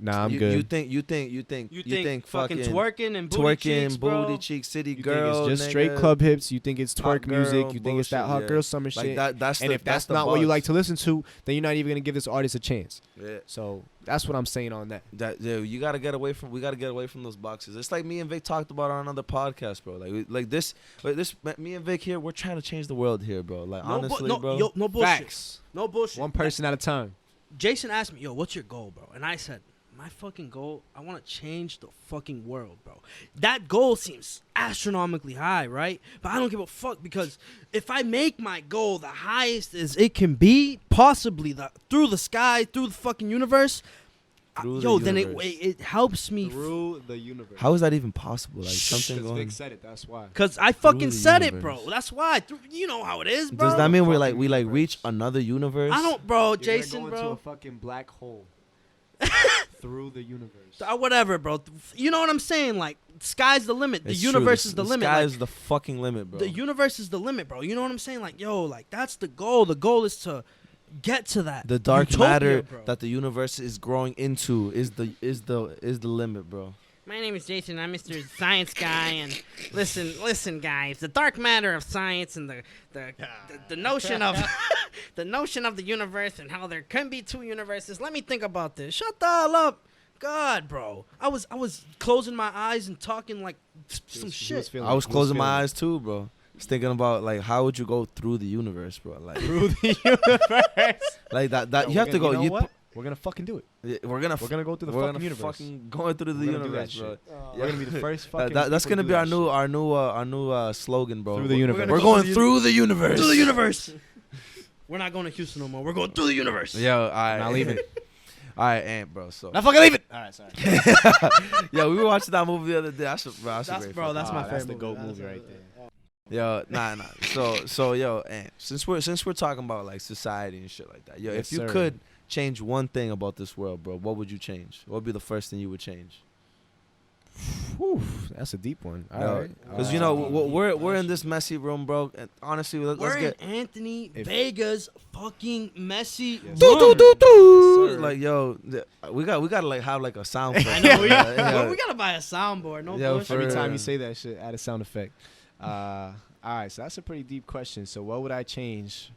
Nah, I'm good. You think fucking twerking and booty cheeks, city girl. It's just straight club hips. You think it's twerk music. You think it's that hot girl summer shit. And if that's not what you like to listen to, then you're not even gonna give this artist a chance. Yeah. So that's what I'm saying on that. We gotta get away from those boxes. It's like me and Vic talked about on another podcast, bro. Me and Vic here, we're trying to change the world here, bro. Like honestly, bro. No bullshit. Facts. No bullshit. One person at a time. Jason asked me, yo, what's your goal, bro? And I said, my fucking goal, I want to change the fucking world, bro. That goal seems astronomically high, right? But I don't give a fuck, because if I make my goal the highest as it can be, possibly through the sky, through the fucking universe, then it helps me through the universe. How is that even possible? Like something going. Vic said it. That's why. Because I fucking said it, bro. That's why. You know how it is, bro. Does that mean we reach another universe? I don't, bro. You're Jason, going bro. into a fucking black hole. Through the universe. Whatever, bro. You know what I'm saying? Like, sky's the limit. The universe is the limit. The sky is the fucking limit, bro. The universe is the limit, bro. You know what I'm saying? Like, that's the goal. The goal is to get to that. The dark utopia, matter bro. that the universe is growing into is the limit, bro. My name is Jason. I'm Mr. Science Guy, and listen, guys. The dark matter of science and the notion of the notion of the universe and how there can be two universes. Let me think about this. Shut the hell up, God, bro. I was closing my eyes and talking like some shit. I was closing my eyes too, bro. I was thinking about how would you go through the universe, bro? Like through the universe. Like that. You have to go. You know what? We're gonna fucking do it. Yeah, we're gonna go through the fucking universe. Fucking going through the universe, bro. We're gonna be the first fucking. That's gonna be our new slogan, bro. Through the universe. We're going through the universe. Through the universe. We're not going to Houston no more. We're going through the universe. Yo, all right. Not leaving. All right, Ant, bro. So. Not fucking leaving. All right, sorry. Yo, we were watching that movie the other day. That's my favorite. That's my favorite. That's the GOAT movie right there. Yo, nah. So yo, Ant, since we're talking about like society and shit like that, yo, yes, if you could change one thing about this world, bro, what would you change? What would be the first thing you would change? Whew, that's a deep one. All right, because we're in this messy room, bro. And honestly, let's get Anthony Vega's fucking messy. Yes, room. Like yo, we gotta like have like a sound. I know we gotta buy a soundboard. No bullshit. Every time you say that shit, add a sound effect. All right, so that's a pretty deep question. So what would I change?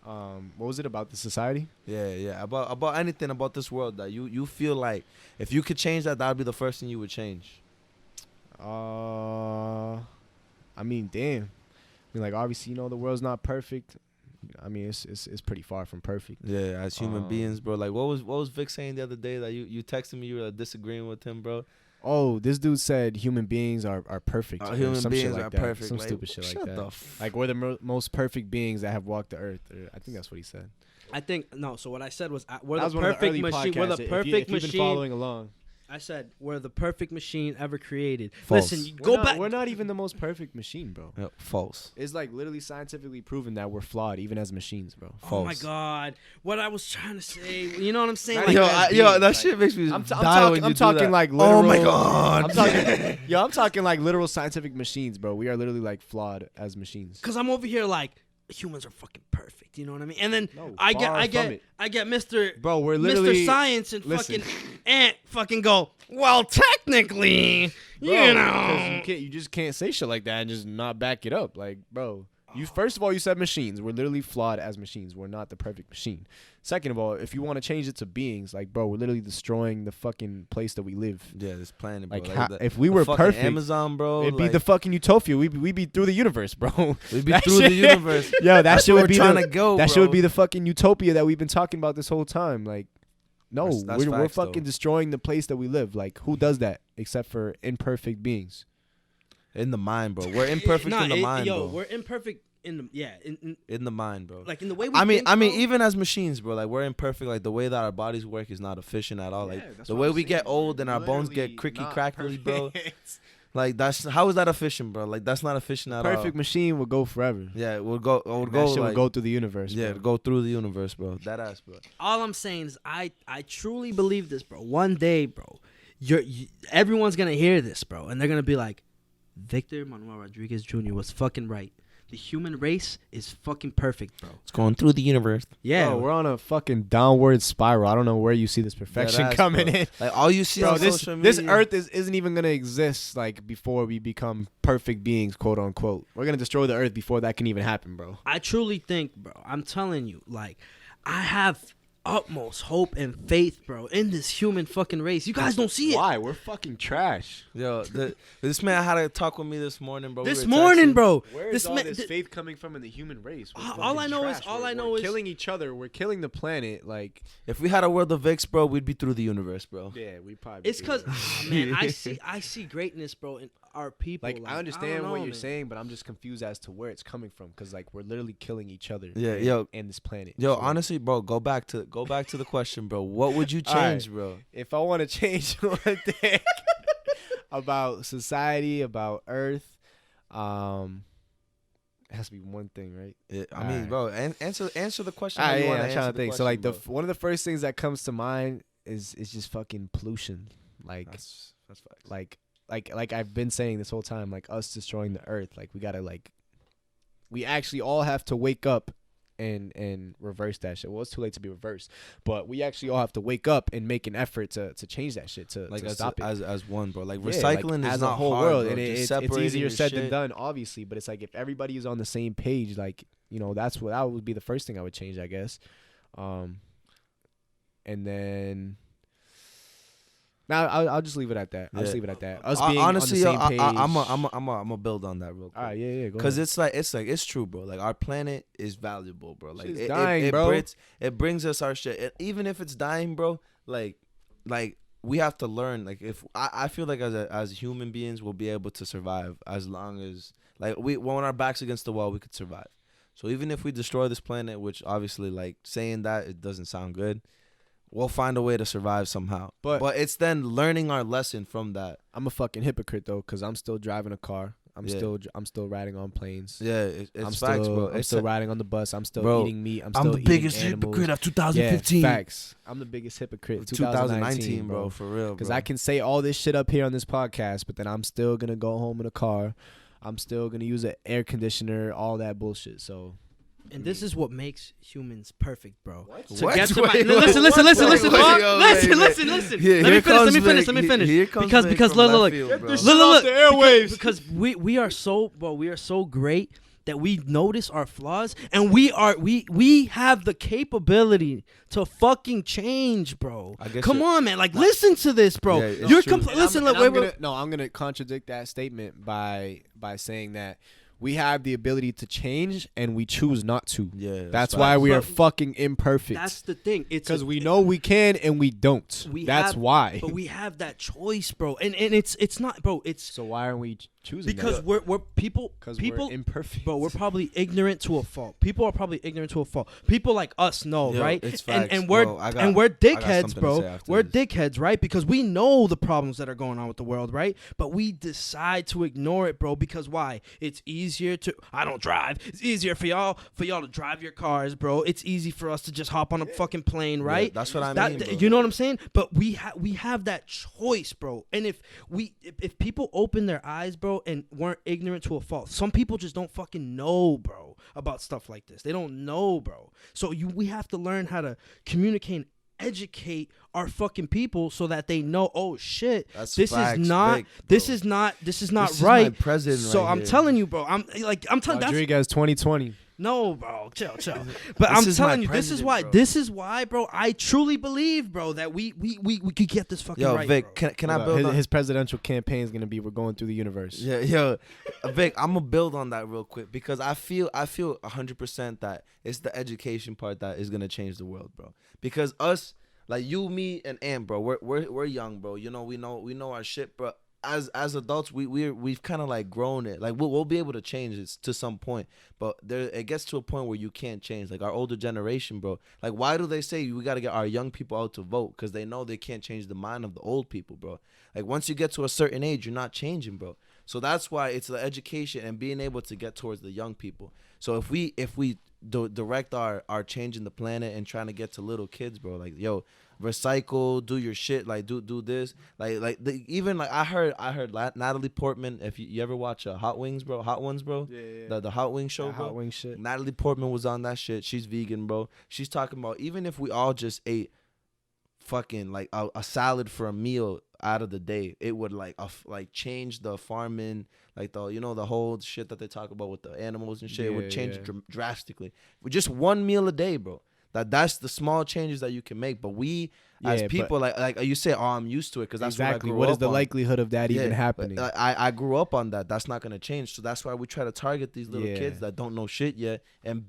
What was it about the society? Yeah. About anything about this world that you feel like if you could change that would be the first thing you would change. I mean, damn. I mean, like obviously, the world's not perfect. I mean, it's pretty far from perfect. Yeah, as human beings, bro. Like what was Vic saying the other day that you texted me you were disagreeing with him, bro? Oh, this dude said human beings are perfect. Human some beings shit like are that. perfect. Some like, stupid shit like that. Like we're the most perfect beings that have walked the earth. I think that's what he said. I think no. So what I said was we're that the perfect machine. We're the perfect machine. You've been following along. I said we're the perfect machine ever created. False. Listen, We're not even the most perfect machine, bro. Yep, false. It's like literally scientifically proven that we're flawed even as machines, bro. Oh my God! What I was trying to say, you know what I'm saying? That shit makes me. I'm talking like literal. Oh my God! I'm talking like literal scientific machines, bro. We are literally like flawed as machines. Cause I'm over here like humans are fucking perfect. You know what I mean? And then No, I far from it. get Mr. Bro, we're literally Mr. Science and listen. fucking Ant fucking go, well, technically, Bro, you 'cause know. you just can't say shit like that and just not back it up. Like, bro, you first of all, you said machines. We're literally flawed as machines. We're not the perfect machine. Second of all, if you want to change it to beings, like, bro, we're literally destroying the fucking place that we live. Yeah, this planet, bro. Like, if we were fucking perfect, Amazon, bro, it'd be like, the fucking utopia. We'd be through the universe, bro. we'd be That through the shit- universe. Yo, that That's shit where would we're be trying the, to go. that bro. shit would be the fucking utopia that we've been talking about this whole time. Like, no, That's we're facts, fucking though. destroying the place that we live. Like, who does that except for imperfect beings? in the mind, bro. We're imperfect in the mind, yo, bro. we're imperfect in the In the mind, bro. like in the way we. I mean, think, bro. even as machines, bro, like we're imperfect. Like the way that our bodies work is not efficient at all. Yeah, Like that's the what way I'm we saying, get bro. old and our bones Literally get cricky not crackly, bro. perfect. Like how is that efficient, bro? Like that's not efficient at all. Perfect machine would go forever. Yeah, it would go. It would That go. shit Like, would go through the universe. yeah, bro. it'd go through the universe, bro. That ass, bro. All I'm saying is I truly believe this, bro. One day, bro, everyone's gonna hear this, bro, and they're gonna be like, Victor Manuel Rodriguez Jr. was fucking right. The human race is fucking perfect, bro. It's going through the universe. Yeah, Bro, we're on a fucking downward spiral. I don't know where you see this perfection That ass, coming bro. in. Like all you see Bro, on this social media. Earth isn't even gonna exist like before we become perfect beings, quote unquote. We're gonna destroy the Earth before that can even happen, bro. I truly think, bro, I'm telling you, like, I have utmost hope and faith, bro, in this human fucking race. You guys don't see it. Why? We're fucking trash. Yo, this man had a talk with me this morning, bro. This We were morning, texting. bro. Where this is all man, this faith coming from in the human race? We're all fucking I know is- trash. all I know we're is- killing each other. We're killing the planet. Like, If we had a world of Vicks, bro, we'd be through the universe, bro. yeah, we probably. it's because, man, I see greatness, bro, in our people. Like, I don't understand know, what you're man. saying, but I'm just confused as to where it's coming from. Cause like we're literally killing each other. Yeah, and, yo. and this planet. Yo, So, honestly, bro, go back to the question, bro. What would you All right. change, bro? if I want to change one thing about society, about Earth, it has to be one thing, right? I mean, bro, answer the question. Ah, how you yeah, wanna I'm trying answer to the think. So like question, bro. one of the first things that comes to mind is just fucking pollution. Like That's facts. like I've been saying this whole time, like us destroying the Earth. Like we gotta we actually all have to wake up and reverse that shit. Well, it's too late to be reversed, but we actually all have to wake up and make an effort to change that shit to Like stop it. as one, bro. Like Yeah, recycling like, is as not a whole hard, world, bro. and Just it's separating easier your said than shit. done, obviously. But it's like if everybody is on the same page, like that would be the first thing I would change, I guess. And then. Now I'll just leave it at that. I'll just Yeah. leave it at that. Us being Honestly, on the same page. I'm gonna build on that real quick. All right, yeah, go Cause ahead. it's true, bro. Like our planet is valuable, bro. Like Shit's dying, bro. It brings us our shit. Even if it's dying, bro. Like we have to learn. Like if I feel like as human beings, we'll be able to survive as long as like when our backs against the wall, we could survive. So even if we destroy this planet, which obviously like saying that it doesn't sound good, we'll find a way to survive somehow. But it's then learning our lesson from that. I'm a fucking hypocrite though, cause I'm still driving a car. I'm Yeah. still riding on planes. Yeah, it's I'm facts, still, bro. I'm still riding on the bus. I'm still Bro, eating meat. I'm I'm still the eating biggest animals. hypocrite of 2015. Yeah, facts. I'm the biggest hypocrite of 2019, bro, for real. Because bro. I can say all this shit up here on this podcast, but then I'm still gonna go home in a car. I'm still gonna use an air conditioner, all that bullshit. So. And this is what makes humans perfect, bro. What? To get to Wait, my, wait, listen, wait, listen, wait, yo, wait, wait. listen. Here Let me comes finish. Vic. Here comes Because Vic because from look, left field, bro. look, off the airwaves. because we are so, bro, we are so great that we notice our flaws and we have the capability to fucking change, bro. I guess Come you're- on, man. Like listen to this, bro. Yeah, it's You're true. listen, look, wait. I'm gonna contradict that statement by saying that we have the ability to change and we choose not to. Yeah, That's facts. why we are But fucking imperfect. That's the thing. It's Because we know we can and we don't. That's why. But we have that choice, bro. And it's not, bro. It's So why aren't we choosing because that? we're people. Because People we're imperfect. Bro, we're probably ignorant to a fault. People are probably ignorant to a fault. People like us know, Yo, right? it's and facts. and we're Bro, I got dickheads, something to bro. say after We're this. dickheads, right? Because we know the problems that are going on with the world, right? But we decide to ignore it, bro. Because why? It's easier to. I don't drive. It's easier for y'all to drive your cars, bro. It's easy for us to just hop on a fucking plane, right? that's what I mean, bro. You know what I'm saying? But we have that choice, bro. And if people open their eyes, bro, bro, and weren't ignorant to a fault. Some people just don't fucking know, bro, about stuff like this. They don't know, bro. So we have to learn how to communicate and educate our fucking people so that they know, oh shit, this is not right. My president so right I'm here. telling you, bro. I'm telling Rodriguez 2020. no, bro, chill. But This I'm is telling my you, president, this is why, bro. I truly believe, bro, that we could get this fucking right. Vic, bro. can I build on his presidential campaign is gonna be we're going through the universe. Yeah, yo, Vic, I'm gonna build on that real quick because I feel 100% that it's the education part that is gonna change the world, bro. Because us, like you, me, and Ant, bro, we're young, bro. You know, we know our shit, bro. As adults, we've kind of like grown it. Like we'll be able to change it to some point, but it gets to a point where you can't change. Like our older generation, bro. Like why do they say we got to get our young people out to vote? Because they know they can't change the mind of the old people, bro. Like once you get to a certain age, you're not changing, bro. So that's why it's the education and being able to get towards the young people. So if we direct our changing the planet and trying to get to little kids, bro, like yo, recycle, do your shit, like do this, even I heard Natalie Portman. If you ever watch Hot Ones, bro, Yeah. the Hot Wing show, bro. Hot wing shit. Natalie Portman was on that shit. She's vegan, bro. She's talking about even if we all just ate fucking like a salad for a meal out of the day, it would like change the farming, like the whole shit that they talk about with the animals and shit. It would change drastically with just one meal a day, bro. That's the small changes that you can make. But we as people, like you say, I'm used to it because that's exactly what I grew what up is the on. likelihood of that even happening? I grew up on that. That's not gonna change. So that's why we try to target these little kids that don't know shit yet and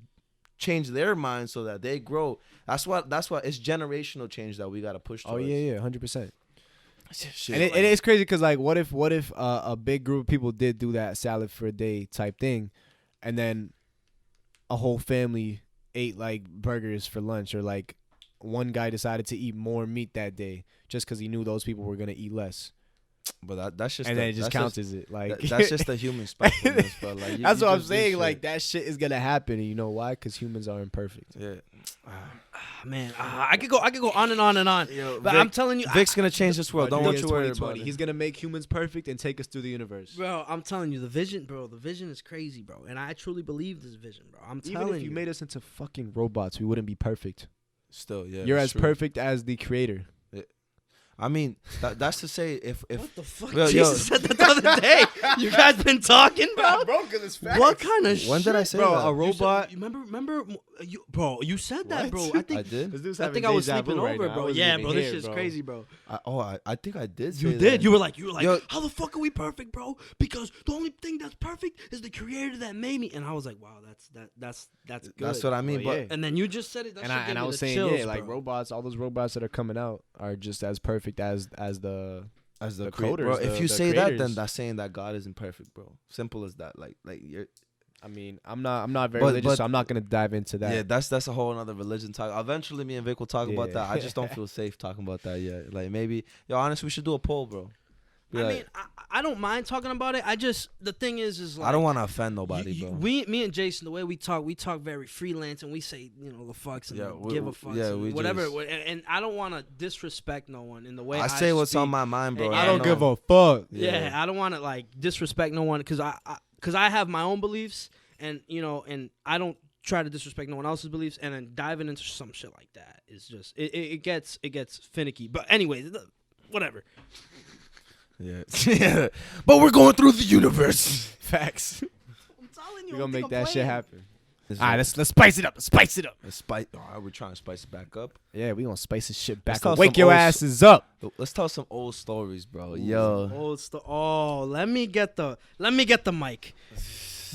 change their minds so that they grow. That's why it's generational change that we gotta push towards. 100%. Shit, And it is crazy because like, what if a big group of people did do that salad for a day type thing, and then a whole family ate like burgers for lunch, or like one guy decided to eat more meat that day just because he knew those people were gonna eat less. But that's just and then it just counts as it like that's just the human spectrum. But like that's what I'm saying. Like that shit is gonna happen, and you know why? Because humans are imperfect. Yeah. Man, I could go on and on and on. Yo, but Vic, I'm telling you, Vic's gonna change this world. Don't you worry about it. He's gonna make humans perfect and take us through the universe. bro. I'm telling you, the vision is crazy, bro. And I truly believe this vision, bro. I'm telling you. Even if you made us into fucking robots, we wouldn't be perfect. Still, yeah. You're as true. perfect as the creator. I mean, that's to say if What the fuck? Yo, Jesus said that the other day. You guys been talking, bro? What kind of shit? when did I say Bro, that? a robot. You remember, bro? You said that, bro. I think I did. I think I was sleeping over, bro. Yeah, bro. This shit's crazy, bro. I think I did. You say did. That. You were like, Yo, how the fuck are we perfect, bro? Because the only thing that's perfect is the creator that made me. And I was like, wow, that's good. That's what I mean. Well, but yeah. And then you just said it. That And shit gave I me was the saying, chills, like bro. robots, all those robots that are coming out are just as perfect as the the coders, bro, if you the say that, creators. then that's saying that God isn't perfect, bro. Simple as that. Like you're. I mean, I'm not very But- religious, but- so I'm not gonna dive into that. Yeah, that's a whole another religion talk. Eventually, me and Vic will talk about Yeah. that. I just don't feel safe talking about that yet. Like maybe, honestly, we should do a poll, bro. Be I like, mean, I don't mind talking about it. The thing is like I don't want to offend nobody, bro. Me and Jason, the way we talk very freelance, and we say the fucks and give a fuck, we whatever. just- And I don't want to disrespect no one in the way I say what's speak. on my mind, bro. And I I don't know. give a fuck. Yeah, I don't want to like disrespect no one because I have my own beliefs, and and I don't try to disrespect no one else's beliefs, and then diving into some shit like that is just it gets finicky. But anyway, whatever. Yeah. But we're going through the universe. Facts. I'm telling you, We're gonna make that shit happen. All All right, let's spice it up. Spice it up. We're trying to spice it back up. Yeah, we gonna spice this shit Let's back tell up. Wake some your old asses up. Let's tell some old stories, bro. Yo. Let me get the mic.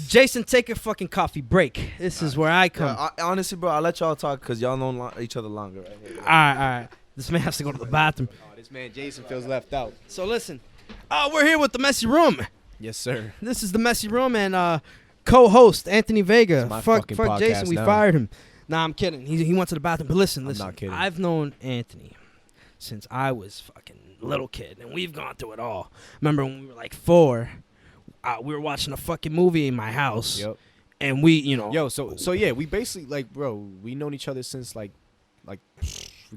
Jason, take a fucking coffee break. This is where I come. Honestly, bro, I'll let y'all talk because y'all know each other longer right here. All right. This man has to go to the bathroom. Oh, this man Jason feels left out. So listen, we're here with the messy room. Yes, sir. This is the messy room, and co-host Anthony Vega. It's my Fuck fucking podcast Jason. We now. fired him. Nah, I'm kidding. He went to the bathroom. But listen. I'm not kidding. I've known Anthony since I was fucking little kid, and we've gone through it all. Remember when we were like 4? We were watching a fucking movie in my house. Yep. And we, Yo, so yeah, we basically like, bro, we known each other since like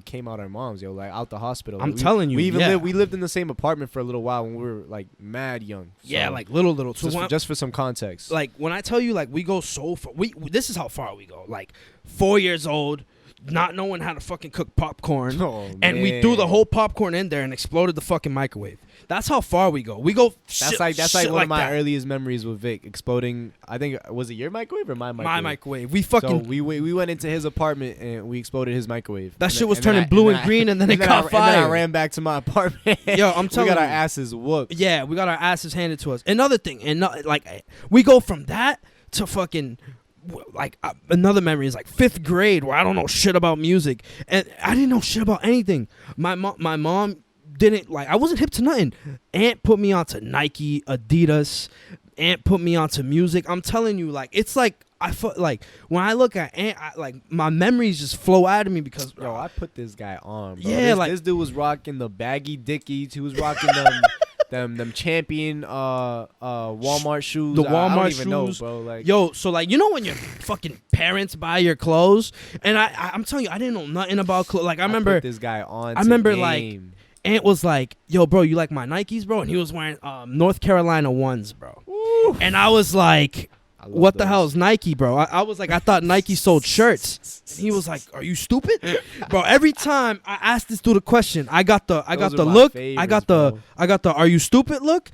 came out our moms, yo, like out the hospital. I'm Like, telling you, we even yeah. we lived in the same apartment for a little while when we were like mad young. Yeah, So, like little. So just for some context. like when I tell you, like we go so far. This is how far we go. Like 4 years old, not knowing how to fucking cook popcorn, Oh, and we threw the whole popcorn in there and exploded the fucking microwave. That's how far we go. We go. That's like one of my that. earliest memories with Vic exploding. I think was it your microwave or my microwave? My microwave. We fucking. So we went into his apartment and we exploded his microwave. That And shit then- was and then turning I- blue and and then green, and then it I- caught And then I fire. ran back to my apartment. Yo, I'm telling we got our you. asses whooped. Yeah, we got our asses handed to us. Another thing, and like we go from that to fucking like another memory is like 5th grade where I don't know shit about music, and I didn't know shit about anything. My mom didn't like. I wasn't hip to nothing. Aunt put me onto Nike, Adidas. Aunt put me onto music. I'm telling you, like it's like I feel like when I look at Aunt, like my memories just flow out of me because Yo, I put this guy on, bro. Yeah, this dude was rocking the baggy Dickies. He was rocking them champion Walmart shoes. The I don't Walmart even know, shoes. bro. Like, Yo, so like you know when your fucking parents buy your clothes, and I'm telling you, I didn't know nothing about clothes. Like I remember put this guy on. I remember, to like, game. Aunt was like, "Yo, bro, you like my Nikes, bro?" And he was wearing North Carolina ones, bro. And I was like, I love "What the those. hell is Nike, bro?" I was like, "I thought Nike sold shirts." And he was like, "Are you stupid, bro?" Every time I asked this dude a question, I got the Those are my look, I favorites, got the "Are you stupid?" look,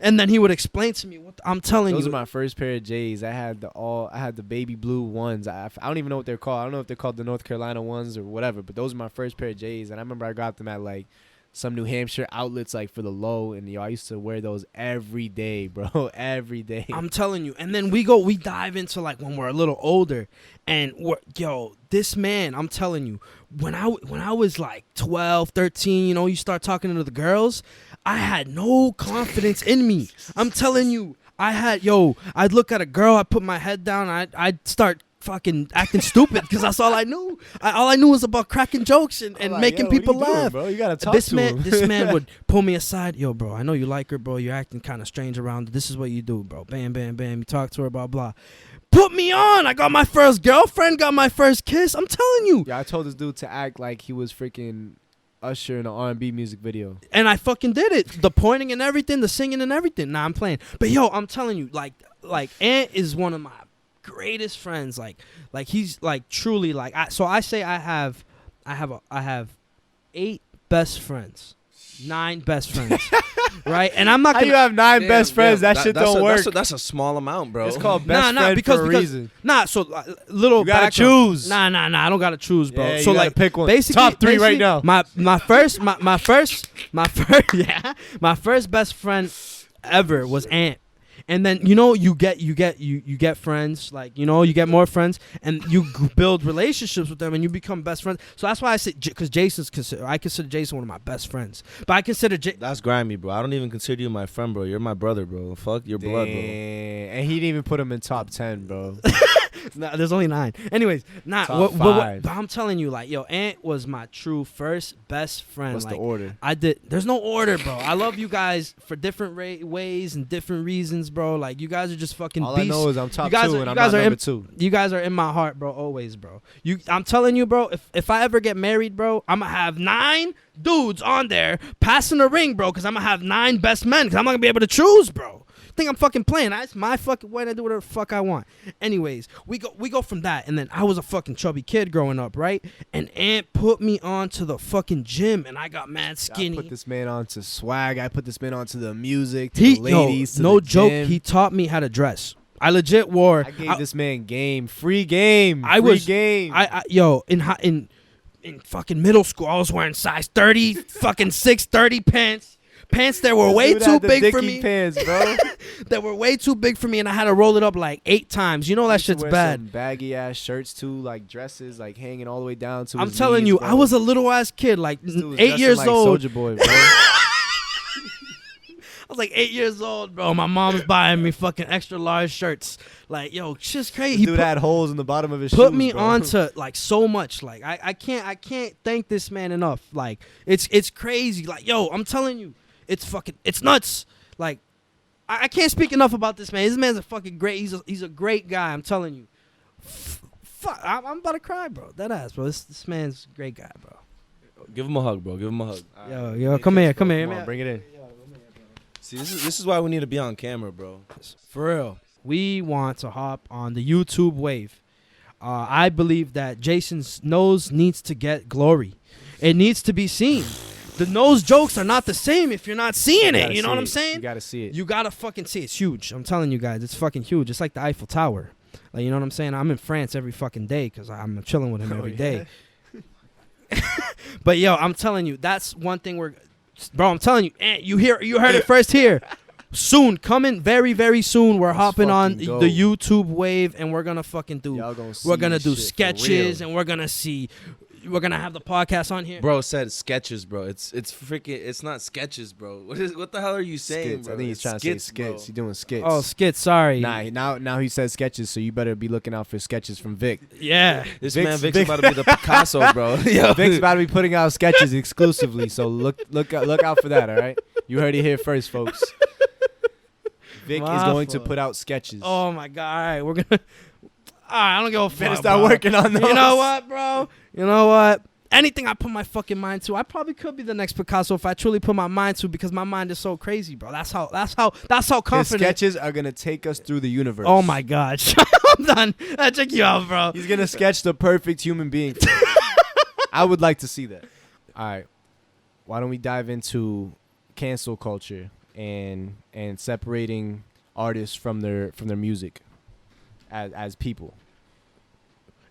and then he would explain to me what I'm telling Those you. are my first pair of J's. I had the baby blue ones. I don't even know what they're called. I don't know if they're called the North Carolina ones or whatever. But those are my first pair of J's. And I remember I got them at like some New Hampshire outlets like for the low. And yo, I used to wear those every day, bro. Every day. I'm telling you. And then we dive into like when we're a little older, and this man, I'm telling you, when I was like 12, 13, you start talking to the girls, I had no confidence in me. I'm telling you, I'd look at a girl, I'd put my head down, I'd start fucking acting stupid because that's all I knew. All I knew was about cracking jokes and I'm like, making yo, what are people you doing, laugh. bro? You gotta talk This to man, him. this man would pull me aside. Yo, bro, I know you like her, bro. You're acting kind of strange around her. This is what you do, bro. Bam, bam, bam. You talk to her, blah, blah. Put me on. I got my first girlfriend, got my first kiss. I'm telling you. Yeah, I told this dude to act like he was freaking Usher in an R&B music video. And I fucking did it. The pointing and everything, the singing and everything. Nah, I'm playing. But yo, I'm telling you, like Ant is one of my greatest friends. Like he's like truly like. I say I have 8 best friends, 9 best friends, right? And I'm not How gonna. you have 9 best friends? That shit don't work. That's a small amount, bro. It's called best Nah, friend because for a reason. Nah, so little. You gotta background. choose. Nah, I don't gotta choose, bro. Yeah, so you gotta like, pick one. basically, Top 3 right now. My first best friend ever was Ant. And then you get friends, like you get more friends, and you build relationships with them, and you become best friends. So that's why I say, because I consider Jason one of my best friends, but I consider That's grimy, bro. I don't even consider you my friend, bro. You're my brother, bro. Fuck your blood, bro. And he didn't even put him in top 10, bro. Nah, there's only 9. Anyways, Top 5. but I'm telling you, like, Ant was my true first best friend. What's like, the order? There's no order, bro. I love you guys for different ways and different reasons, bro. Like, you guys are just fucking All beasts. I know is I'm top You guys 2 are- and you I'm guys not are number in- 2. You guys are in my heart, bro. Always, bro. I'm telling you, bro. If I ever get married, bro, I'm gonna have 9 dudes on there passing the ring, bro. Because I'm gonna have 9 best men. Because I'm not gonna be able to choose, bro. Think I'm fucking playing? That's my fucking way to do whatever the fuck I want. Anyways, we go from that, and then I was a fucking chubby kid growing up, right? And Aunt put me on to the fucking gym, and I got mad skinny. I put this man on to swag. I put this man on to the music, to the ladies, to no the joke. gym. He taught me how to dress. I legit wore. I gave this man free game. In fucking middle school, I was wearing size 30, fucking 630 pants. Pants that were way too big for me. Pants, bro. That were way too big for me, and I had to roll it up like 8 times. You know that shit's bad. Some baggy ass shirts too, like dresses, like hanging all the way down to. I'm his telling knees, you, bro. I was a little ass kid, like This dude was 8 dressing years like old. Soulja Boy, bro. I was like 8 years old, bro. My mom's buying me fucking extra large shirts. Like, yo, shit's crazy. Dude had holes in the bottom of his put shoes, me bro. on to like so much. Like I can't thank this man enough. Like it's crazy. Like, yo, I'm telling you, it's nuts. Like I can't speak enough about this man. This man's a fucking great. He's a great guy. I'm telling you. fuck, I'm about to cry, bro. That ass, bro. This man's a great guy, bro. Give him a hug, bro. Give him a hug. Yo, come here. Come on, bring it in. See, this is why we need to be on camera, bro. For real. We want to hop on the YouTube wave. I believe that Jason's nose needs to get glory. It needs to be seen. The nose jokes are not the same if you're not seeing it. You know what I'm saying? You gotta see it. You gotta fucking see it. It's huge. I'm telling you guys, it's fucking huge. It's like the Eiffel Tower. Like, you know what I'm saying? I'm in France every fucking day because I'm chilling with him every day. But yo, I'm telling you, that's one thing bro, I'm telling you, you heard it first here. Soon, coming very, very soon, we're hopping on the YouTube wave and we're gonna fucking do. We're gonna do sketches and we're gonna have the podcast on here. Bro said sketches, bro. It's freaking. It's not sketches, bro. What the hell are you saying, skits. bro? I think he's trying to say skits. Bro. He's doing skits. Oh, skits. Sorry. Nah, now he says sketches, so you better be looking out for sketches from Vic. Yeah. Vic's about to be the Picasso, bro. Yo. Vic's about to be putting out sketches exclusively, so look out for that. All right, you heard it here first, folks. Vic is going to put out sketches. Oh my god! All right, we're gonna. I don't give a fuck. Better start working on those. You know what, bro? You know what? Anything I put my fucking mind to, I probably could be the next Picasso if I truly put my mind to, because my mind is so crazy, bro. That's how confident. His sketches are gonna take us through the universe. Oh my god! I'm done. Check you out, bro. He's gonna sketch the perfect human being. I would like to see that. All right, why don't we dive into cancel culture and separating artists from their music as people.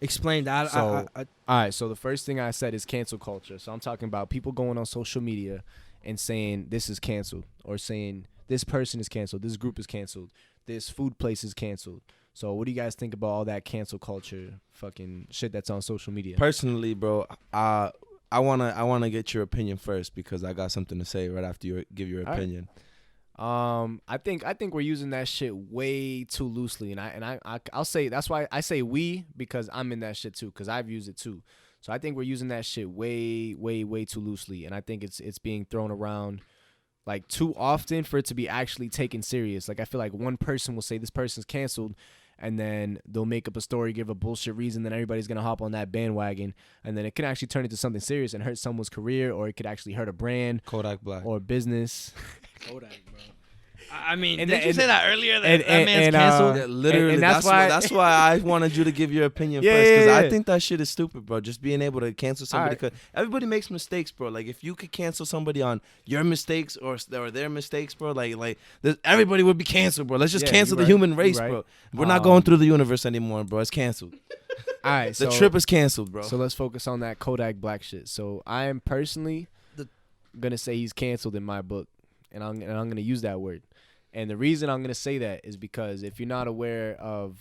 Explain that. So, all right. So the first thing I said is cancel culture. So I'm talking about people going on social media and saying this is canceled, or saying this person is canceled, this group is canceled, this food place is canceled. So what do you guys think about all that cancel culture fucking shit that's on social media? Personally, bro, I wanna get your opinion first, because I got something to say right after you give your opinion. I think we're using that shit way too loosely, and I'll say that's why I say we, because I'm in that shit too, because I've used it too. So I think we're using that shit way too loosely, and I think it's being thrown around like too often for it to be actually taken serious. Like, I feel like one person will say this person's canceled, and then they'll make up a story, give a bullshit reason, then everybody's gonna hop on that bandwagon, and then it can actually turn into something serious and hurt someone's career, or it could actually hurt a brand, Kodak Black, or business. Kodak, bro. I mean, didn't you say that earlier? That man's canceled. Literally, and that's why I wanted you to give your opinion first, because I think that shit is stupid, bro. Just being able to cancel somebody, because everybody makes mistakes, bro. Like, if you could cancel somebody on your mistakes or their mistakes, bro, like everybody would be canceled, bro. Let's just cancel the human race, bro. We're not going through the universe anymore, bro. It's canceled. All right, the trip is canceled, bro. So let's focus on that Kodak Black shit. So I am personally gonna say he's canceled in my book, and I'm gonna use that word. And the reason I'm going to say that is because if you're not aware of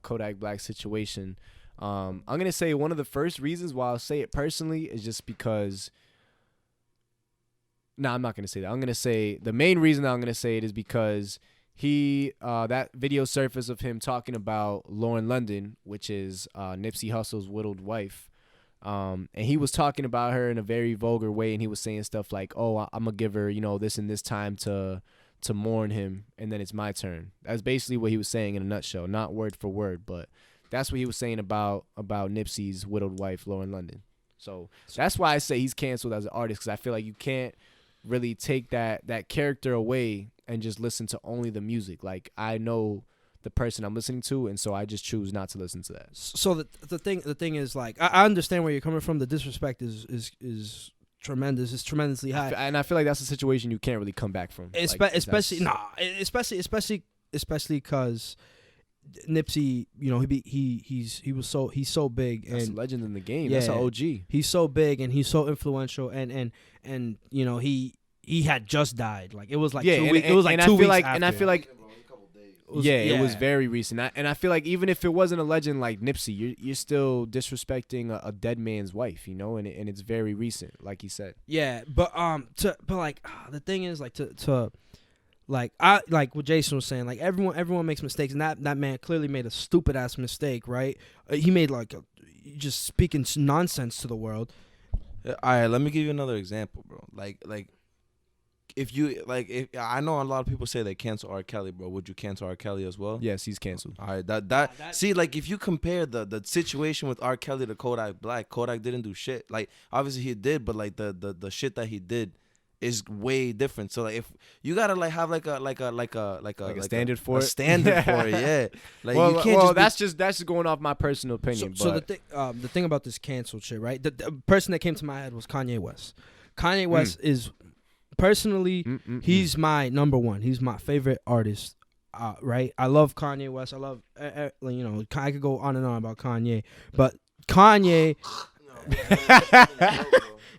Kodak Black's situation, I'm going to say one of the first reasons why I'll say it personally is just because... No, I'm not going to say that. I'm going to say the main reason I'm going to say it is because that video surfaced of him talking about Lauren London, which is Nipsey Hussle's widowed wife. And he was talking about her in a very vulgar way, and he was saying stuff like, oh, I'm going to give her, this and this time to mourn him, and then it's my turn. That's basically what he was saying in a nutshell, not word for word, but that's what he was saying about Nipsey's widowed wife, Lauren London. So that's why I say he's canceled as an artist, because I feel like you can't really take that character away and just listen to only the music. Like, I know the person I'm listening to, and so I just choose not to listen to that. So the thing is, like, I understand where you're coming from. The disrespect is tremendous. It's tremendously high, and I feel like that's a situation you can't really come back from. Especially because Nipsey, he's so big, and that's a legend in the game. That's an OG. He's so big and he's so influential, and he had just died. Like, it was like 2 weeks. It was like 2 weeks after. And I feel like. It was very recent. And I feel like even if it wasn't a legend like Nipsey, you're still disrespecting a dead man's wife, and it's very recent, like he said. Yeah, but the thing is, like, like what Jason was saying, like, everyone makes mistakes, and that man clearly made a stupid ass mistake, right? He made just speaking nonsense to the world. All right, let me give you another example, bro. Like if you like, if I know a lot of people say they cancel R. Kelly, bro. Would you cancel R. Kelly as well? Yes, he's canceled. All right, that see, like if you compare the situation with R. Kelly to Kodak Black, Kodak didn't do shit. Like obviously he did, but like the shit that he did is way different. So like if you gotta like have like a standard for it, standard for it, yeah. Like well, you can't that's just going off my personal opinion. So the thing about this canceled shit, right? The person that came to my head was Kanye West. Kanye West is personally he's my number one. He's my favorite artist. Right? I love Kanye West. I love I could go on and on about Kanye, but Kanye.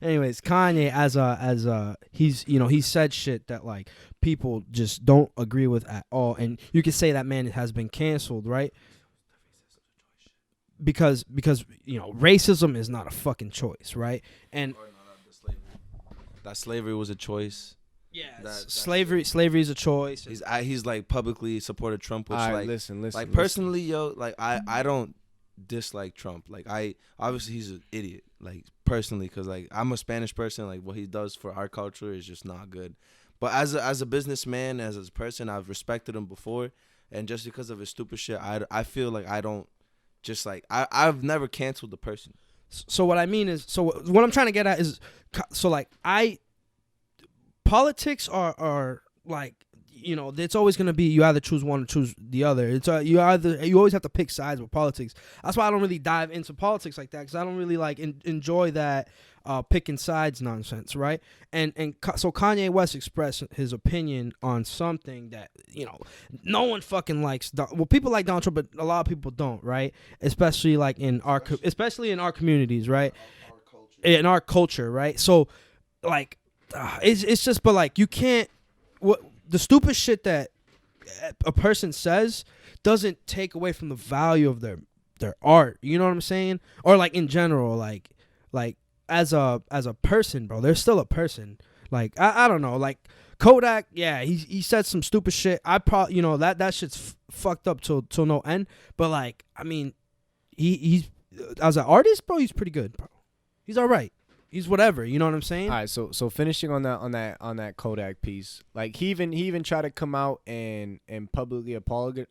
Anyways, Kanye as a he's he said shit that like people just don't agree with at all, and you can say that man has been canceled, right? Because racism is not a fucking choice, right? And that slavery was a choice. Yeah, slavery is a choice. He's like publicly supported Trump, which like listen. Like personally, yo, like I don't dislike Trump. Like obviously he's an idiot. Like personally, because like I'm a Spanish person. Like what he does for our culture is just not good. But as a businessman, as a person, I've respected him before, and just because of his stupid shit, I feel like I don't just like I've never canceled the person. So what I mean is, so what I'm trying to get at is, so like politics are like, it's always gonna be you either choose one or choose the other. It's you always have to pick sides with politics. That's why I don't really dive into politics like that, because I don't really like enjoy that picking sides nonsense, right? And so Kanye West expressed his opinion on something that no one fucking likes. Well, people like Donald Trump, but a lot of people don't, right? Especially like in our communities, right? In our culture, right? So like it's just, but like you can't the stupid shit that a person says doesn't take away from the value of their art. You know what I'm saying? Or like in general, like as a person, bro, they're still a person. Like I don't know, like Kodak, yeah, he said some stupid shit. I probably that shit's fucked up till no end. But like, I mean, he's as an artist, bro, he's pretty good, bro. He's all right. He's whatever, you know what I'm saying? All right, so finishing on that Kodak piece, like he even tried to come out and publicly apologize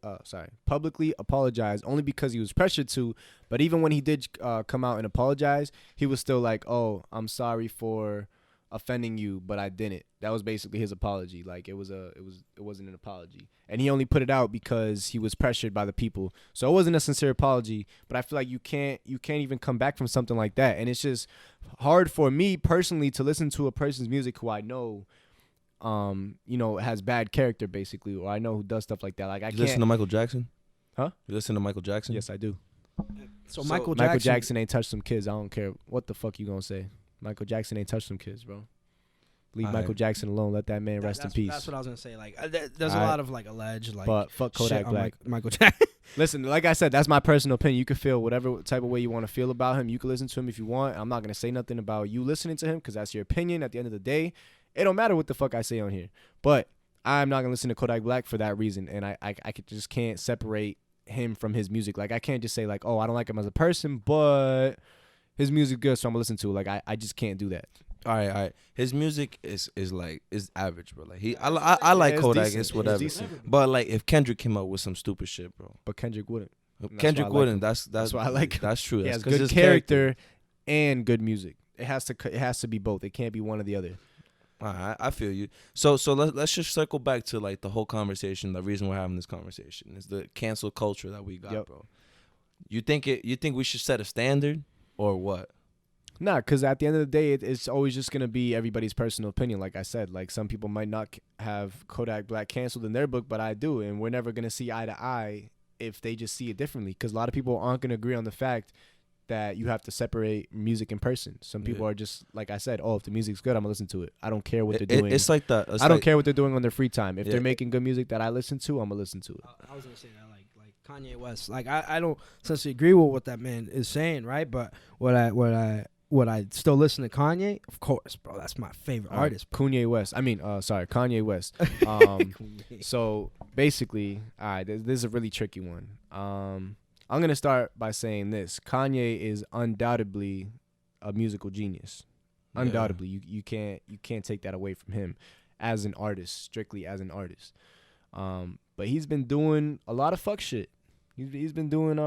only because he was pressured to. But even when he did come out and apologize, he was still like, "Oh, I'm sorry for offending you, but I didn't." That was basically his apology. Like it wasn't an apology, and he only put it out because he was pressured by the people. So it wasn't a sincere apology. But I feel like you can't even come back from something like that, and it's just hard for me personally to listen to a person's music who I know, has bad character basically, or I know who does stuff like that. Like I can't listen to Michael Jackson. Huh? You listen to Michael Jackson? Yes, I do. So Michael Jackson ain't touched some kids. I don't care what the fuck you gonna say. Michael Jackson ain't touched some kids, bro. Leave Michael Jackson alone. Let that man rest in peace. That's what I was gonna say. Like, there's a lot of like alleged like. But fuck Kodak Black. Michael Jackson. Listen, like I said, that's my personal opinion. You can feel whatever type of way you want to feel about him. You can listen to him if you want. I'm not gonna say nothing about you listening to him because that's your opinion. At the end of the day, it don't matter what the fuck I say on here. But I'm not gonna listen to Kodak Black for that reason, and I just can't separate him from his music. Like I can't just say like, oh, I don't like him as a person, but his music good, so I'm gonna listen to it. Like I just can't do that. All right. His music is average, bro. Like I like Kodak, decent. It's whatever. But like if Kendrick came up with some stupid shit, bro. But Kendrick wouldn't. Kendrick wouldn't. That's why I like him. That's true. He has good character and good music. It has to be both. It can't be one or the other. All right, I feel you. So let's just circle back to like the whole conversation. The reason we're having this conversation is the cancel culture that we got, bro. You think we should set a standard or what? Nah, because at the end of the day, it's always just going to be everybody's personal opinion. Like I said, like some people might not have Kodak Black canceled in their book, but I do. And we're never going to see eye to eye if they just see it differently. Because a lot of people aren't going to agree on the fact that you have to separate music and person. Some people are just, like I said, oh, if the music's good, I'm going to listen to it. I don't care what they're doing. It's like that. I don't care what they're doing on their free time. If they're making good music that I listen to, I'm going to listen to it. I was going to say that, like Kanye West. Like, I don't essentially agree with what that man is saying, right? But would I still listen to Kanye? Of course, bro. That's my favorite artist. Kanye West. Kanye West. So basically, all right, this is a really tricky one. I'm gonna start by saying this: Kanye is undoubtedly a musical genius. Undoubtedly, you can't take that away from him. as an artist, strictly as an artist. But he's been doing a lot of fuck shit. He's been doing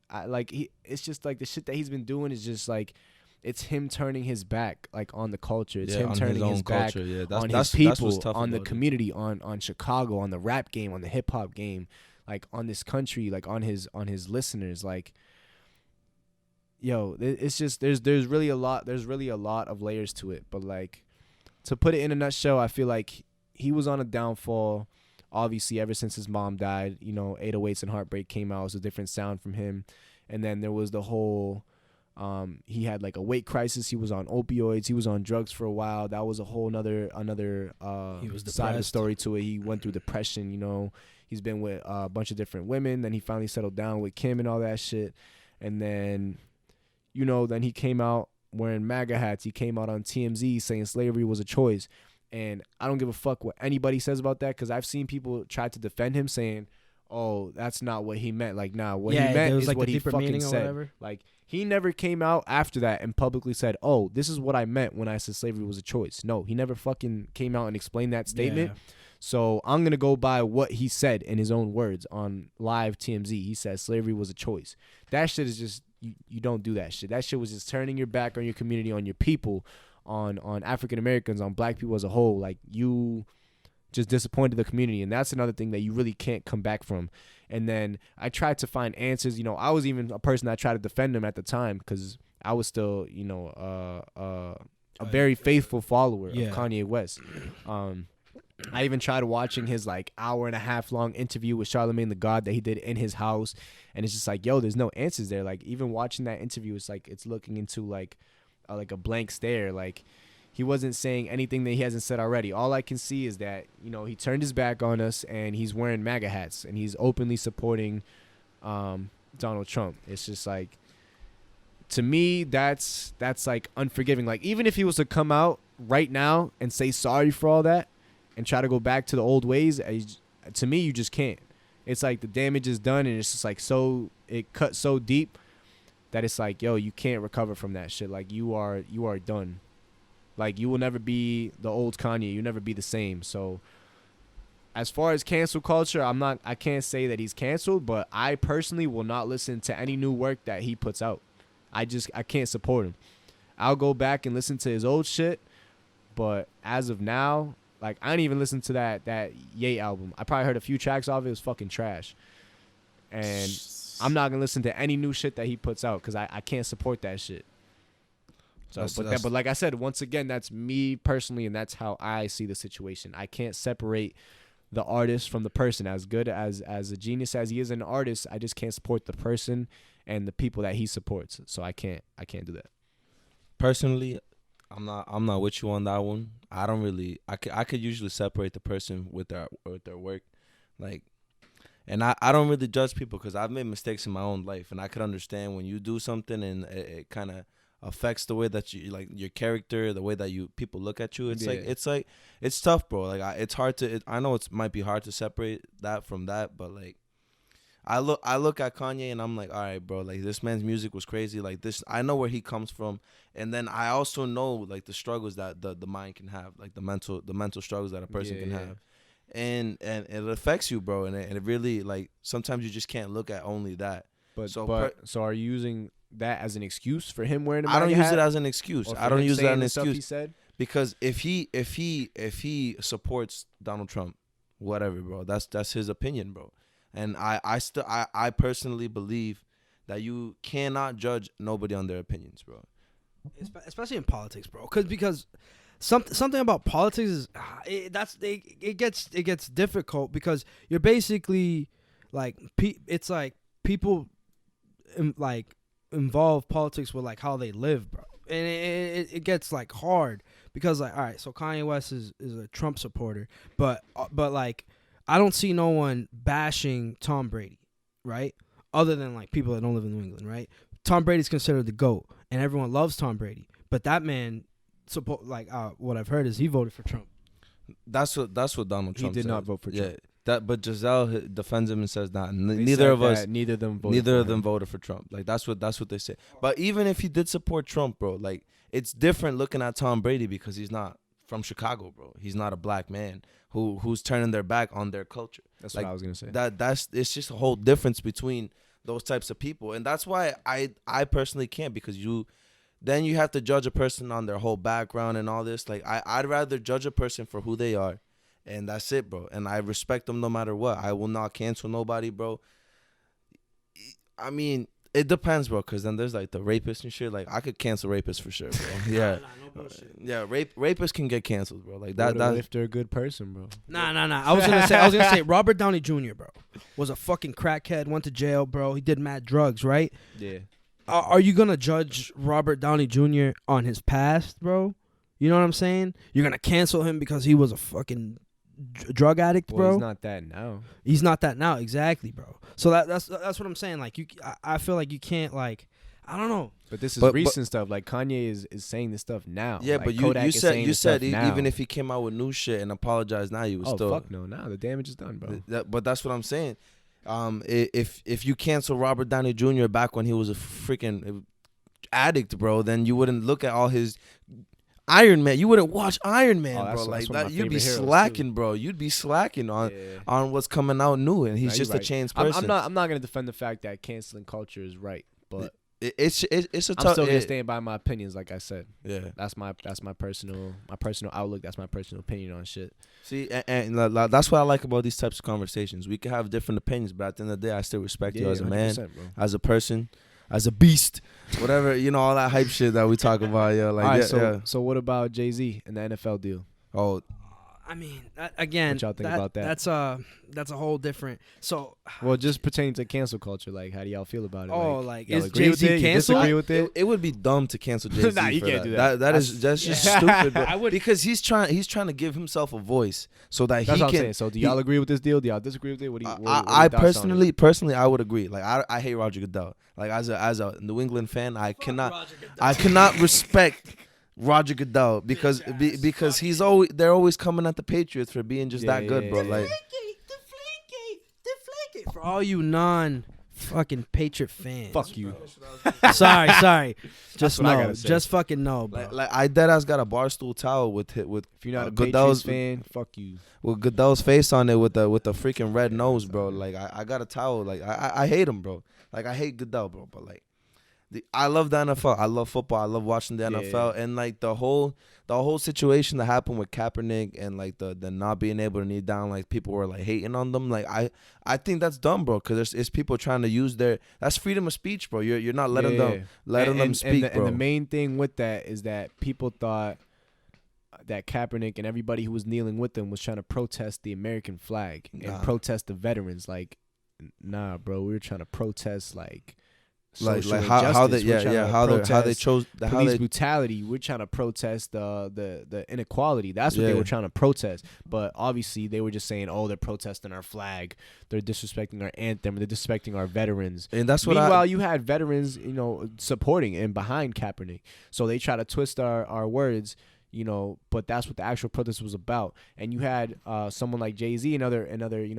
it's just like the shit that he's been doing is just like, it's him turning his back like on the culture. It's him turning his back on his people, on the community, on Chicago, on the rap game, on the hip hop game, like on this country, like on his listeners. Like, yo, it's just there's really a lot of layers to it. But like, to put it in a nutshell, I feel like he was on a downfall. Obviously, ever since his mom died, 808s and Heartbreak came out. It was a different sound from him. And then there was the whole, he had like a weight crisis. He was on opioids. He was on drugs for a while. That was a whole another he was side of the story to it. He went through depression, He's been with a bunch of different women. Then he finally settled down with Kim and all that shit. And then, then he came out wearing MAGA hats. He came out on TMZ saying slavery was a choice. And I don't give a fuck what anybody says about that, because I've seen people try to defend him saying, oh, that's not what he meant. Like, nah, what he meant is like what he fucking said. Like, he never came out after that and publicly said, oh, this is what I meant when I said slavery was a choice. No, he never fucking came out and explained that statement. Yeah. So I'm going to go by what he said in his own words on live TMZ. He said slavery was a choice. That shit is just, you don't do that shit. That shit was just turning your back on your community, on your people, on African Americans, on black people as a whole. Like, you just disappointed the community, and that's another thing that you really can't come back from. And then I tried to find answers. I was even a person that tried to defend him at the time, because I was still, a very faithful follower of Kanye West. I even tried watching his like hour-and-a-half long interview with Charlemagne the God that he did in his house, and it's just like, yo, there's no answers there. Like, even watching that interview, it's like it's looking into like a blank stare. Like, he wasn't saying anything that he hasn't said already. All I can see is that, he turned his back on us, and he's wearing MAGA hats, and he's openly supporting Donald Trump. It's just like, to me, that's like unforgiving. Like, even if he was to come out right now and say sorry for all that and try to go back to the old ways, to me, you just can't. It's like the damage is done, and it's just like it cut so deep that it's like, yo, you can't recover from that shit. Like, you are done. Like, you will never be the old Kanye. You'll never be the same. So, as far as cancel culture, I can't say that he's canceled, but I personally will not listen to any new work that he puts out. I can't support him. I'll go back and listen to his old shit, but as of now, like, I didn't even listen to that Ye album. I probably heard a few tracks off it. It was fucking trash. And I'm not going to listen to any new shit that he puts out, because I can't support that shit. So, but like I said, once again, that's me personally, and that's how I see the situation. I can't separate the artist from the person. As good as a genius as he is an artist, I just can't support the person and the people that he supports. So I can't do that. Personally, I'm not with you on that one. I don't really. I could usually separate the person with their work, like, and I don't really judge people, because I've made mistakes in my own life, and I could understand when you do something and it kind of affects the way that you, like, your character, the way that people look at you. It's tough, bro. Like, it's hard to. I know it might be hard to separate that from that, but like, I look at Kanye and I'm like, all right, bro. Like, this man's music was crazy. Like, this, I know where he comes from, and then I also know like the struggles that the mind can have, like the mental struggles that a person can have, and it affects you, bro. And it really, like, sometimes you just can't look at only that. But so are you using that as an excuse for him wearing a MAGA hat? I don't use it as an excuse. I don't use that as an excuse. He said? Because if he supports Donald Trump, whatever, bro, that's his opinion, bro. And I personally believe that you cannot judge nobody on their opinions, bro. Especially in politics, bro. Because something about politics is it gets difficult, because you're basically like it's like people like involve politics with like how they live, bro, and it gets like hard, because like, all right, so Kanye West is a Trump supporter, but like, I don't see no one bashing Tom Brady, right? Other than like people that don't live in New England, right? Tom Brady's considered the GOAT, and everyone loves Tom Brady, but that man, what I've heard is he voted for Trump. That's what Donald Trump said. He did not vote for Trump. Yeah. But Giselle defends him and says that neither of them voted for Trump. Like, that's what they say. But even if he did support Trump, bro, like, it's different looking at Tom Brady, because he's not from Chicago, bro. He's not a black man who's turning their back on their culture. That's like, what I was gonna say. It's just a whole difference between those types of people, and that's why I personally can't, because then you have to judge a person on their whole background and all this. Like I'd rather judge a person for who they are, and that's it, bro. And I respect them no matter what. I will not cancel nobody, bro. I mean, it depends, bro, because then there's like the rapists and shit. Like I could cancel rapists for sure, bro. Yeah, no bullshit. Yeah, rapists can get canceled, bro. Like that. What if they're a good person, bro? Nah. I was gonna say Robert Downey Jr., bro, was a fucking crackhead. Went to jail, bro. He did mad drugs, right? Yeah. Are you gonna judge Robert Downey Jr. on his past, bro? You know what I'm saying? You're gonna cancel him because he was a fucking drug addict, bro? Well, he's not that now. He's not that now, exactly, bro. So that's what I'm saying. Like I feel like you can't, like, I don't know. But this is recent stuff. Like Kanye is saying this stuff now. Yeah, like, but you said even if he came out with new shit and apologized now, you would still. Oh fuck no! Nah, the damage is done, bro. But that's what I'm saying. If you cancel Robert Downey Jr. back when he was a freaking addict, bro, then you wouldn't look at all his Iron Man. You wouldn't watch Iron Man, bro. Like that, you'd be slacking, bro. You'd be slacking on what's coming out new, and he's just a changed person. I'm not gonna defend the fact that canceling culture is right, but it's a tough. I'm still gonna stand by my opinions, like I said. Yeah, that's my personal outlook. That's my personal opinion on shit. See, and that's what I like about these types of conversations. We can have different opinions, but at the end of the day, I still respect you as a man, bro. As a person, as a beast, whatever, all that hype shit that we talk about. Yeah, like all right, so what about Jay-Z and the NFL deal? Oh, I mean, again, what y'all think about that? That's a whole different. So, well, just pertaining to cancel culture, like, how do y'all feel about it? Oh, like is Jay-Z canceled? Disagree with it? It would be dumb to cancel Jay-Z. Nah, you can't do that. That's just stupid, bro. Because he's trying to give himself a voice so that that's he what can. I'm saying. So, do y'all agree with this deal? Do y'all disagree with it? What do you? I personally, I would agree. Like, I hate Roger Goodell. Like, as a New England fan, I cannot respect Roger Goodell because they're always coming at the Patriots for being just that good, bro. Like, deflake. For all you non-fucking Patriot fans, fuck you. sorry. Just no, just fucking no, bro. Like I deadass got a Barstool towel with if you're not a Goodell's fan, fuck you. With Goodell's face on it with the freaking red nose, bro. Like I got a towel. Like I hate him, bro. Like I hate Goodell, bro. But like, I love the NFL. I love football. I love watching the NFL. And like the whole situation that happened with Kaepernick and like the not being able to kneel down, like people were like hating on them. Like I think that's dumb, bro. Because it's people trying to use that's freedom of speech, bro. You're not letting them speak, bro. And the main thing with that is that people thought that Kaepernick and everybody who was kneeling with them was trying to protest the American flag and protest the veterans. Like, nah, bro. We were trying to protest like how they chose police brutality. We're trying to protest the inequality. That's what they were trying to protest. But obviously they were just saying, oh, they're protesting our flag, they're disrespecting our anthem, they're disrespecting our veterans. And that's meanwhile you had veterans, supporting and behind Kaepernick. So they try to twist our words. But that's what the actual protest was about. And you had someone like Jay-Z and other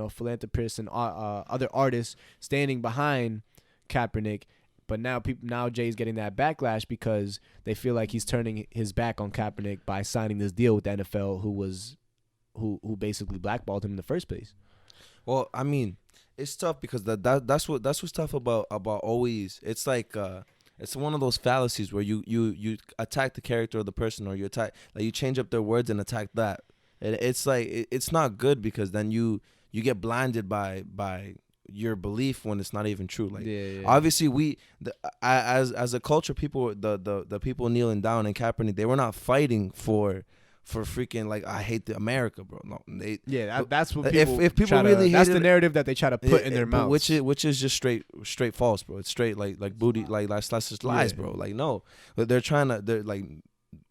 philanthropists and other artists standing behind Kaepernick. But now Jay's getting that backlash because they feel like he's turning his back on Kaepernick by signing this deal with the NFL, who basically blackballed him in the first place. Well, I mean, it's tough because that's what's tough about always. It's like it's one of those fallacies where you attack the character of the person, or you change up their words and attack that. It's like it's not good because then you get blinded by your belief when it's not even true. Like obviously as a culture, people the people kneeling down in Kaepernick, they were not fighting for freaking like I hate America, bro. No, that's what people if people really that's hated the narrative that they try to put in their mouth, which is just straight false, bro. It's straight like booty, like that's just lies, bro. Like no, they're like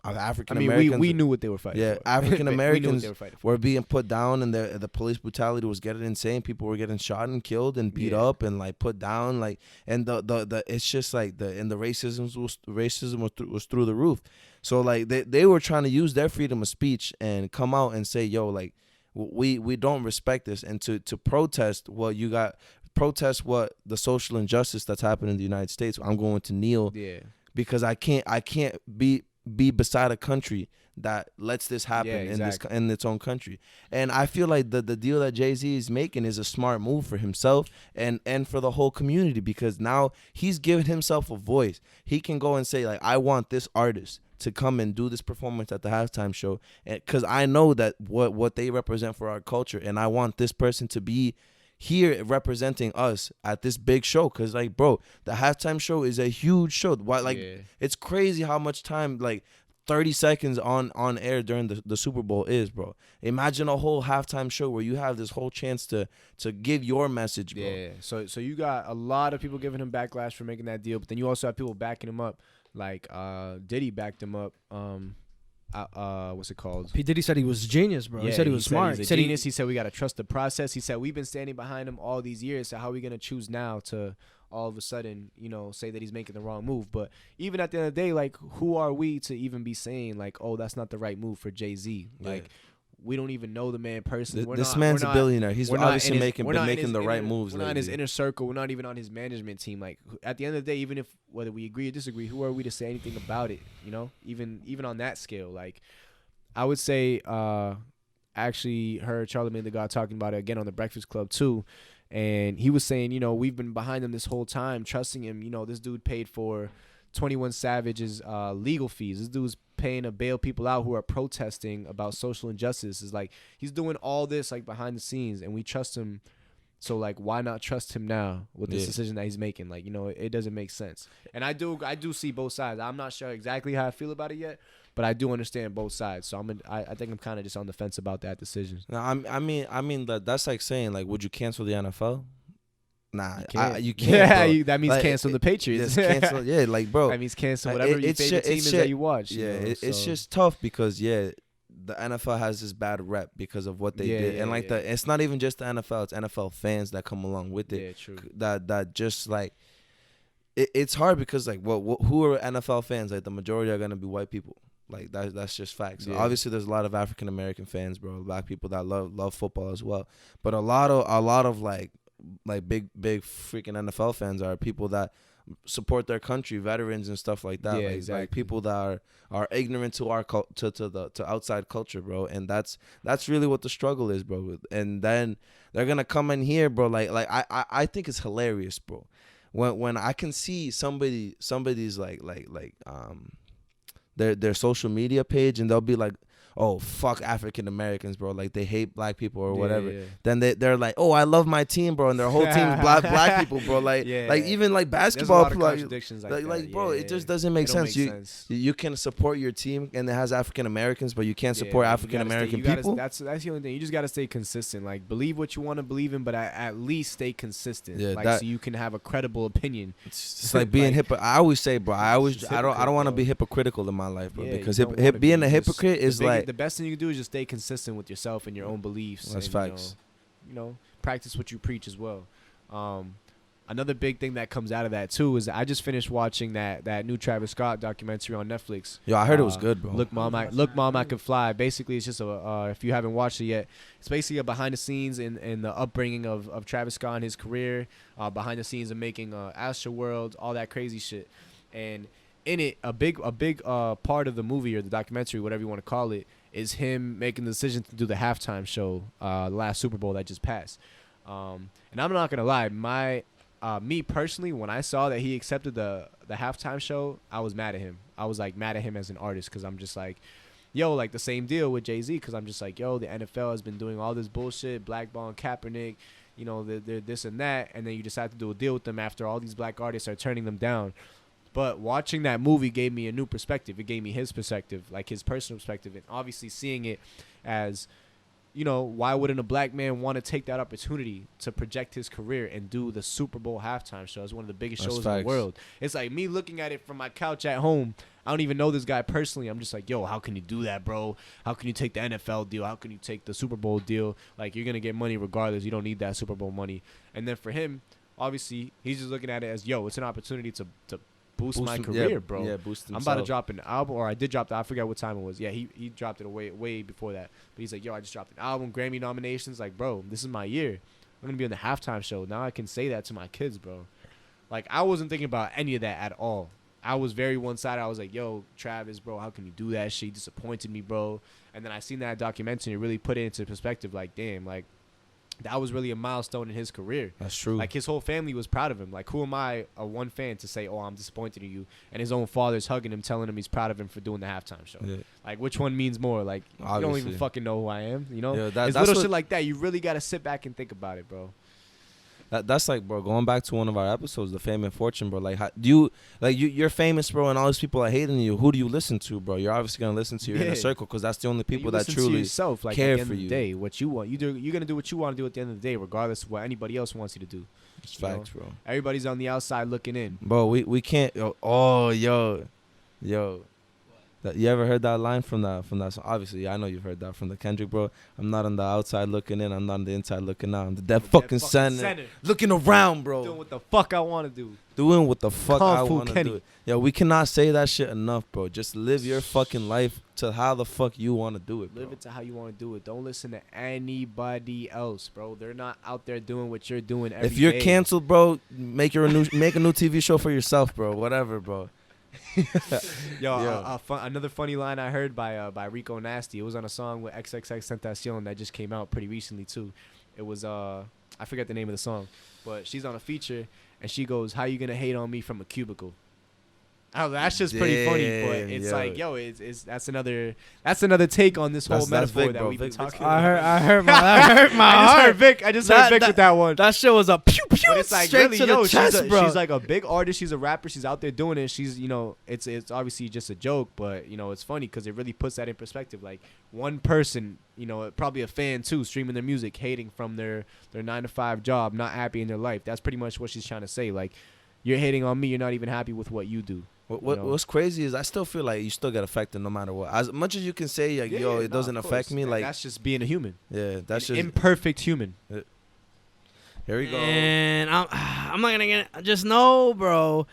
African Americans. We knew what they were fighting. Yeah, African Americans were being put down, and the police brutality was getting insane. People were getting shot and killed and beat up and like put down, like, and the it's just like the racism was through the roof. So like they were trying to use their freedom of speech and come out and say, yo, like we don't respect this, and to protest what you got, protest what the social injustice that's happening in the United States. I'm going to kneel, because I can't be be beside a country that lets this happen in its own country. And I feel like the deal that Jay-Z is making is a smart move for himself and for the whole community, because now he's giving himself a voice. He can go and say, like, I want this artist to come and do this performance at the halftime show, because I know that what they represent for our culture, and I want this person to be here representing us at this big show. Because, like, bro, the halftime show is a huge show. Why, like, it's crazy how much time, like, 30 seconds on air during the Super Bowl is, bro. Imagine a whole halftime show where you have this whole chance to give your message, bro. Yeah. So you got a lot of people giving him backlash for making that deal, but then you also have people backing him up. Like Diddy backed him up. What's it called? P. Diddy said he was a genius, bro. He said he was smart. He said genius. He said we got to trust the process. He said we've been standing behind him all these years. So how are we gonna choose now to all of a sudden, you know, say that he's making the wrong move? But even at the end of the day, like, who are we to even be saying, like, oh, that's not the right move for Jay-Z? Like, we don't even know the man personally. This man's a billionaire. He's obviously making the right moves. We're not in his inner circle. We're not even on his management team. Like, at the end of the day, even if whether we agree or disagree, who are we to say anything about it? You know, even on that scale, like, I would say, actually heard Charlamagne the God talking about it again on the Breakfast Club too. And he was saying, you know, we've been behind him this whole time, trusting him. You know, this dude paid for 21 Savage's legal fees. This dude's paying to bail people out who are protesting about social injustice. Is like, he's doing all this, like, behind the scenes, and we trust him. So, like, why not trust him now with this decision that he's making? Like, you know, it doesn't make sense. And I do see both sides. I'm not sure exactly how I feel about it yet, but I do understand both sides. So I think I'm kind of just on the fence about that decision. No, I mean that's like saying, like, would you cancel the NFL? Nah, you can't. Yeah, that means, like, cancel the Patriots. Cancel, yeah, like, bro. That means cancel whatever your favorite team is that you watch. Yeah, you know, it's just tough because the NFL has this bad rep because of what they did, and like it's not even just the NFL; it's NFL fans that come along with it. Yeah, true. That just like it's hard because, like, who are NFL fans? Like, the majority are gonna be white people. Like, that's just facts. So obviously, there's a lot of African American fans, bro. Black people that love football as well, but a lot of like big freaking NFL fans are people that support their country, veterans and stuff like that. Yeah, like, exactly. Like, people that are ignorant to our to outside culture, bro. And that's really what the struggle is, bro. And then they're gonna come in here, bro. Like I think it's hilarious, bro. When I can see somebody's like their social media page, and they'll be like, oh, fuck African Americans, bro. Like, they hate black people or whatever. Yeah. Then they're like, oh, I love my team, bro, and their whole team's black people, bro. Like, like, even like basketball, there's a lot of contradictions like bro, it just doesn't make sense. You can support your team and it has African Americans, but you can't support African American people. That's the only thing. You just gotta stay consistent. Like, believe what you want to believe in, but at least stay consistent. Yeah, like, so you can have a credible opinion. It's like being I always say, bro, I don't want to be hypocritical in my life, bro, because being a hypocrite is like, the best thing you can do is just stay consistent with yourself and your own beliefs. That's facts. You know, practice what you preach as well. Another big thing that comes out of that too is I just finished watching that new Travis Scott documentary on Netflix. Yo, I heard it was good, bro. Look, Mom, I Could Fly. Basically, it's just if you haven't watched it yet, it's basically a behind the scenes in the upbringing of Travis Scott and his career, behind the scenes of making Astroworld, all that crazy shit. And in it, a big part of the movie or the documentary, whatever you want to call it, is him making the decision to do the halftime show, the last Super Bowl that just passed. And I'm not gonna lie, me personally, when I saw that he accepted the halftime show, I was mad at him. I was like mad at him as an artist, because I'm just like, yo, like the same deal with Jay-Z, because I'm just like, yo, the NFL has been doing all this bullshit, blackballing Kaepernick, you know, they're this and that, and then you decide to do a deal with them after all these black artists are turning them down. But watching that movie gave me a new perspective. It gave me his perspective, like his personal perspective, and obviously seeing it as, you know, why wouldn't a black man want to take that opportunity to project his career and do the Super Bowl halftime show? It's one of the biggest shows in the world. It's like me looking at it from my couch at home. I don't even know this guy personally. I'm just like, yo, how can you do that, bro? How can you take the NFL deal? How can you take the Super Bowl deal? Like, you're going to get money regardless. You don't need that Super Bowl money. And then for him, obviously, he's just looking at it as, yo, it's an opportunity to boost my career, bro. Yeah, boost himself. I'm about to drop an album, or I did drop I forgot what time it was. Yeah, he dropped it way before that. But he's like, yo, I just dropped an album, Grammy nominations. Like, bro, this is my year. I'm going to be on the halftime show. Now I can say that to my kids, bro. Like, I wasn't thinking about any of that at all. I was very one-sided. I was like, yo, Travis, bro, how can you do that shit? You disappointed me, bro. And then I seen that documentary and it really put it into perspective. Like, damn, like, that was really a milestone in his career. That's true. Like, his whole family was proud of him. Like, who am I, a one fan, to say, oh, I'm disappointed in you? And his own father's hugging him, telling him he's proud of him for doing the halftime show. Yeah. Like, which one means more? Like, obviously. You don't even fucking know who I am, you know? Yeah, it's little shit like that. You really got to sit back and think about it, bro. That's like, bro, going back to one of our episodes, the fame and fortune, bro. Like, how, do you, like, you're famous, bro, and all these people are hating you. Who do you listen to, bro? You're obviously gonna listen to your inner circle, because that's the only people that truly yourself, like, care at the end for of the you. Day, what you want, you're gonna do what you want to do at the end of the day, regardless of what anybody else wants you to do. It's facts, bro. Everybody's on the outside looking in, bro. We can't. Yo. You ever heard that line from that song? Obviously, I know you've heard that from the Kendrick, bro. I'm not on the outside looking in. I'm not on the inside looking out. I'm the dead fucking center. Looking around, bro. Doing what the fuck I want to do. Doing what the fuck I want to do. Yo, we cannot say that shit enough, bro. Just live your fucking life to how the fuck you want to do it, bro. Live it to how you want to do it. Don't listen to anybody else, bro. They're not out there doing what you're doing every day. If you're canceled, bro, make a new TV show for yourself, bro. Whatever, bro. Another funny line I heard by Rico Nasty. It was on a song with XXXTentacion that just came out pretty recently too. It was I forget the name of the song, but she's on a feature and she goes, "How you gonna hate on me from a cubicle?" Oh, that's just pretty funny, but it's like, yo, it's that's another take on this whole metaphor Vic, that bro. we've been talking I about. heard my heart. I just heard Vic with that one. That shit was a pew pew. But it's like, straight really, to the chest, bro. She's like a big artist. She's a rapper. She's out there doing it. She's, it's obviously just a joke, but it's funny because it really puts that in perspective. Like, one person, probably a fan too, streaming their music, hating from their 9-to-5 job, not happy in their life. That's pretty much what she's trying to say. Like, you're hating on me. You're not even happy with what you do. What's crazy is I still feel like you still get affected no matter what. As much as you can say, like, it doesn't affect me. Like, that's just being a human. Yeah, that's just imperfect human. Here we go. And I'm not gonna get it. Just know, bro.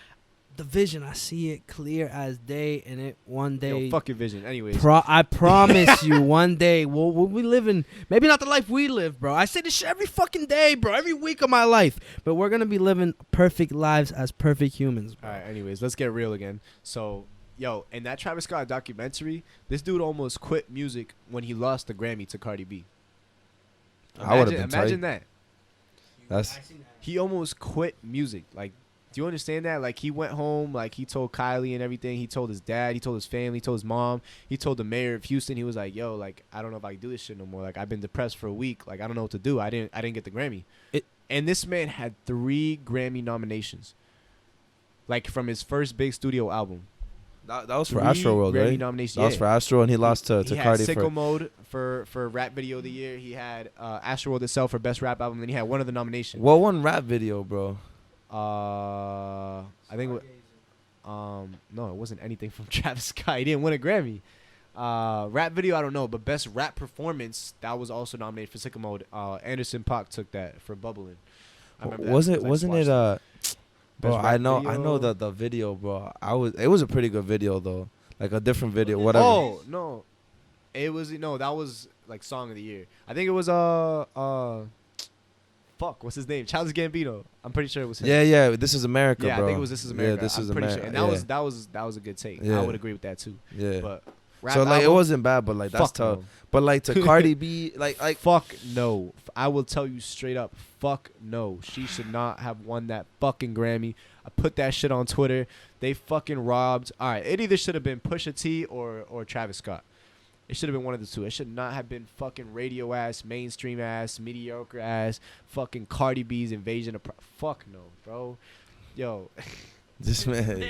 The vision, I see it clear as day, and it one day. Yo, fuck your vision. Anyways, I promise you, one day we'll be living, maybe not the life we live, bro. I say this shit every fucking day, bro. Every week of my life, but we're gonna be living perfect lives as perfect humans, bro. All right. Anyways, let's get real again. So, in that Travis Scott documentary, this dude almost quit music when he lost the Grammy to Cardi B. I would have been imagine tight. that. He almost quit music. Like, do you understand that? Like, he went home, like, he told Kylie and everything. He told his dad, he told his family, he told his mom, he told the mayor of Houston. He was like, yo, like, I don't know if I can do this shit no more. Like, I've been depressed for a week. Like, I don't know what to do. I didn't get the Grammy. And this man had 3 Grammy nominations, like, from his first big studio album. That was for Astro World, Grammy right? nominations. That was for Astro, and he lost to he Cardi. He had Sicko Mode for Rap Video of the Year. He had Astro World itself for Best Rap Album. Then he had one other nomination. What one rap video, bro? I think no, it wasn't anything from Travis Scott. He didn't win a Grammy. Rap video, I don't know, but best rap performance, that was also nominated for Sicko Mode. Anderson .Paak took that for Bubbling. Wasn't it bro, I know the video, bro. It was a pretty good video though. Like a different video, whatever. Oh, no. That was like Song of the Year. I think it was what's his name? Childish Gambino. I'm pretty sure it was him. Yeah, This Is America, yeah, bro. I think it was This Is America. Yeah, This Is America. Sure. And that was a good take. Yeah. I would agree with that too. Yeah. But so like it wasn't bad, but like that's tough. No. But like to Cardi B, like fuck no. I will tell you straight up, fuck no. She should not have won that fucking Grammy. I put that shit on Twitter. They fucking robbed. All right, it either should have been Pusha T or Travis Scott. It should have been one of the two. It should not have been fucking radio ass, mainstream ass, mediocre ass, fucking Cardi B's Invasion of Fuck no, bro. Yo. This man.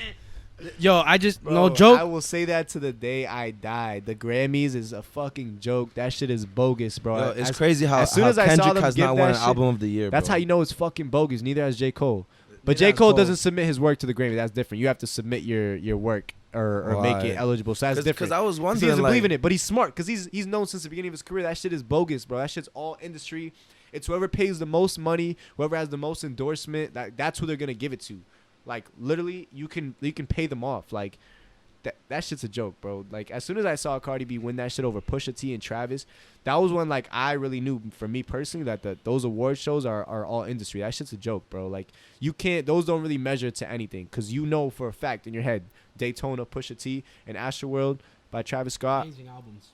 Yo, I just, Bro, no joke. I will say that to the day I die. The Grammys is a fucking joke. That shit is bogus, bro. Yo, it's crazy how as I Kendrick saw them has give not that won an shit, album of the year, that's bro. how you know it's fucking bogus. Neither has J. Cole. But Neither J. Cole has doesn't submit his work to the Grammy. That's different. You have to submit your work or make it eligible. So that's different. Because I was wondering, he doesn't like, believe in it, but he's smart because he's known since the beginning of his career. That shit is bogus, bro. That shit's all industry. It's whoever pays the most money, whoever has the most endorsement. That's who they're gonna give it to. Like, literally, you can pay them off. Like, that shit's a joke, bro. Like as soon as I saw Cardi B win that shit over Pusha T and Travis, that was when like I really knew for me personally that those award shows are all industry. That shit's a joke, bro. Like you can't, those don't really measure to anything because you know for a fact in your head Daytona, Pusha T, and Astroworld by Travis Scott. Amazing albums.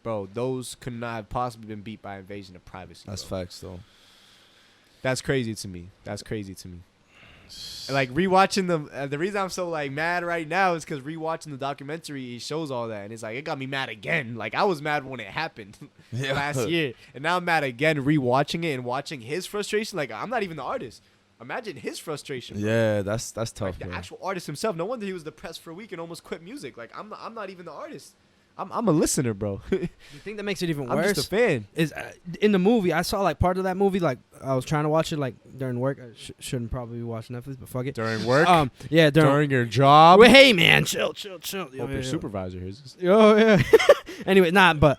Bro, those could not have possibly been beat by Invasion of Privacy. That's bro. facts, though. That's crazy to me. Like rewatching the reason I'm so like mad right now is because rewatching the documentary, it shows all that, and it's like it got me mad again. Like I was mad when it happened last year, and now I'm mad again rewatching it and watching his frustration. Like I'm not even the artist. Imagine his frustration. Bro. Yeah, that's tough. Like the actual artist himself. No wonder he was depressed for a week and almost quit music. Like I'm not even the artist. I'm a listener, bro. The thing that makes it even I'm worse just a fan. is in the movie, I saw like part of that movie. Like I was trying to watch it like during work. I shouldn't probably be watching Netflix, but fuck it. During work? Yeah, During your job? Well, hey man, chill. Hope your supervisor hears this. Oh yeah. Anyway, but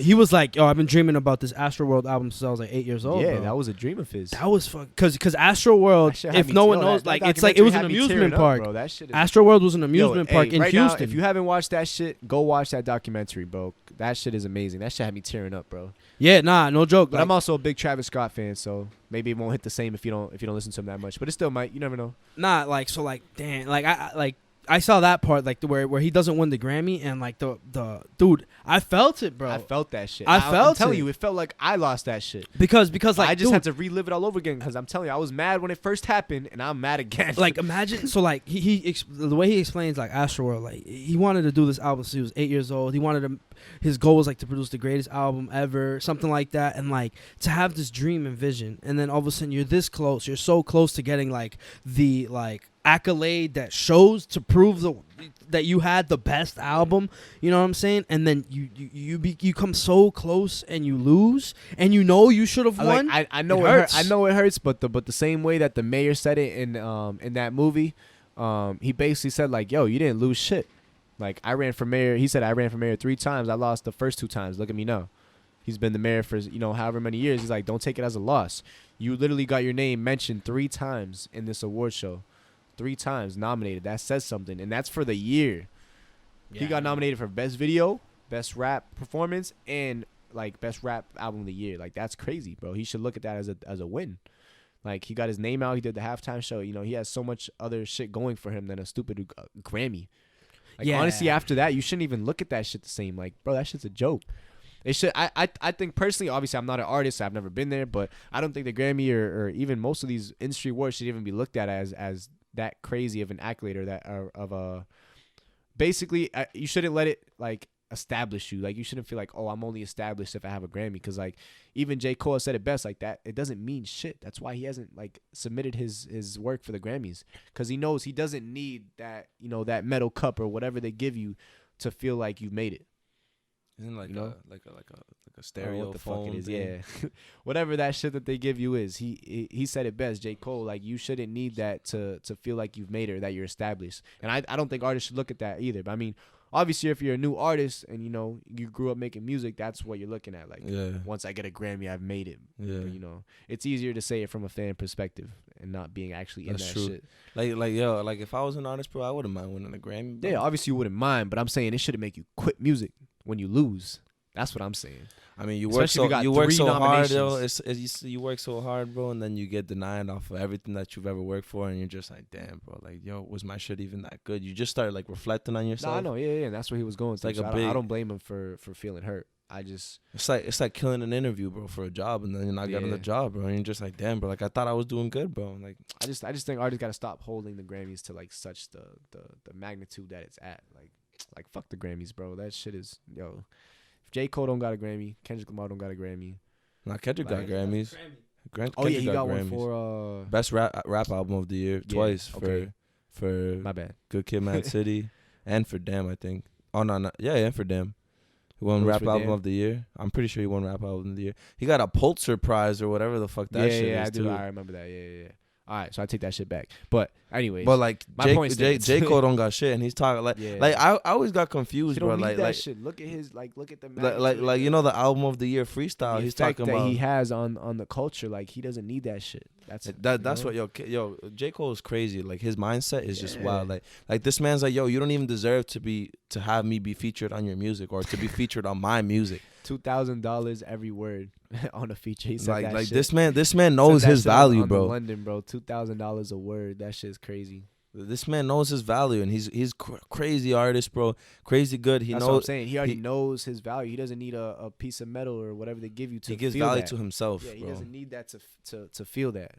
he was like, "Yo, I've been dreaming about this Astroworld album since I was like 8 years old." Yeah, bro. that was a dream of his. That was fun because Astroworld. If no one knows, like it's like it was an amusement park. Bro, that shit is Astroworld was an amusement park in right Houston. Now, if you haven't watched that shit, go watch that documentary, bro. That shit is amazing. That shit had me tearing up, bro. Yeah, nah, no joke. But like, I'm also a big Travis Scott fan, so maybe it won't hit the same if you don't listen to him that much. But it still might. You never know. Nah, like so, like damn, I saw that part, like where he doesn't win the Grammy, and like the dude, I felt it, bro. I felt that shit. I'm telling you, it felt like I lost that shit because like I just dude, had to relive it all over again because I'm telling you, I was mad when it first happened, and I'm mad again. Like imagine, so like the way he explains like Astroworld, like he wanted to do this album since he was 8 years old. He wanted to, his goal was like to produce the greatest album ever, something like that, and like to have this dream and vision, and then all of a sudden you're this close, you're so close to getting like the like accolade that shows to prove that you had the best album, you know what I'm saying? And then you come so close and you lose, and you know you should have won. I know it hurts. I know it hurts, but the same way that the mayor said it in that movie, he basically said like, "Yo, you didn't lose shit." Like I ran for mayor. He said I ran for mayor 3 times. I lost the first 2 times. Look at me now. He's been the mayor for however many years. He's like, don't take it as a loss. You literally got your name mentioned 3 times in this award show. 3 times nominated. That says something, and that's for the year. Yeah. He got nominated for best video, best rap performance, and like best rap album of the year. Like that's crazy, bro. He should look at that as a win. Like he got his name out. He did the halftime show. He has so much other shit going for him than a stupid Grammy. Like honestly, after that, you shouldn't even look at that shit the same. Like, bro, that shit's a joke. It should. I think personally, obviously, I'm not an artist. I've never been there, but I don't think the Grammy or even most of these industry awards should even be looked at as that crazy of an accolade or that of a. Basically, you shouldn't let it like establish you. Like you shouldn't feel like, oh, I'm only established if I have a Grammy, because like even J. Cole said it best, like that it doesn't mean shit. That's why he hasn't like submitted his work for the Grammys, because he knows he doesn't need that that medal cup or whatever they give you to feel like you've made it. Isn't like a stereo what the phone fuck it is, thing? yeah. Whatever that shit that they give you is. He said it best, J. Cole. Like you shouldn't need that to feel like you've made it or that you're established. And I don't think artists should look at that either. But I mean, obviously, if you're a new artist and you grew up making music, that's what you're looking at. Like, once I get a Grammy, I've made it. Yeah. But, it's easier to say it from a fan perspective and not being actually in that shit. Like if I was an artist, bro, I wouldn't mind winning a Grammy. Bro. Yeah, obviously you wouldn't mind, but I'm saying it shouldn't make you quit music when you lose. That's what I'm saying. I mean, you work so hard, though. You work so hard, bro, and then you get denied off of everything that you've ever worked for, and you're just like, damn, bro, like, yo, was my shit even that good? You just start like reflecting on yourself. No, I know, yeah, and that's what he was going through. Like I don't blame him for feeling hurt. It's like killing an interview, bro, for a job, and then you're not getting the job, bro, and you're just like, damn, bro, like I thought I was doing good, bro. Like I just think artists gotta stop holding the Grammys to like such the magnitude that it's at. Like fuck the Grammys, bro. That shit is If J. Cole don't got a Grammy, Kendrick Lamar don't got a Grammy. Nah, Kendrick got Grammys. He got one for best rap album of the year twice for my bad. Good Kid, Mad City, and for Damn, I think. Oh no, and for Damn. He won rap album of the year. I'm pretty sure he won rap album of the year. He got a Pulitzer Prize or whatever the fuck that shit is. I remember that. Yeah. All right, so I take that shit back. But anyways, But like my point stands. J Cole don't got shit, and he's talking like Yeah. like I always got confused, he don't bro. need Like that like shit. Look at his look at the like you know the album of the year freestyle. the He's effect talking that about he has on the culture. Like he doesn't need that shit. That's that's you what yo J Cole is crazy. Like his mindset is just Yeah. wild. Like this man's like, yo, you don't even deserve to have me be featured on your music or to be featured on my music. $2,000 every word on a feature. He said that Like shit. this man knows Said that his shit on- value, on bro. the London, bro. $2,000 a word. That shit's crazy. This man knows his value, and he's crazy artist, bro. Crazy good. He That's knows. what I'm saying. He already he- knows his value. He doesn't need a piece of metal or whatever they give you to He gives feel value that. to himself, Yeah, he bro. doesn't need that to feel that.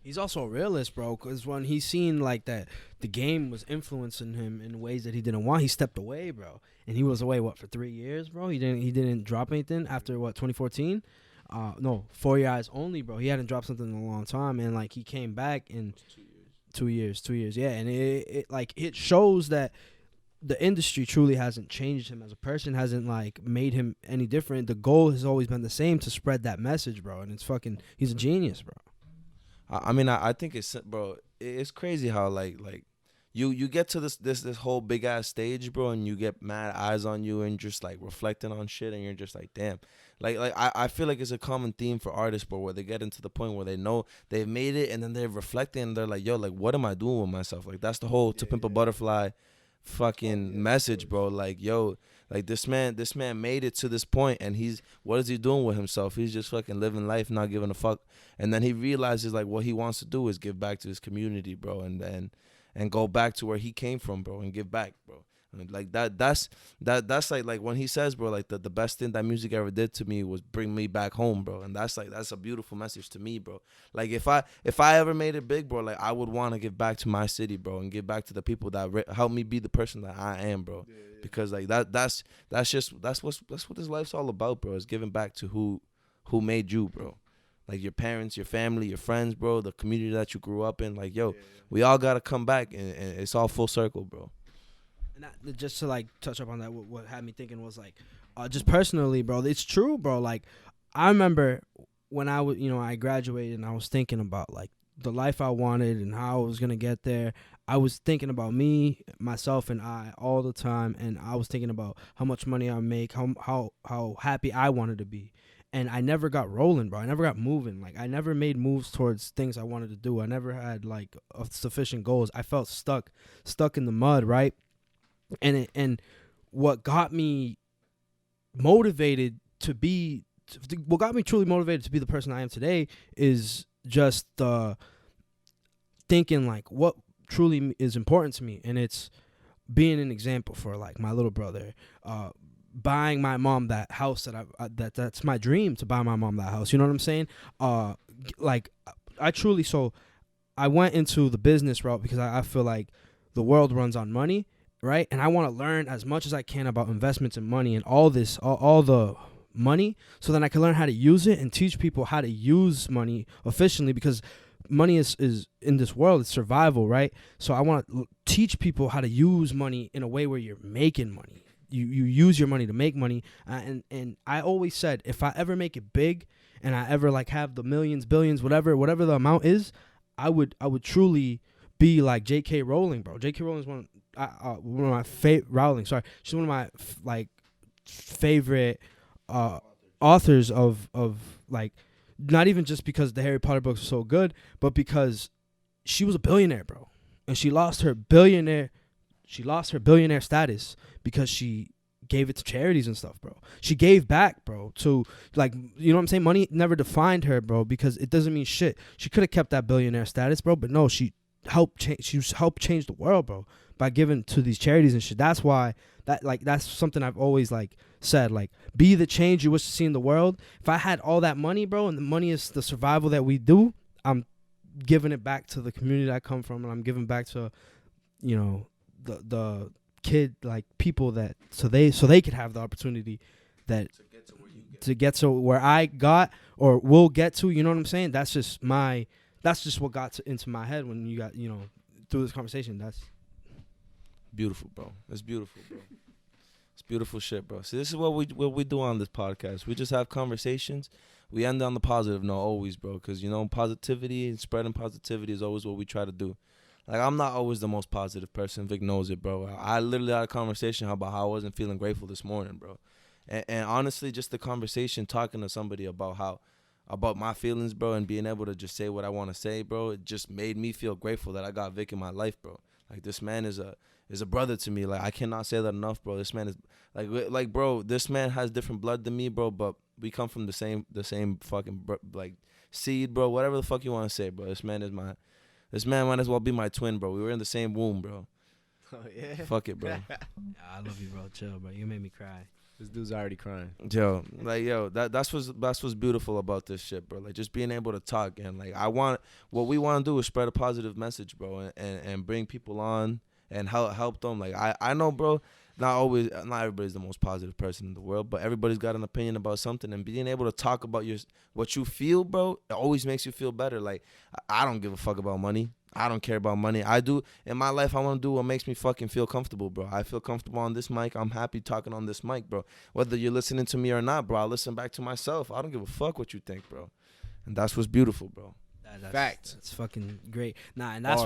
He's also a realist, bro, because when he's seen like that the game was influencing him in ways that he didn't want, he stepped away, bro. And he was away for 3 years, bro. He didn't drop anything after 2014. No, 4 Your Eyes Only, bro. He hadn't dropped something in a long time, and like he came back in 2 years. 2 years, yeah. And it shows that the industry truly hasn't changed him as a person, hasn't like made him any different. The goal has always been the same, to spread that message, bro. And he's a genius, bro. I mean, I think it's, bro. It's crazy how like you get to this whole big ass stage, bro, and you get mad eyes on you and just like reflecting on shit, and you're just like, damn. Like I feel like it's a common theme for artists, bro, where they get into the point where they know they've made it, and then they're reflecting, and they're like, yo, like what am I doing with myself? Like that's the whole To Pimp a Butterfly fucking message, bro. Like, yo, like this man made it to this point, and what is he doing with himself? He's just fucking living life, not giving a fuck. And then he realizes like what he wants to do is give back to his community, bro, and go back to where he came from, bro, and give back, bro. And like that's like when he says, bro, like the best thing that music ever did to me was bring me back home, bro. And that's a beautiful message to me, bro. Like if I ever made it big, bro, like I would want to give back to my city, bro, and give back to the people that helped me be the person that I am, bro. Yeah. Because like that's what this life's all about, bro. Is giving back to who made you, bro. Like your parents, your family, your friends, bro, the community that you grew up in. Like, yo, we all gotta come back, and it's all full circle, bro. And just to like touch up on that, what had me thinking was like, just personally, bro, it's true, bro. Like, I remember when I graduated, and I was thinking about like the life I wanted and how I was gonna get there. I was thinking about me, myself, and I all the time, and I was thinking about how much money I make, how happy I wanted to be. And I never got rolling, bro. I never got moving. Like, I never made moves towards things I wanted to do. I never had, like, sufficient goals. I felt stuck in the mud, right? And what got me motivated what got me truly motivated to be the person I am today is just thinking, like, what truly is important to me. And it's being an example for, like, my little brother, buying my mom that house that's my dream, to buy my mom that house. You know what I'm saying? Like I went into the business route because I feel like the world runs on money, right? And I want to learn as much as I can about investments and money and all this, all the money, so then I can learn how to use it and teach people how to use money efficiently, because money is in this world, it's survival, right? So I want to teach people how to use money in a way where you're making money. You use your money to make money, and I always said, if I ever make it big and I ever like have the millions, billions, whatever the amount is, I would truly be like J.K. Rowling, bro. J.K. Rowling is one of my she's one of my favorite authors of like, not even just because the Harry Potter books are so good, but because she was a billionaire, bro, and she lost her billionaire status because she gave it to charities and stuff, bro. She gave back, bro, to, like, you know what I'm saying? Money never defined her, bro, because it doesn't mean shit. She could have kept that billionaire status, bro, but no, she helped change the world, bro, by giving to these charities and shit. That's why that's something I've always like said, like, be the change you wish to see in the world. If I had all that money, bro, and the money is the survival that we do, I'm giving it back to the community that I come from, and I'm giving back to, you know, the kid, like, people that so they could have the opportunity that to get to where I got or will get to. You know what I'm saying? That's just what got into my head when you got, you know, through this conversation. That's beautiful, bro. That's beautiful, bro. It's beautiful shit, bro. See, this is what we do on this podcast. We just have conversations we end on the positive note always, bro. Because, you know, positivity and spreading positivity is always what we try to do. Like, I'm not always the most positive person. Vic knows it, bro. I literally had a conversation about how I wasn't feeling grateful this morning, bro. And honestly, just the conversation, talking to somebody about my feelings, bro, and being able to just say what I want to say, bro, it just made me feel grateful that I got Vic in my life, bro. Like, this man is a brother to me. Like, I cannot say that enough, bro. This man is like bro, this man has different blood than me, bro, but we come from the same fucking like seed, bro. Whatever the fuck you want to say, bro. This man might as well be my twin, bro. We were in the same womb, bro. Oh yeah. Fuck it, bro. I love you, bro. Chill, bro. You made me cry. This dude's already crying. Yo, that's what's beautiful about this shit, bro. Like, just being able to talk, and like what we want to do is spread a positive message, bro, and bring people on and help them. Like, I know, bro, not everybody's the most positive person in the world, but everybody's got an opinion about something, and being able to talk about what you feel, bro, it always makes you feel better. Like, I don't give a fuck about money. I don't care about money. I do in my life. I want to do what makes me fucking feel comfortable, bro. I feel comfortable on this mic. I'm happy talking on this mic, bro. Whether you're listening to me or not, bro, I listen back to myself. I don't give a fuck what you think, bro. And that's what's beautiful, bro. Fact. That's fucking great. Nah, and that's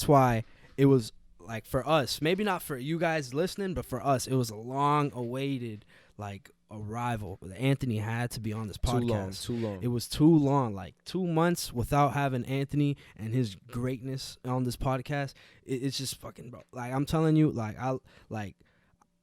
why it was like, for us, maybe not for you guys listening, but for us, it was a long-awaited like arrival. Anthony had to be on this podcast. Too long. It was too long, like 2 months without having Anthony and his greatness on this podcast. It's just fucking, bro. Like, I'm telling you, I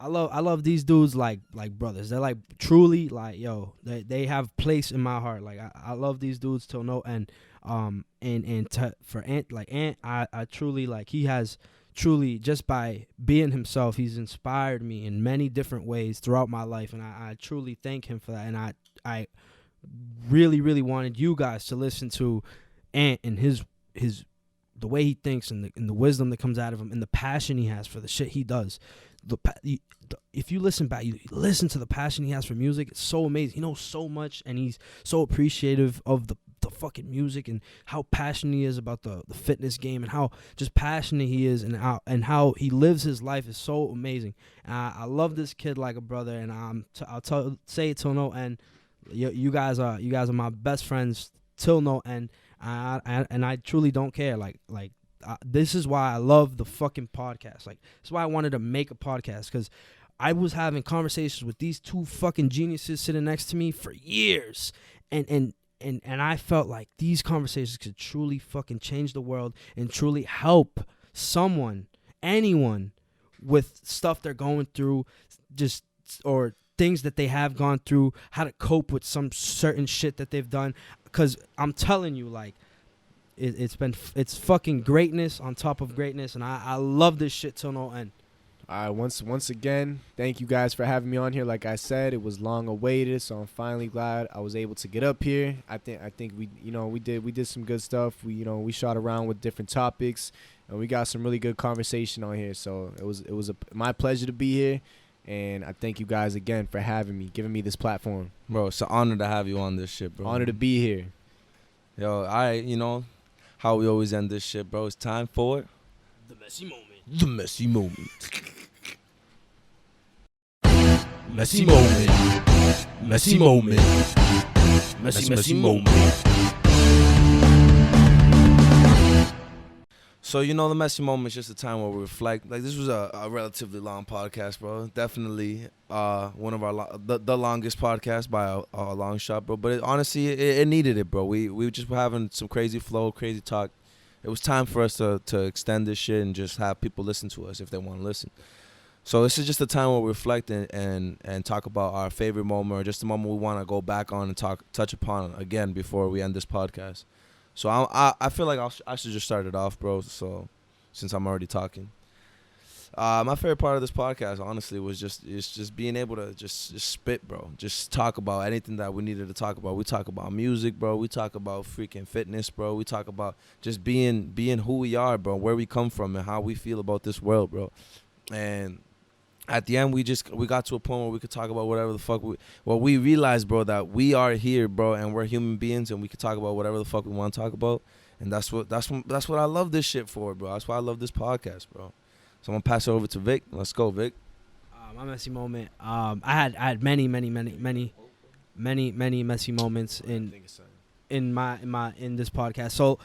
love these dudes like brothers. They're like truly like, yo, they have place in my heart. Like, I love these dudes till no end. For Ant, like Ant, I truly, like, he has truly, just by being himself, he's inspired me in many different ways throughout my life, and I truly thank him for that. And I really, really wanted you guys to listen to Ant and his the way he thinks, and the wisdom that comes out of him, and the passion he has for the shit he does. If you listen back, you listen to the passion he has for music. It's so amazing. He knows so much, and he's so appreciative of the fucking music, and how passionate he is about the fitness game, and how just passionate he is, and how he lives his life is so amazing. I love this kid like a brother, and I'll say it till no end. You guys are my best friends till no end. And I truly don't care. This is why I love the fucking podcast. Like, that's why I wanted to make a podcast, because I was having conversations with these two fucking geniuses sitting next to me for years, and I felt like these conversations could truly fucking change the world and truly help anyone with stuff they're going through, or things that they have gone through, how to cope with some certain shit that they've done. Because I'm telling you, like, it's fucking greatness on top of greatness, and I love this shit till no end. All right, once again, thank you guys for having me on here. Like I said, it was long awaited, so I'm finally glad I was able to get up here. I think we did some good stuff. We shot around with different topics, and we got some really good conversation on here. So it was my pleasure to be here, and I thank you guys again for having me, giving me this platform. Bro, it's an honor to have you on this shit, bro. Honor to be here. Yo, how we always end this shit, bro. It's time for The messy moment. the messy moment. Messy moment. Messy moment. Messy moment. So, the messy moment is just a time where we reflect. Like, this was a relatively long podcast, bro. Definitely one of our the longest podcast by a long shot, bro. But honestly, it needed it, bro. We just were having some crazy flow, crazy talk. It was time for us to extend this shit and just have people listen to us if they want to listen. So this is just a time where we reflect and talk about our favorite moment, or just a moment we want to go back on and touch upon again before we end this podcast. So I feel like I should just start it off, bro. So since I'm already talking, my favorite part of this podcast, honestly, was just being able to just spit, bro. Just talk about anything that we needed to talk about. We talk about music, bro. We talk about freaking fitness, bro. We talk about just being who we are, bro. Where we come from and how we feel about this world, bro. And at the end, we got to a point where we could talk about whatever the fuck we realized, bro, that we are here, bro, and we're human beings, and we could talk about whatever the fuck we want to talk about. And that's what I love this shit for, bro. That's why I love this podcast, bro. So I'm gonna pass it over to Vic. Let's go, Vic. My messy moment. I had many. many messy moments in this podcast. So,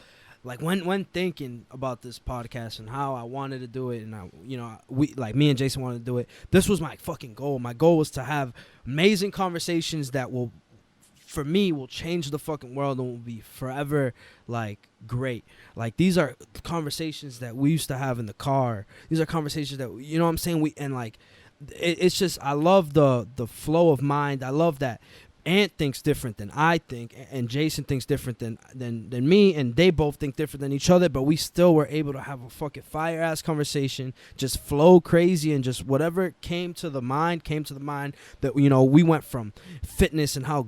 like when thinking about this podcast and how I wanted to do it, and me and Jason wanted to do it. This was my fucking goal. My goal was to have amazing conversations that will change the fucking world and will be forever like great. Like these are conversations that we used to have in the car. These are conversations that what I'm saying. It's just I love the flow of mind. I love that Ant thinks different than I think, and Jason thinks different than me, and they both think different than each other, but we still were able to have a fucking fire ass conversation, just flow crazy, and just whatever came to the mind that we went from fitness and how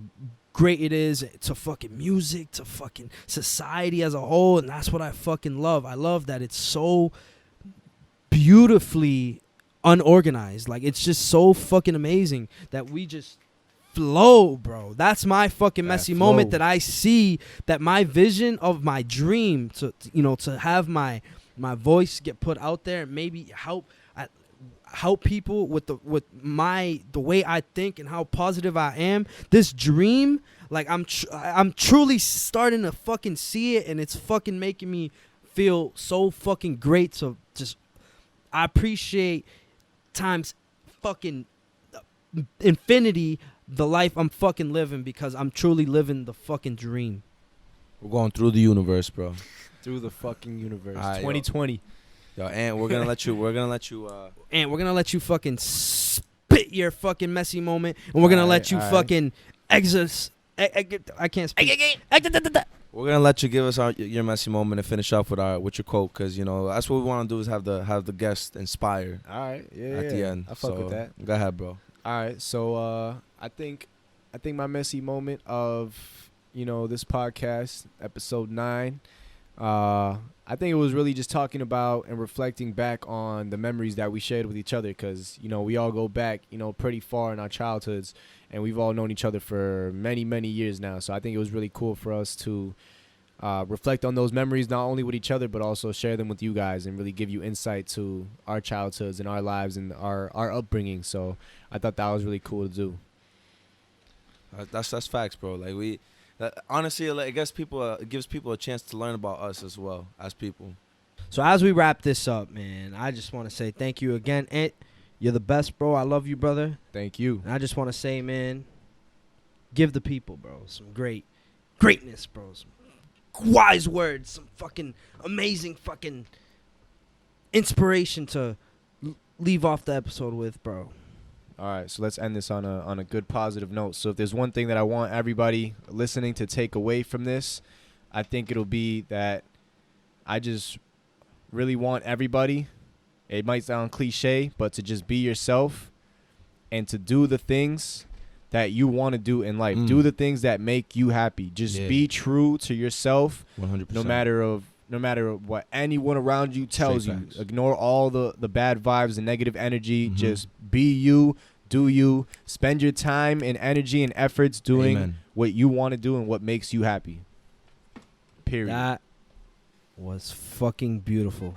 great it is to fucking music to fucking society as a whole, and that's what I fucking love. I love that it's so beautifully unorganized. Like it's just so fucking amazing that we just flow, bro. That's my fucking messy moment that I see, that my vision of my dream to have my voice get put out there and maybe help people with the way I think and how positive I am. This dream, like I'm truly starting to fucking see it, and it's fucking making me feel so fucking great. So just I appreciate times fucking infinity the life I'm fucking living, because I'm truly living the fucking dream. We're going through the universe, bro. Through the fucking universe. Right, 2020. Yo, Ant, we're gonna let you. And we're gonna let you fucking spit your fucking messy moment, and we're gonna let you fucking exist. I can't speak. We're gonna let you give us your messy moment and finish off with your quote, because that's what we want to do, is have the guest inspire. All right, at the end. I fuck with that. Go ahead, bro. All right, so I think my messy moment of this podcast, episode 9, I think it was really just talking about and reflecting back on the memories that we shared with each other, because we all go back pretty far in our childhoods, and we've all known each other for many years now. So I think it was really cool for us to reflect on those memories, not only with each other but also share them with you guys, and really give you insight to our childhoods and our lives and our upbringing. So I thought that was really cool to do. That's facts, bro. Like honestly, I guess it gives people a chance to learn about us as well as people. So as we wrap this up, man, I just want to say thank you again, Ant. You're the best, bro. I love you, brother. Thank you. And I just want to say, man, give the people, bro, some greatness, bro. Some wise words, some fucking amazing fucking inspiration to leave off the episode with, bro. All right, so let's end this on a good positive note. So if there's one thing that I want everybody listening to take away from this, I think it'll be that I just really want everybody, it might sound cliche, but to just be yourself and to do the things that you want to do in life. Do the things that make you happy. Just be true to yourself. 100%. No matter what anyone around you tells you. Ignore all the bad vibes and negative energy. Mm-hmm. Just be you, do you. Spend your time and energy and efforts doing what you want to do and what makes you happy. Period. That was fucking beautiful.